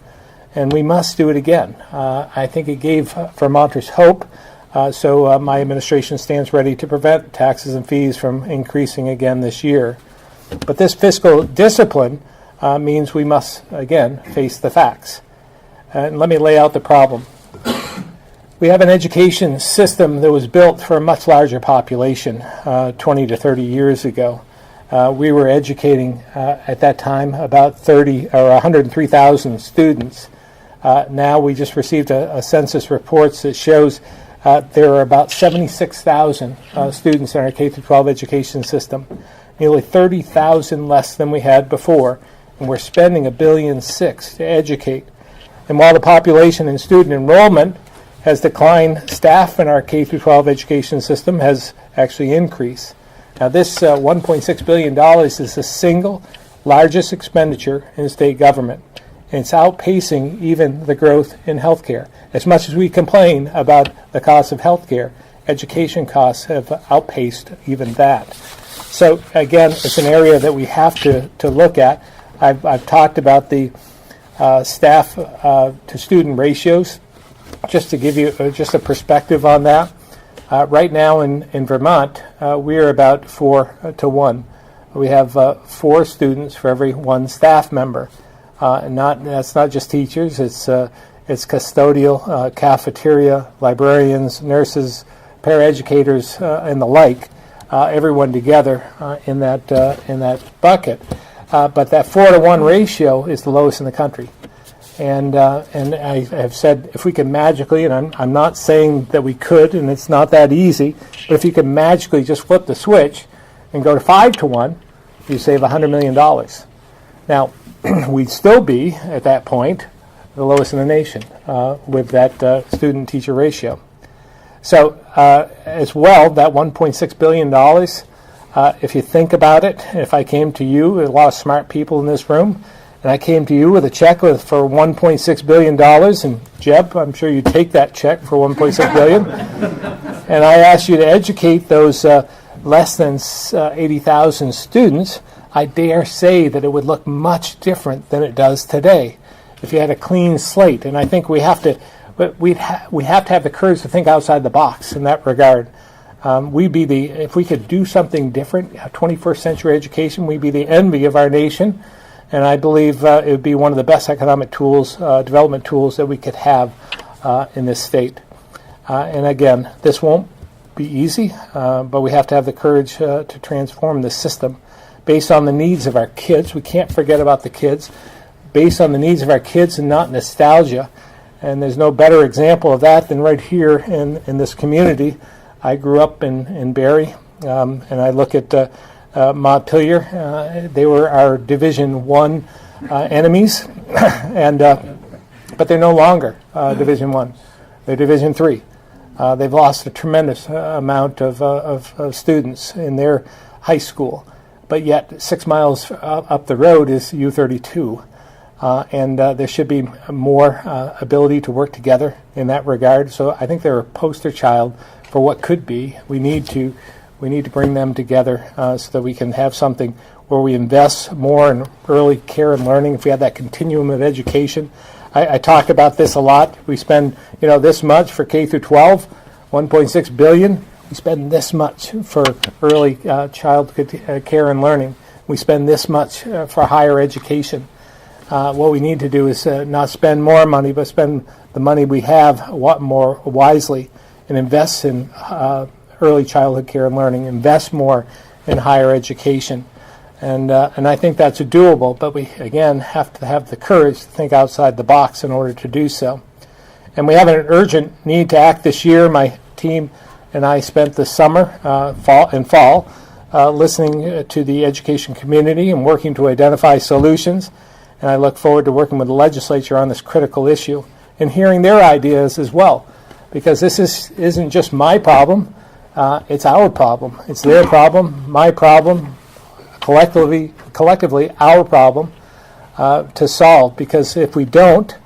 And we must do it again. I think it gave Vermonters hope, so my administration stands ready to prevent taxes and fees from increasing again this year. But this fiscal discipline means we must, again, face the facts. And let me lay out the problem. We have an education system that was built for a much larger population 20 to 30 years ago. We were educating at that time about 103,000 students. Now we just received a census report that shows there are about 76,000 students in our K-12 education system. Nearly 30,000 less than we had before, and we're spending $1.6 billion to educate. And while the population and student enrollment has declined, staff in our K-12 education system has actually increased. Now this $1.6 billion is the single largest expenditure in state government, and it's outpacing even the growth in healthcare. As much as we complain about the cost of healthcare, education costs have outpaced even that. So again, it's an area that we have to look at. I've talked about the staff to student ratios. Just to give you just a perspective on that, right now in Vermont, we are about 4 to 1. We have 4 students for every 1 staff member. That's not just teachers. It's custodial, cafeteria, librarians, nurses, paraeducators, and the like. Everyone together in that bucket. But that 4 to 1 ratio is the lowest in the country. And I have said if we can magically, and I'm not saying that we could, and it's not that easy, but if you could magically just flip the switch and go to 5 to 1, you save $100 million. Now, we'd still be, at that point, the lowest in the nation with that student-teacher ratio. So as well, that $1.6 billion, if you think about it, if I came to you, a lot of smart people in this room, and I came to you with a check for $1.6 billion, and Jeb, I'm sure you'd take that check for $1.6 billion, and I asked you to educate those less than 80,000 students, I dare say that it would look much different than it does today if you had a clean slate. And I think we have to have the courage to think outside the box in that regard. If we could do something different, 21st century education, we'd be the envy of our nation. And I believe it would be one of the best economic tools, development tools that we could have in this state. And again, this won't be easy, but we have to have the courage to transform the system based on the needs of our kids. We can't forget about the kids. Based on the needs of our kids and not nostalgia. And there's no better example of that than right here in this community. I grew up in Barrie, and I look at Montpelier. They were our Division I enemies, but they're no longer Division I. They're Division III. They've lost a tremendous amount of students in their high school, but yet 6 miles up the road is U32. And there should be more ability to work together in that regard. So I think they're a poster child for what could be. We need to bring them together so that we can have something where we invest more in early care and learning. If we have that continuum of education, I talk about this a lot. We spend this much for K through 12, $1.6 billion. We spend this much for early childhood care and learning. We spend this much for higher education. What we need to do is not spend more money, but spend the money we have more wisely and invest in early childhood care and learning, invest more in higher education. And I think that's doable, but we, again, have to have the courage to think outside the box in order to do so. And we have an urgent need to act this year. My team and I spent the summer, fall, listening to the education community and working to identify solutions. And I look forward to working with the legislature on this critical issue and hearing their ideas as well, because this isn't just my problem, it's our problem. It's their problem, my problem, collectively our problem to solve, because if we don't,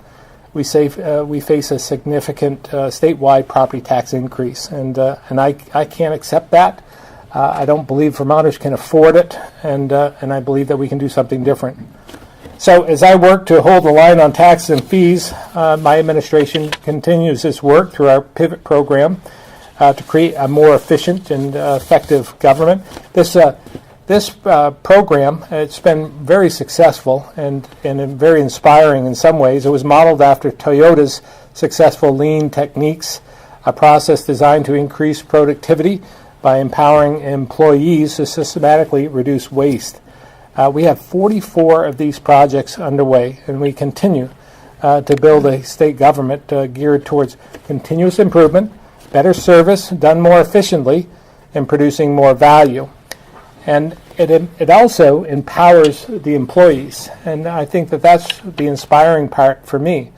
we face a significant statewide property tax increase, and I can't accept that. I don't believe Vermonters can afford it, and I believe that we can do something different. So as I work to hold the line on taxes and fees, my administration continues its work through our pivot program to create a more efficient and effective government. This program, it's been very successful and very inspiring in some ways. It was modeled after Toyota's successful lean techniques, a process designed to increase productivity by empowering employees to systematically reduce waste. We have 44 of these projects underway, and we continue to build a state government geared towards continuous improvement, better service done more efficiently, and producing more value. And it also empowers the employees, and I think that that's the inspiring part for me.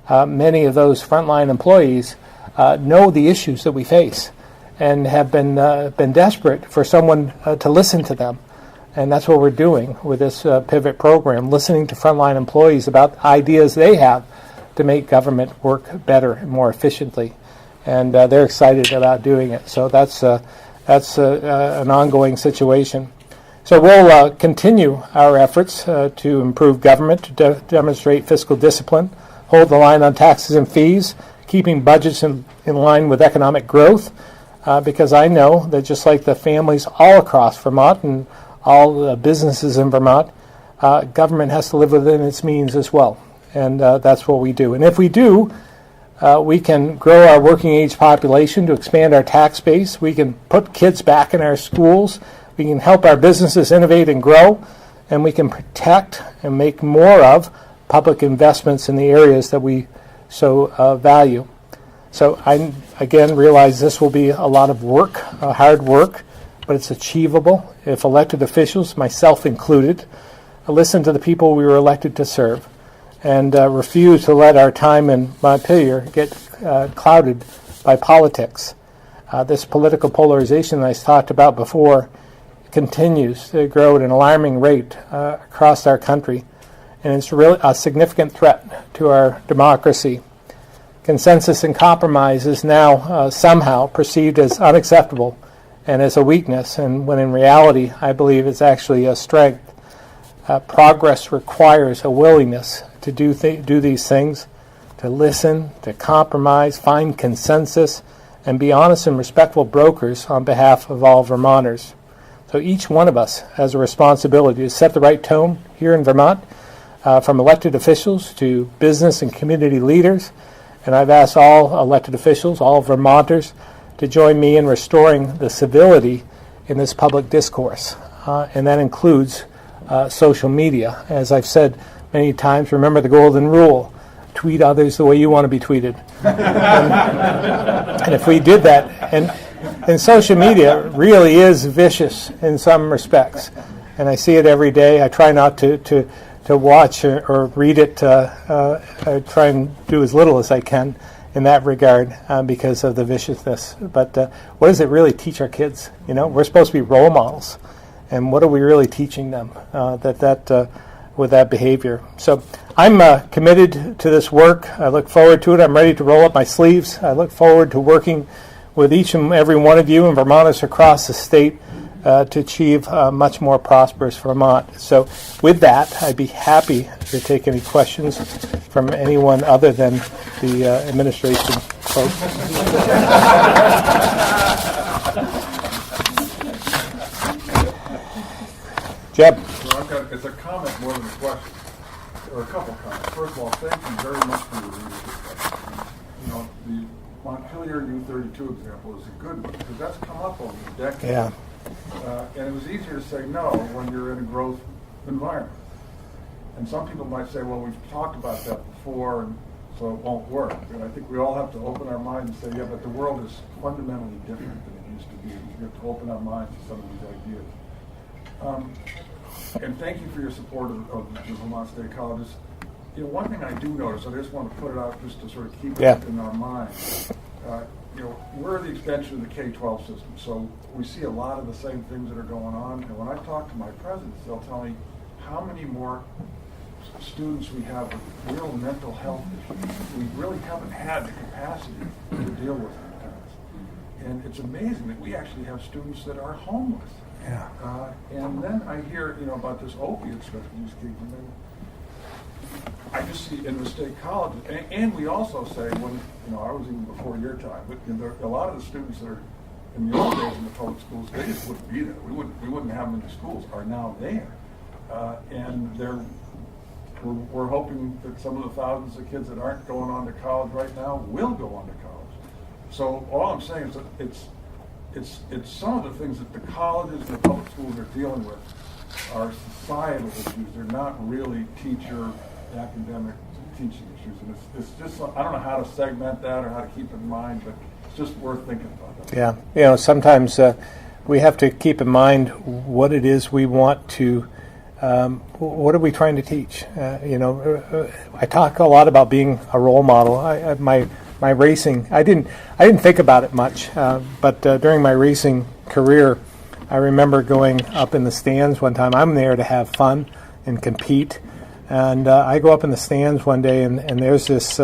Many of those frontline employees know the issues that we face and have been desperate for someone to listen to them. And that's what we're doing with this pivot program, listening to frontline employees about ideas they have to make government work better and more efficiently. And they're excited about doing it. So that's an ongoing situation. So we'll continue our efforts to improve government, to demonstrate fiscal discipline, hold the line on taxes and fees, keeping budgets in line with economic growth, because I know that just like the families all across Vermont and all the businesses in Vermont, government has to live within its means as well. And that's what we do. And if we do, we can grow our working age population to expand our tax base. We can put kids back in our schools. We can help our businesses innovate and grow. And we can protect and make more of public investments in the areas that we so value. So I, again, realize this will be a lot of work, hard work, but it's achievable if elected officials, myself included, listen to the people we were elected to serve and refuse to let our time in Montpelier get clouded by politics. This political polarization that I talked about before continues to grow at an alarming rate across our country, and it's really a significant threat to our democracy. Consensus and compromise is now somehow perceived as unacceptable and as a weakness, and when in reality, I believe it's actually a strength. Progress requires a willingness to do these things, to listen, to compromise, find consensus, and be honest and respectful brokers on behalf of all Vermonters. So each one of us has a responsibility to set the right tone here in Vermont, from elected officials to business and community leaders. And I've asked all elected officials, all Vermonters, to join me in restoring the civility in this public discourse. And that includes social media. As I've said many times, remember the golden rule: tweet others the way you want to be tweeted. And if we did that, and social media really is vicious in some respects, and I see it every day. I try not to watch or read it. I try and do as little as I can in that regard because of the viciousness. But what does it really teach our kids? You know, we're supposed to be role models, and what are we really teaching them with that behavior? So I'm committed to this work. I look forward to it. I'm ready to roll up my sleeves. I look forward to working with each and every one of you and Vermonters across the state to achieve a much more prosperous Vermont. So with that, I'd be happy to take any questions from anyone other than the administration folks. Jeb. So it's a comment more than a question, or a couple comments. First of all, thank you very much for your leadership. You know, the Montpelier U32 example is a good one because that's come up over the decades. Yeah. And it was easier to say no when you're in a growth environment. And some people might say, well, we've talked about that before, and so it won't work. And I think we all have to open our minds and say, yeah, but the world is fundamentally different than it used to be. We have to open our minds to some of these ideas. And thank you for your support of the Vermont State Colleges. You know, one thing I do notice, I just want to put it out just to sort of keep it in our minds. You know, we're the extension of the K-12 system, so we see a lot of the same things that are going on. And when I talk to my presidents, they'll tell me how many more students we have with real mental health issues. We really haven't had the capacity to deal with in the past. And it's amazing that we actually have students that are homeless. Yeah. And then I hear, you know, about this opiate stuff that just keep coming. I just see in the state colleges, and we also say when, you know, I was even before your time, but you know, a lot of the students that are in the old days in the public schools, they just wouldn't be there. We wouldn't have them in the schools, are now there. And we're hoping that some of the thousands of kids that aren't going on to college right now will go on to college. So all I'm saying is that it's some of the things that the colleges and the public schools are dealing with are societal issues. They're not really teacher academic teaching issues, and it's just, I don't know how to segment that or how to keep it in mind, but it's just worth thinking about that. Yeah, you know, sometimes we have to keep in mind what it is we want to. What are we trying to teach? You know, I talk a lot about being a role model. My racing, I didn't think about it much, but during my racing career, I remember going up in the stands one time. I'm there to have fun and compete. And I go up in the stands one day, and there's this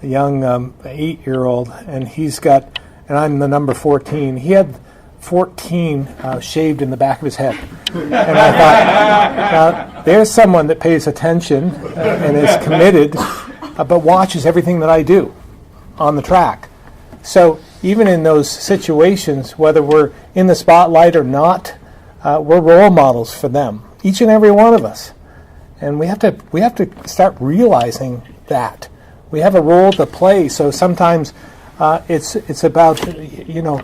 young 8-year-old, and and I'm the number 14. He had 14 shaved in the back of his head. And I thought, now, there's someone that pays attention and is committed, but watches everything that I do on the track. So even in those situations, whether we're in the spotlight or not, we're role models for them, each and every one of us. And we have to start realizing that we have a role to play. So sometimes it's about, you know,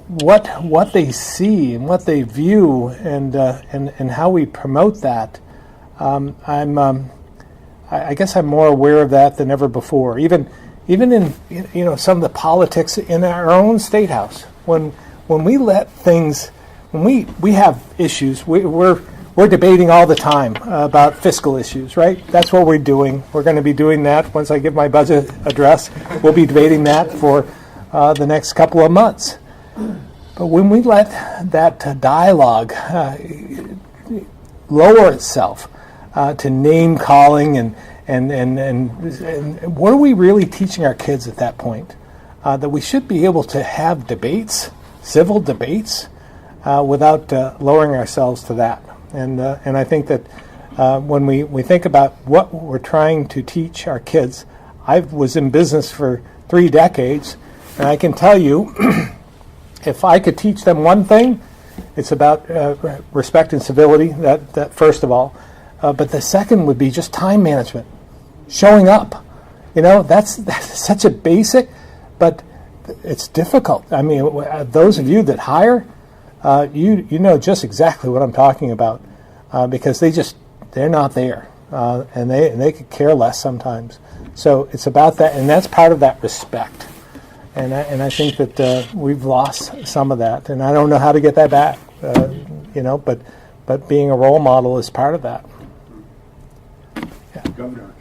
what they see and what they view and how we promote that. I guess I'm more aware of that than ever before. Even in, you know, some of the politics in our own state house, when we let things, when we have issues, we're debating all the time about fiscal issues, right? That's what we're doing. We're going to be doing that once I give my budget address. We'll be debating that for the next couple of months. But when we let that dialogue lower itself to name calling and what are we really teaching our kids at that point? That we should be able to have debates, civil debates, without lowering ourselves to that. And I think that when we think about what we're trying to teach our kids, I was in business for 3 decades, and I can tell you, if I could teach them one thing, it's about respect and civility, that first of all. But the second would be just time management, showing up. That's such a basic, but it's difficult. I mean, those of you that hire, you know just exactly what I'm talking about, because they're not there, and they could care less sometimes. So it's about that, and that's part of that respect. And I think that we've lost some of that, and I don't know how to get that back. But being a role model is part of that. Yeah. Governor,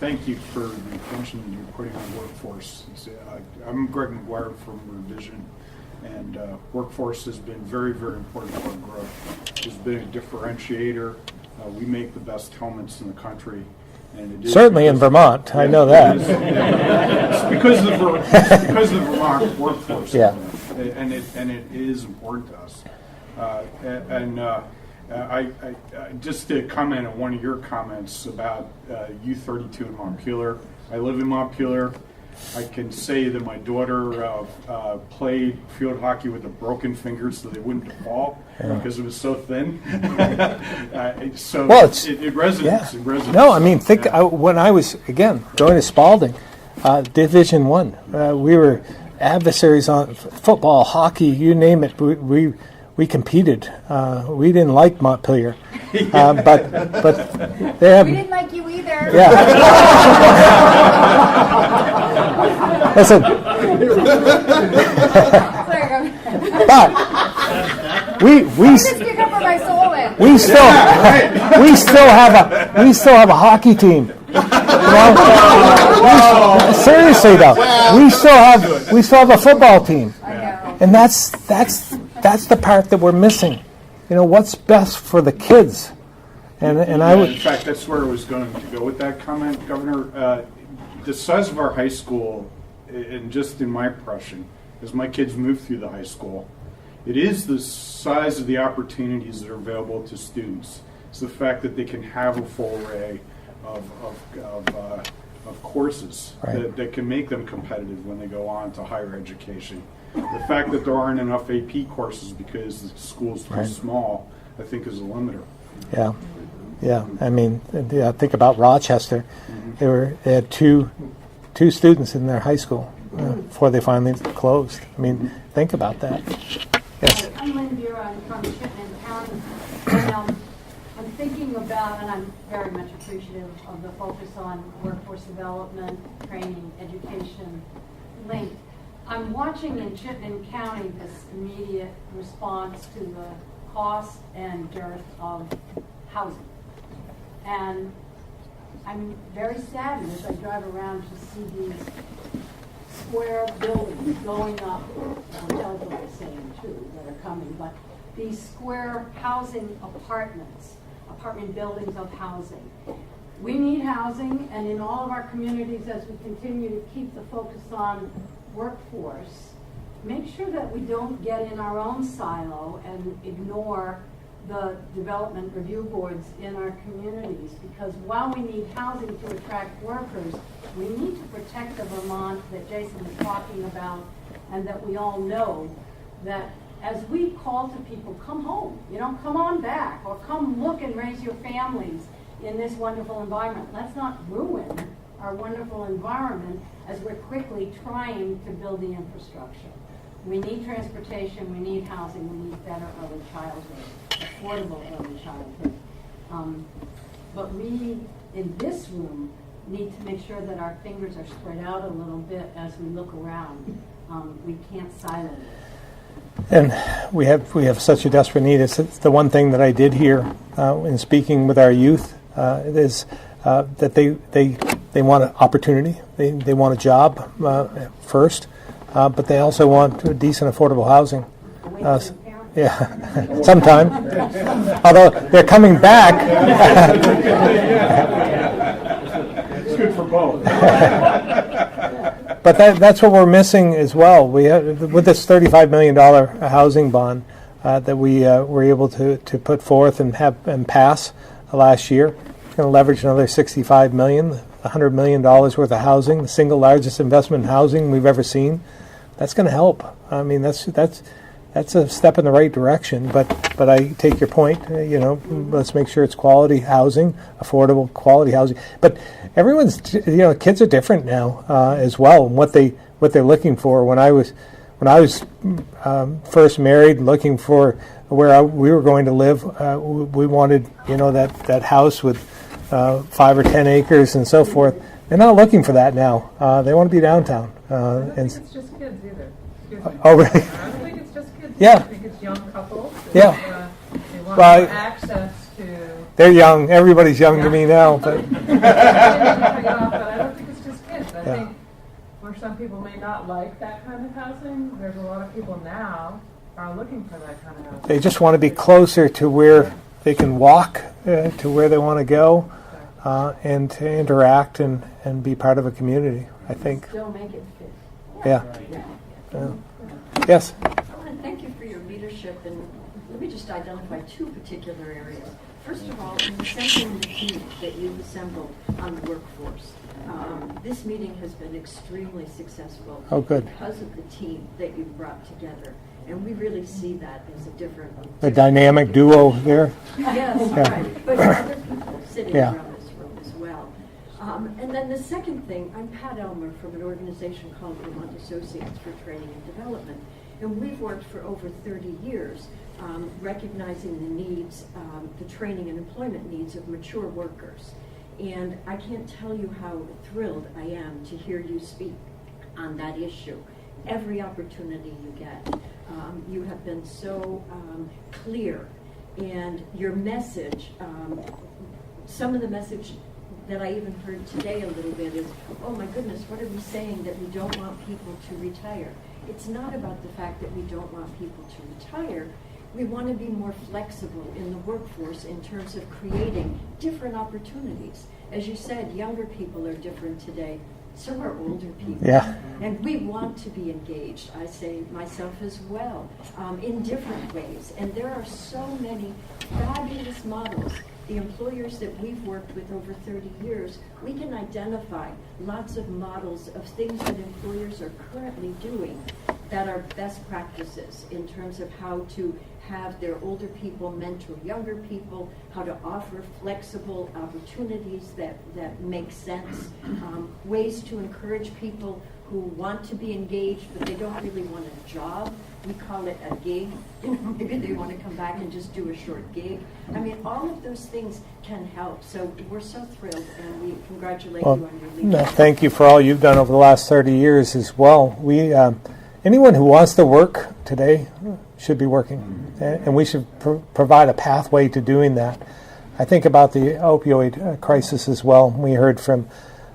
thank you for the attention you're putting on workforce. I'm Greg McGuire from Revision, and workforce has been very, very important for our growth. It's been a differentiator. We make the best helmets in the country. And it is certainly in Vermont, I know that. It's because of the Vermont workforce. Yeah. And it is important to us. I just to comment on one of your comments about U32 in Montpelier. I live in Montpelier. I can say that my daughter played field hockey with a broken finger so they wouldn't fall because it was so thin. So well, it resonates. Yeah. It resonates. No, I mean, when I was, again, going to Spalding, Division I, we were adversaries on football, hockey, you name it. We competed. We didn't like Montpelier, but they have. We didn't like you either. Yeah. Listen. But we still have a hockey team. Seriously though, we still have a football team, and that's the part that we're missing. What's best for the kids, and I would. In fact, that's where I was going to go with that comment, Governor. The size of our high school, and just in my impression, as my kids move through the high school, it is the size of the opportunities that are available to students. It's the fact that they can have a full array of courses that can make them competitive when they go on to higher education. The fact that there aren't enough AP courses because the school's too small, I think, is a limiter. Yeah. I mean, think about Rochester. They had two students in their high school before they finally closed. I mean, think about that. Yes. I'm Lynn Bureau. I'm from Chittenden County. And, I'm thinking about, and I'm very much appreciative of the focus on workforce development, training, education, linked. I'm watching in Chittenden County this immediate response to the cost and dearth of housing. And I'm very saddened as I drive around to see these square buildings going up. Hotels are the same too that are coming, but these square housing apartment buildings of housing. We need housing, and in all of our communities, as we continue to keep the focus on workforce, make sure that we don't get in our own silo and ignore the development review boards in our communities, because while we need housing to attract workers, we need to protect the Vermont that Jason was talking about, and that we all know that as we call to people, come home, come on back, or come look and raise your families in this wonderful environment. Let's not ruin our wonderful environment as we're quickly trying to build the infrastructure. We need transportation, we need housing, we need better early childhood, affordable early childhood. But we, in this room, need to make sure that our fingers are spread out a little bit as we look around. We can't silo it. And we have such a desperate need. It's the one thing that I did hear in speaking with our youth is that they want an opportunity. They want a job first. but they also want decent, affordable housing. Yeah, sometime. Although they're coming back. It's good for both. But that's what we're missing as well. We have, with this $35 million housing bond that we were able to put forth and pass last year. It's going to leverage another $65 million, $100 million worth of housing, the single largest investment in housing we've ever seen. That's going to help. I mean, that's a step in the right direction. But I take your point. Let's make sure it's quality housing, affordable quality housing. But everyone's, kids are different now as well, and what they're looking for. When I was first married, looking for where we were going to live, we wanted that house with 5 or 10 acres and so forth. They're not looking for that now. They want to be downtown. I don't think it's just kids either. Oh, really? I don't think it's just kids. Yeah. I think it's young couples. Yeah. They want Well, more access to. They're young. Everybody's young to me now. But But I don't think it's just kids. I think where some people may not like that kind of housing, there's a lot of people now are looking for that kind of housing. they just want to be closer to where they can walk to where they want to go and to interact and be part of a community, I think. Still make it fit. Yeah. Yes? I want to thank you for your leadership, and let me just identify 2 particular areas. First of all, in assembling the team that you've assembled on the workforce. This meeting has been extremely successful because of the team that you've brought together. And we really see that as a different... The dynamic duo there? Yes, right. But other people sitting around this room as well. And then the second thing, I'm Pat Elmer from an organization called Vermont Associates for Training and Development. And we've worked for over 30 years recognizing the needs, the training and employment needs of mature workers. And I can't tell you how thrilled I am to hear you speak on that issue. Every opportunity you get. You have been so clear, and your message, some of the message that I even heard today a little bit is, oh my goodness, what are we saying that we don't want people to retire? It's not about the fact that we don't want people to retire. We want to be more flexible in the workforce in terms of creating different opportunities. As you said, younger people are different today. So are older people. Yeah. And we want to be engaged, I say myself as well, in different ways. And there are so many fabulous models. The employers that we've worked with over 30 years, we can identify lots of models of things that employers are currently doing that are best practices in terms of how to have their older people mentor younger people, how to offer flexible opportunities that make sense, ways to encourage people who want to be engaged but they don't really want a job. We call it a gig. Maybe they want to come back and just do a short gig. I mean, all of those things can help. So we're so thrilled, and we congratulate you on your leadership. No, thank you for all you've done over the last 30 years as well. We anyone who wants to work today should be working, and we should provide a pathway to doing that. I think about the opioid crisis as well. We heard from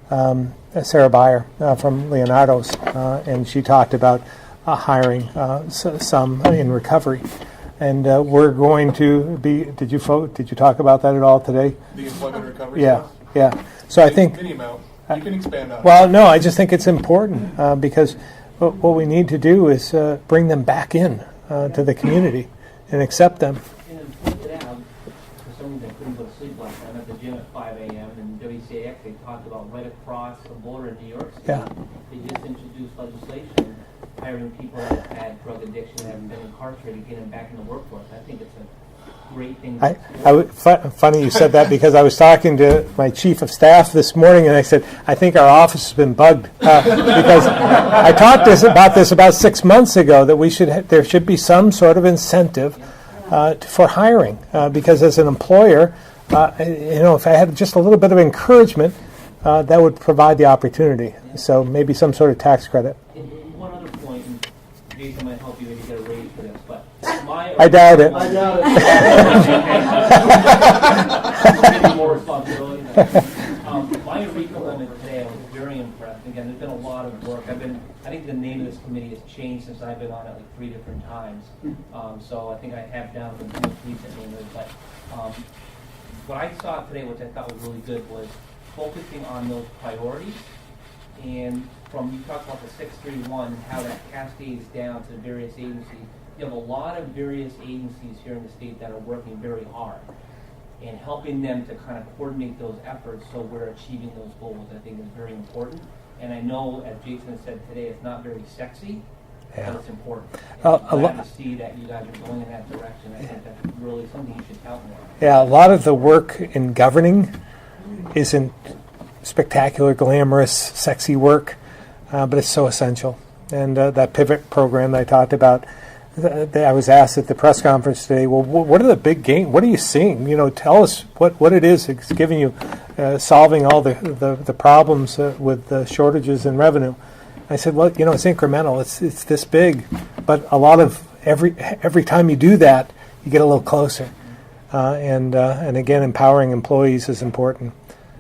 Sarah Beyer from Leonardo's, and she talked about hiring some in recovery. And we're going to be. Did you talk about that at all today? The employment recovery. Yeah, yeah. So I think. You can expand on it. Well, no, I just think it's important because what we need to do is bring them back in to the community and accept them. And point it out, for someone that couldn't go to sleep last night, I'm at the gym at 5 a.m. and WCAX, they talked about right across the border in New York City. Yeah. They just introduced legislation hiring people that have had drug addiction and have been incarcerated, getting them back in the workforce. I think it's a great thing. Funny you said that because I was talking to my chief of staff this morning and I said, I think our office has been bugged because I talked about this about 6 months ago that there should be some sort of incentive for hiring because as an employer, if I had just a little bit of encouragement, that would provide the opportunity. So maybe some sort of tax credit. One other point, and Jason might help you maybe get a raise for this, but I doubt it. Maybe more responsibility. My My RICO moment today, I was very impressed. Again, there's been a lot of work. I think the name of this committee has changed since I've been on it like 3 different times. So I think I have down the most recent name of it. But what I saw today, which I thought was really good, was focusing on those priorities. And you talked about the 631 and how that cascades down to various agencies. You have a lot of various agencies here in the state that are working very hard. And helping them to kind of coordinate those efforts so we're achieving those goals, I think, is very important. And I know, as Jason said today, it's not very sexy, but it's important. And I'm glad to see that you guys are going in that direction. I think that's really something you should tout more. Yeah, a lot of the work in governing isn't spectacular, glamorous, sexy work, but it's so essential. And that pivot program that I talked about, I was asked at the press conference today, well, what are the big gains? What are you seeing? Tell us what it is. It's giving you, solving all the problems with the shortages in revenue. I said, well, it's incremental. It's this big, but a lot of every time you do that, you get a little closer. And again, empowering employees is important.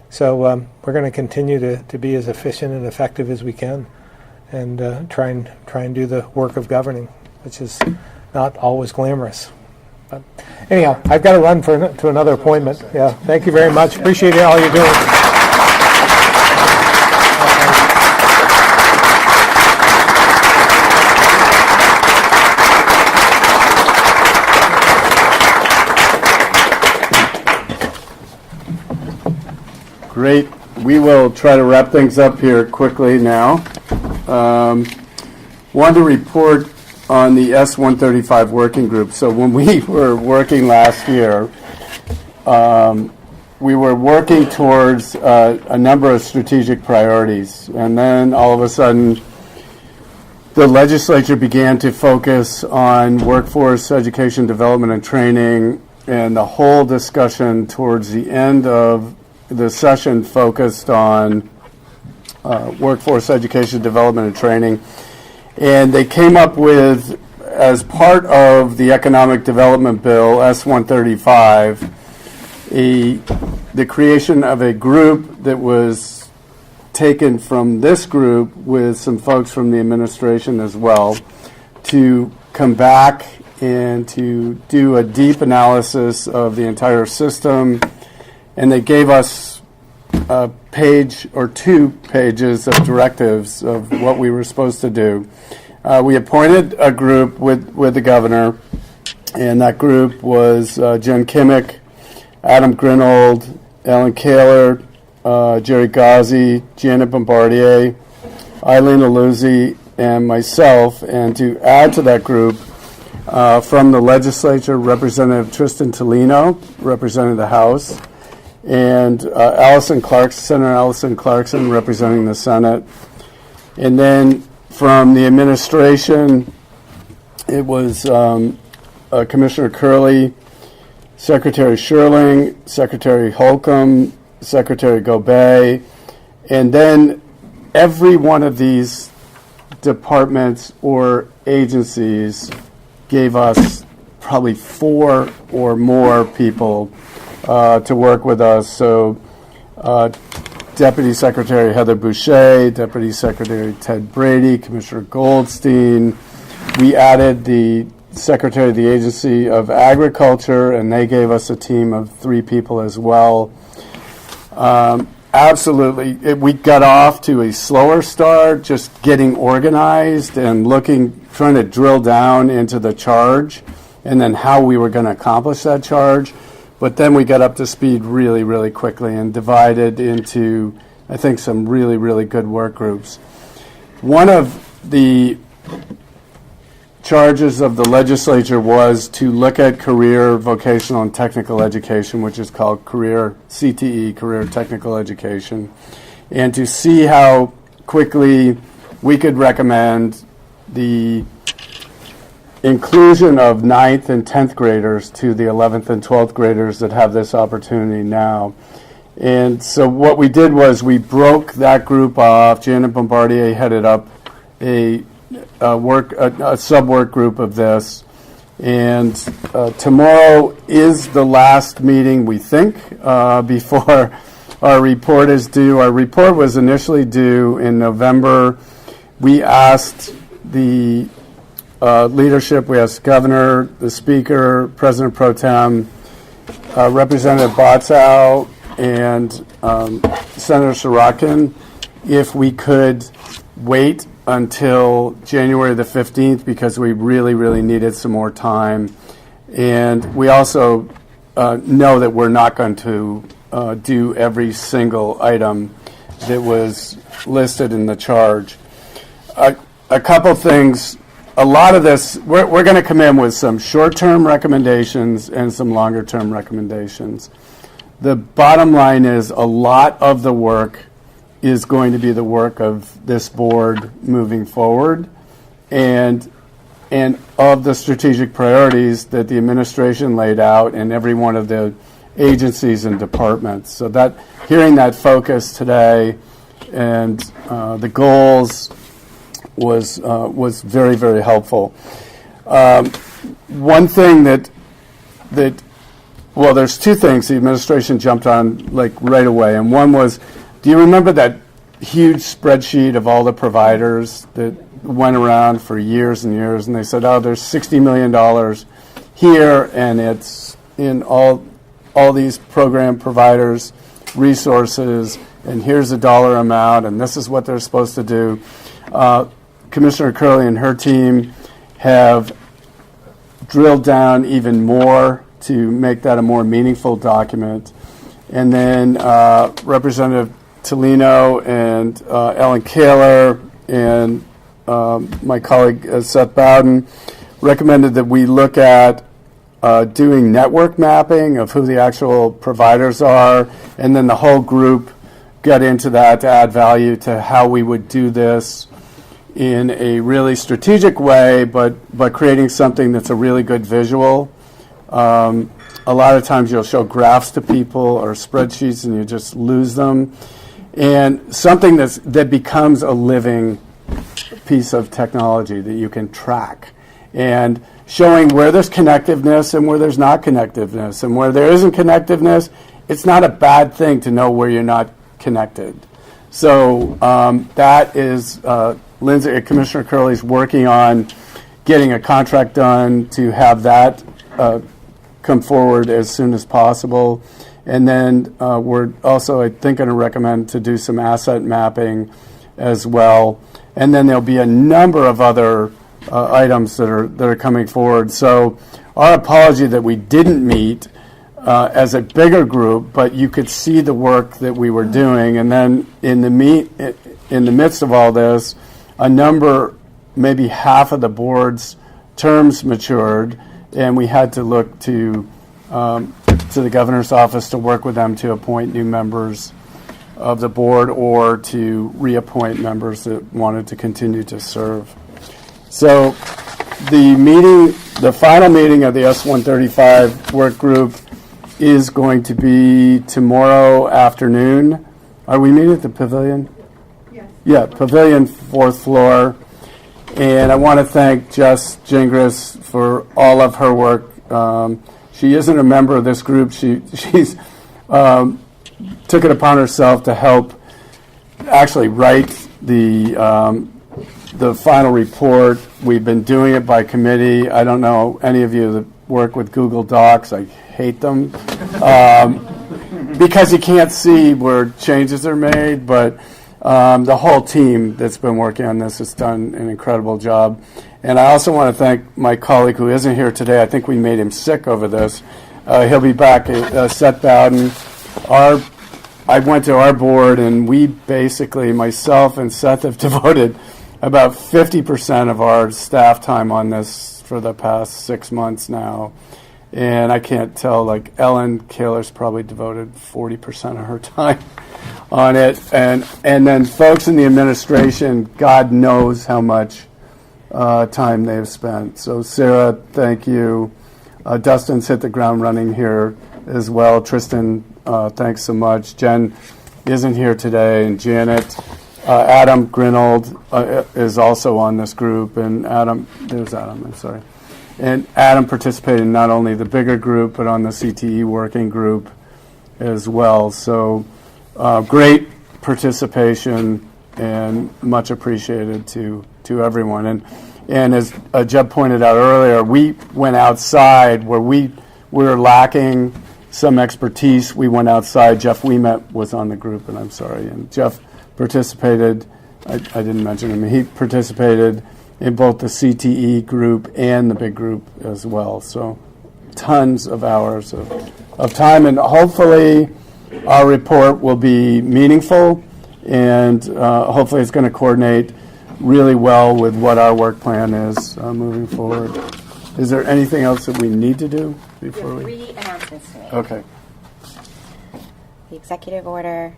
So we're going to continue to be as efficient and effective as we can, and try and do the work of governing, which is not always glamorous. But anyhow, I've got to run to another appointment. Yeah, thank you very much. Appreciate all you're doing. Great. We will try to wrap things up here quickly now. Wanted to report on the S135 working group. So when we were working last year, we were working towards a number of strategic priorities. And then all of a sudden, the legislature began to focus on workforce education, development, and training, and the whole discussion towards the end of the session focused on workforce education, development, and training. And they came up with, as part of the Economic Development Bill, S135, the creation of a group that was taken from this group with some folks from the administration as well to come back and to do a deep analysis of the entire system. And they gave us a page or 2 pages of directives of what we were supposed to do. We appointed a group with the governor, and that group was Jen Kimmick, Adam Grinold, Ellen Kaler, Jerry Ghazi, Janet Bombardier, Eileen Aluzzi, and myself. And to add to that group, from the legislature, Representative Tristan Tolino, representing the House, and Senator Allison Clarkson, representing the Senate. And then from the administration, it was Commissioner Curley, Secretary Sherling, Secretary Holcomb, Secretary Gobey, and then every one of these departments or agencies gave us probably 4 or more people to work with us. So Deputy Secretary Heather Boucher, Deputy Secretary Ted Brady, Commissioner Goldstein. We added the Secretary of the Agency of Agriculture, and they gave us a team of 3 people as well. Absolutely. We got off to a slower start, just getting organized and trying to drill down into the charge and then how we were going to accomplish that charge. But then we got up to speed really, really quickly and divided into, I think, some really, really good work groups. One of the charges of the legislature was to look at career, vocational, and technical education, which is called career CTE, career technical education, and to see how quickly we could recommend the inclusion of 9th and 10th graders to the 11th and 12th graders that have this opportunity now. And so what we did was we broke that group off. Janet Bombardier headed up a sub-work group of this. And tomorrow is the last meeting, we think, before our report is due. Our report was initially due in November. We asked the leadership, we asked the governor, the speaker, President Pro Tem, Representative Botsow, and Senator Sorokin if we could wait until January the 15th because we really, really needed some more time. And we also know that we're not going to do every single item that was listed in the charge. A couple things. A lot of this, we're going to come in with some short-term recommendations and some longer-term recommendations. The bottom line is a lot of the work is going to be the work of this board moving forward, and of the strategic priorities that the administration laid out in every one of the agencies and departments. So that hearing that focus today and the goals was very, very helpful. One thing that well, there's two things the administration jumped on like right away, and one was, do you remember that huge spreadsheet of all the providers that went around for years and years, and they said, oh, there's $60 million here, and it's in all these program providers' resources, and here's a dollar amount, and this is what they're supposed to do. Commissioner Curley and her team have drilled down even more to make that a more meaningful document. And then Representative Tolino and Ellen Kaler and my colleague Seth Bowden recommended that we look at doing network mapping of who the actual providers are, and then the whole group got into that to add value to how we would do this in a really strategic way, but creating something that's a really good visual. A lot of times you'll show graphs to people or spreadsheets and you just lose them. And something that becomes a living piece of technology that you can track. And showing where there's connectiveness and where there's not connectiveness. And where there isn't connectiveness, it's not a bad thing to know where you're not connected. So that is, Commissioner Curley's working on getting a contract done to have that come forward as soon as possible. And then we're also, I think, going to recommend to do some asset mapping as well. And then there'll be a number of other items that are coming forward. So our apology that we didn't meet as a bigger group, but you could see the work that we were doing. And then in the midst of all this, a number, maybe half of the board's terms matured, and we had to look to the governor's office to work with them to appoint new members of the board or to reappoint members that wanted to continue to serve. So the final meeting of the S135 work group is going to be tomorrow afternoon. Are we meeting at the Pavilion? Yes. Yeah, Pavilion, 4th floor. And I want to thank Jess Gingras for all of her work. She isn't a member of this group. She's took it upon herself to help actually write the final report. We've been doing it by committee. I don't know any of you that work with Google Docs. I hate them because you can't see where changes are made, but the whole team that's been working on this has done an incredible job. And I also want to thank my colleague who isn't here today. I think we made him sick over this. He'll be back, Seth Bowden. I went to our board, and we basically, myself and Seth, have devoted about 50% of our staff time on this for the past 6 months now. And I can't tell, like Ellen Kaler's probably devoted 40% of her time on it. And then folks in the administration, God knows how much time they've spent. So Sarah, thank you. Dustin's hit the ground running here as well. Tristan, thanks so much. Jen isn't here today, and Janet. Adam Grinold is also on this group, and there's Adam, I'm sorry. And Adam participated in not only the bigger group, but on the CTE working group as well. So great participation and much appreciated to everyone. And as Jeb pointed out earlier, we went outside where we were lacking some expertise. We went outside. Jeff Weemet was on the group, and I'm sorry. And Jeff participated. I didn't mention him. He participated in both the CTE group and the big group as well. So tons of hours of time, and hopefully our report will be meaningful, and hopefully it's going to coordinate really well with what our work plan is moving forward. Is there anything else that we need to do before we? 3 announcements to make. Okay. The executive order,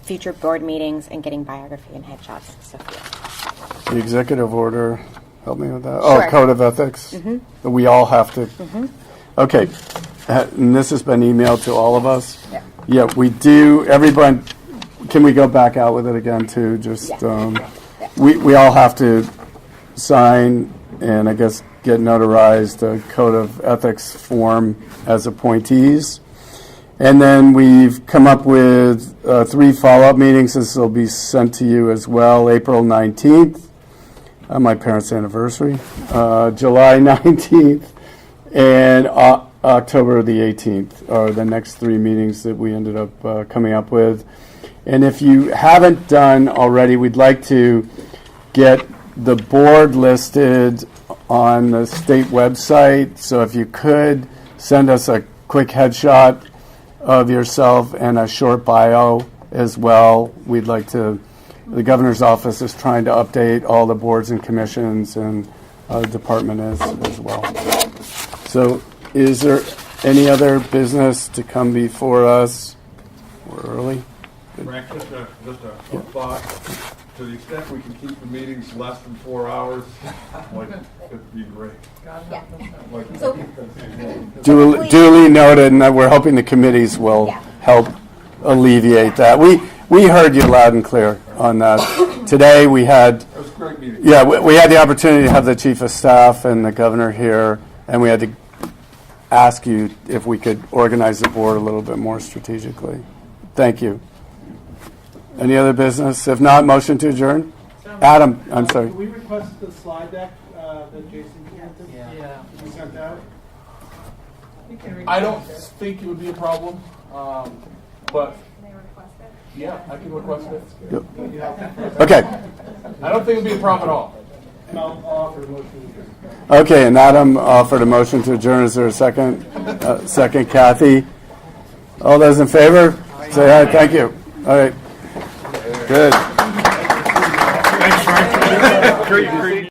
future board meetings, and getting biography and headshots. Sophia. The executive order, help me with that. Sure. Oh, code of ethics. Mm-hmm. We all have to. Mm-hmm. Okay. And this has been emailed to all of us. Yeah. Yeah, we do. Everyone, can we go back out with it again too? Just we all have to sign and I guess get notarized a code of ethics form as appointees. And then we've come up with 3 follow-up meetings. This will be sent to you as well. April 19th, my parents' anniversary, July 19th, and October the 18th are the next 3 meetings that we ended up coming up with. And if you haven't done already, we'd like to get the board listed on the state website. So if you could send us a quick headshot of yourself and a short bio as well. We'd like to, the governor's office is trying to update all the boards and commissions, and the department is as well. So is there any other business to come before us? We're early. Frank, just a thought. To the extent we can keep the meetings less than 4 hours, it'd be great. Duly noted, and we're hoping the committees will help alleviate that. We heard you loud and clear on that. Today we had, That was a great meeting. yeah, we had the opportunity to have the chief of staff and the governor here, and we had to ask you if we could organize the board a little bit more strategically. Thank you. Any other business? If not, motion to adjourn? Adam, I'm sorry. Can we request the slide deck that Jason we sent out? I don't think it would be a problem, but yeah, I can request it. Yep. Okay. I don't think it would be a problem at all. And I'll offer a motion to adjourn. Okay, and Adam offered a motion to adjourn. Is there a second? Second, Kathy. All those in favor? Say aye. Thank you. All right. Good. Thanks, Frank. Great.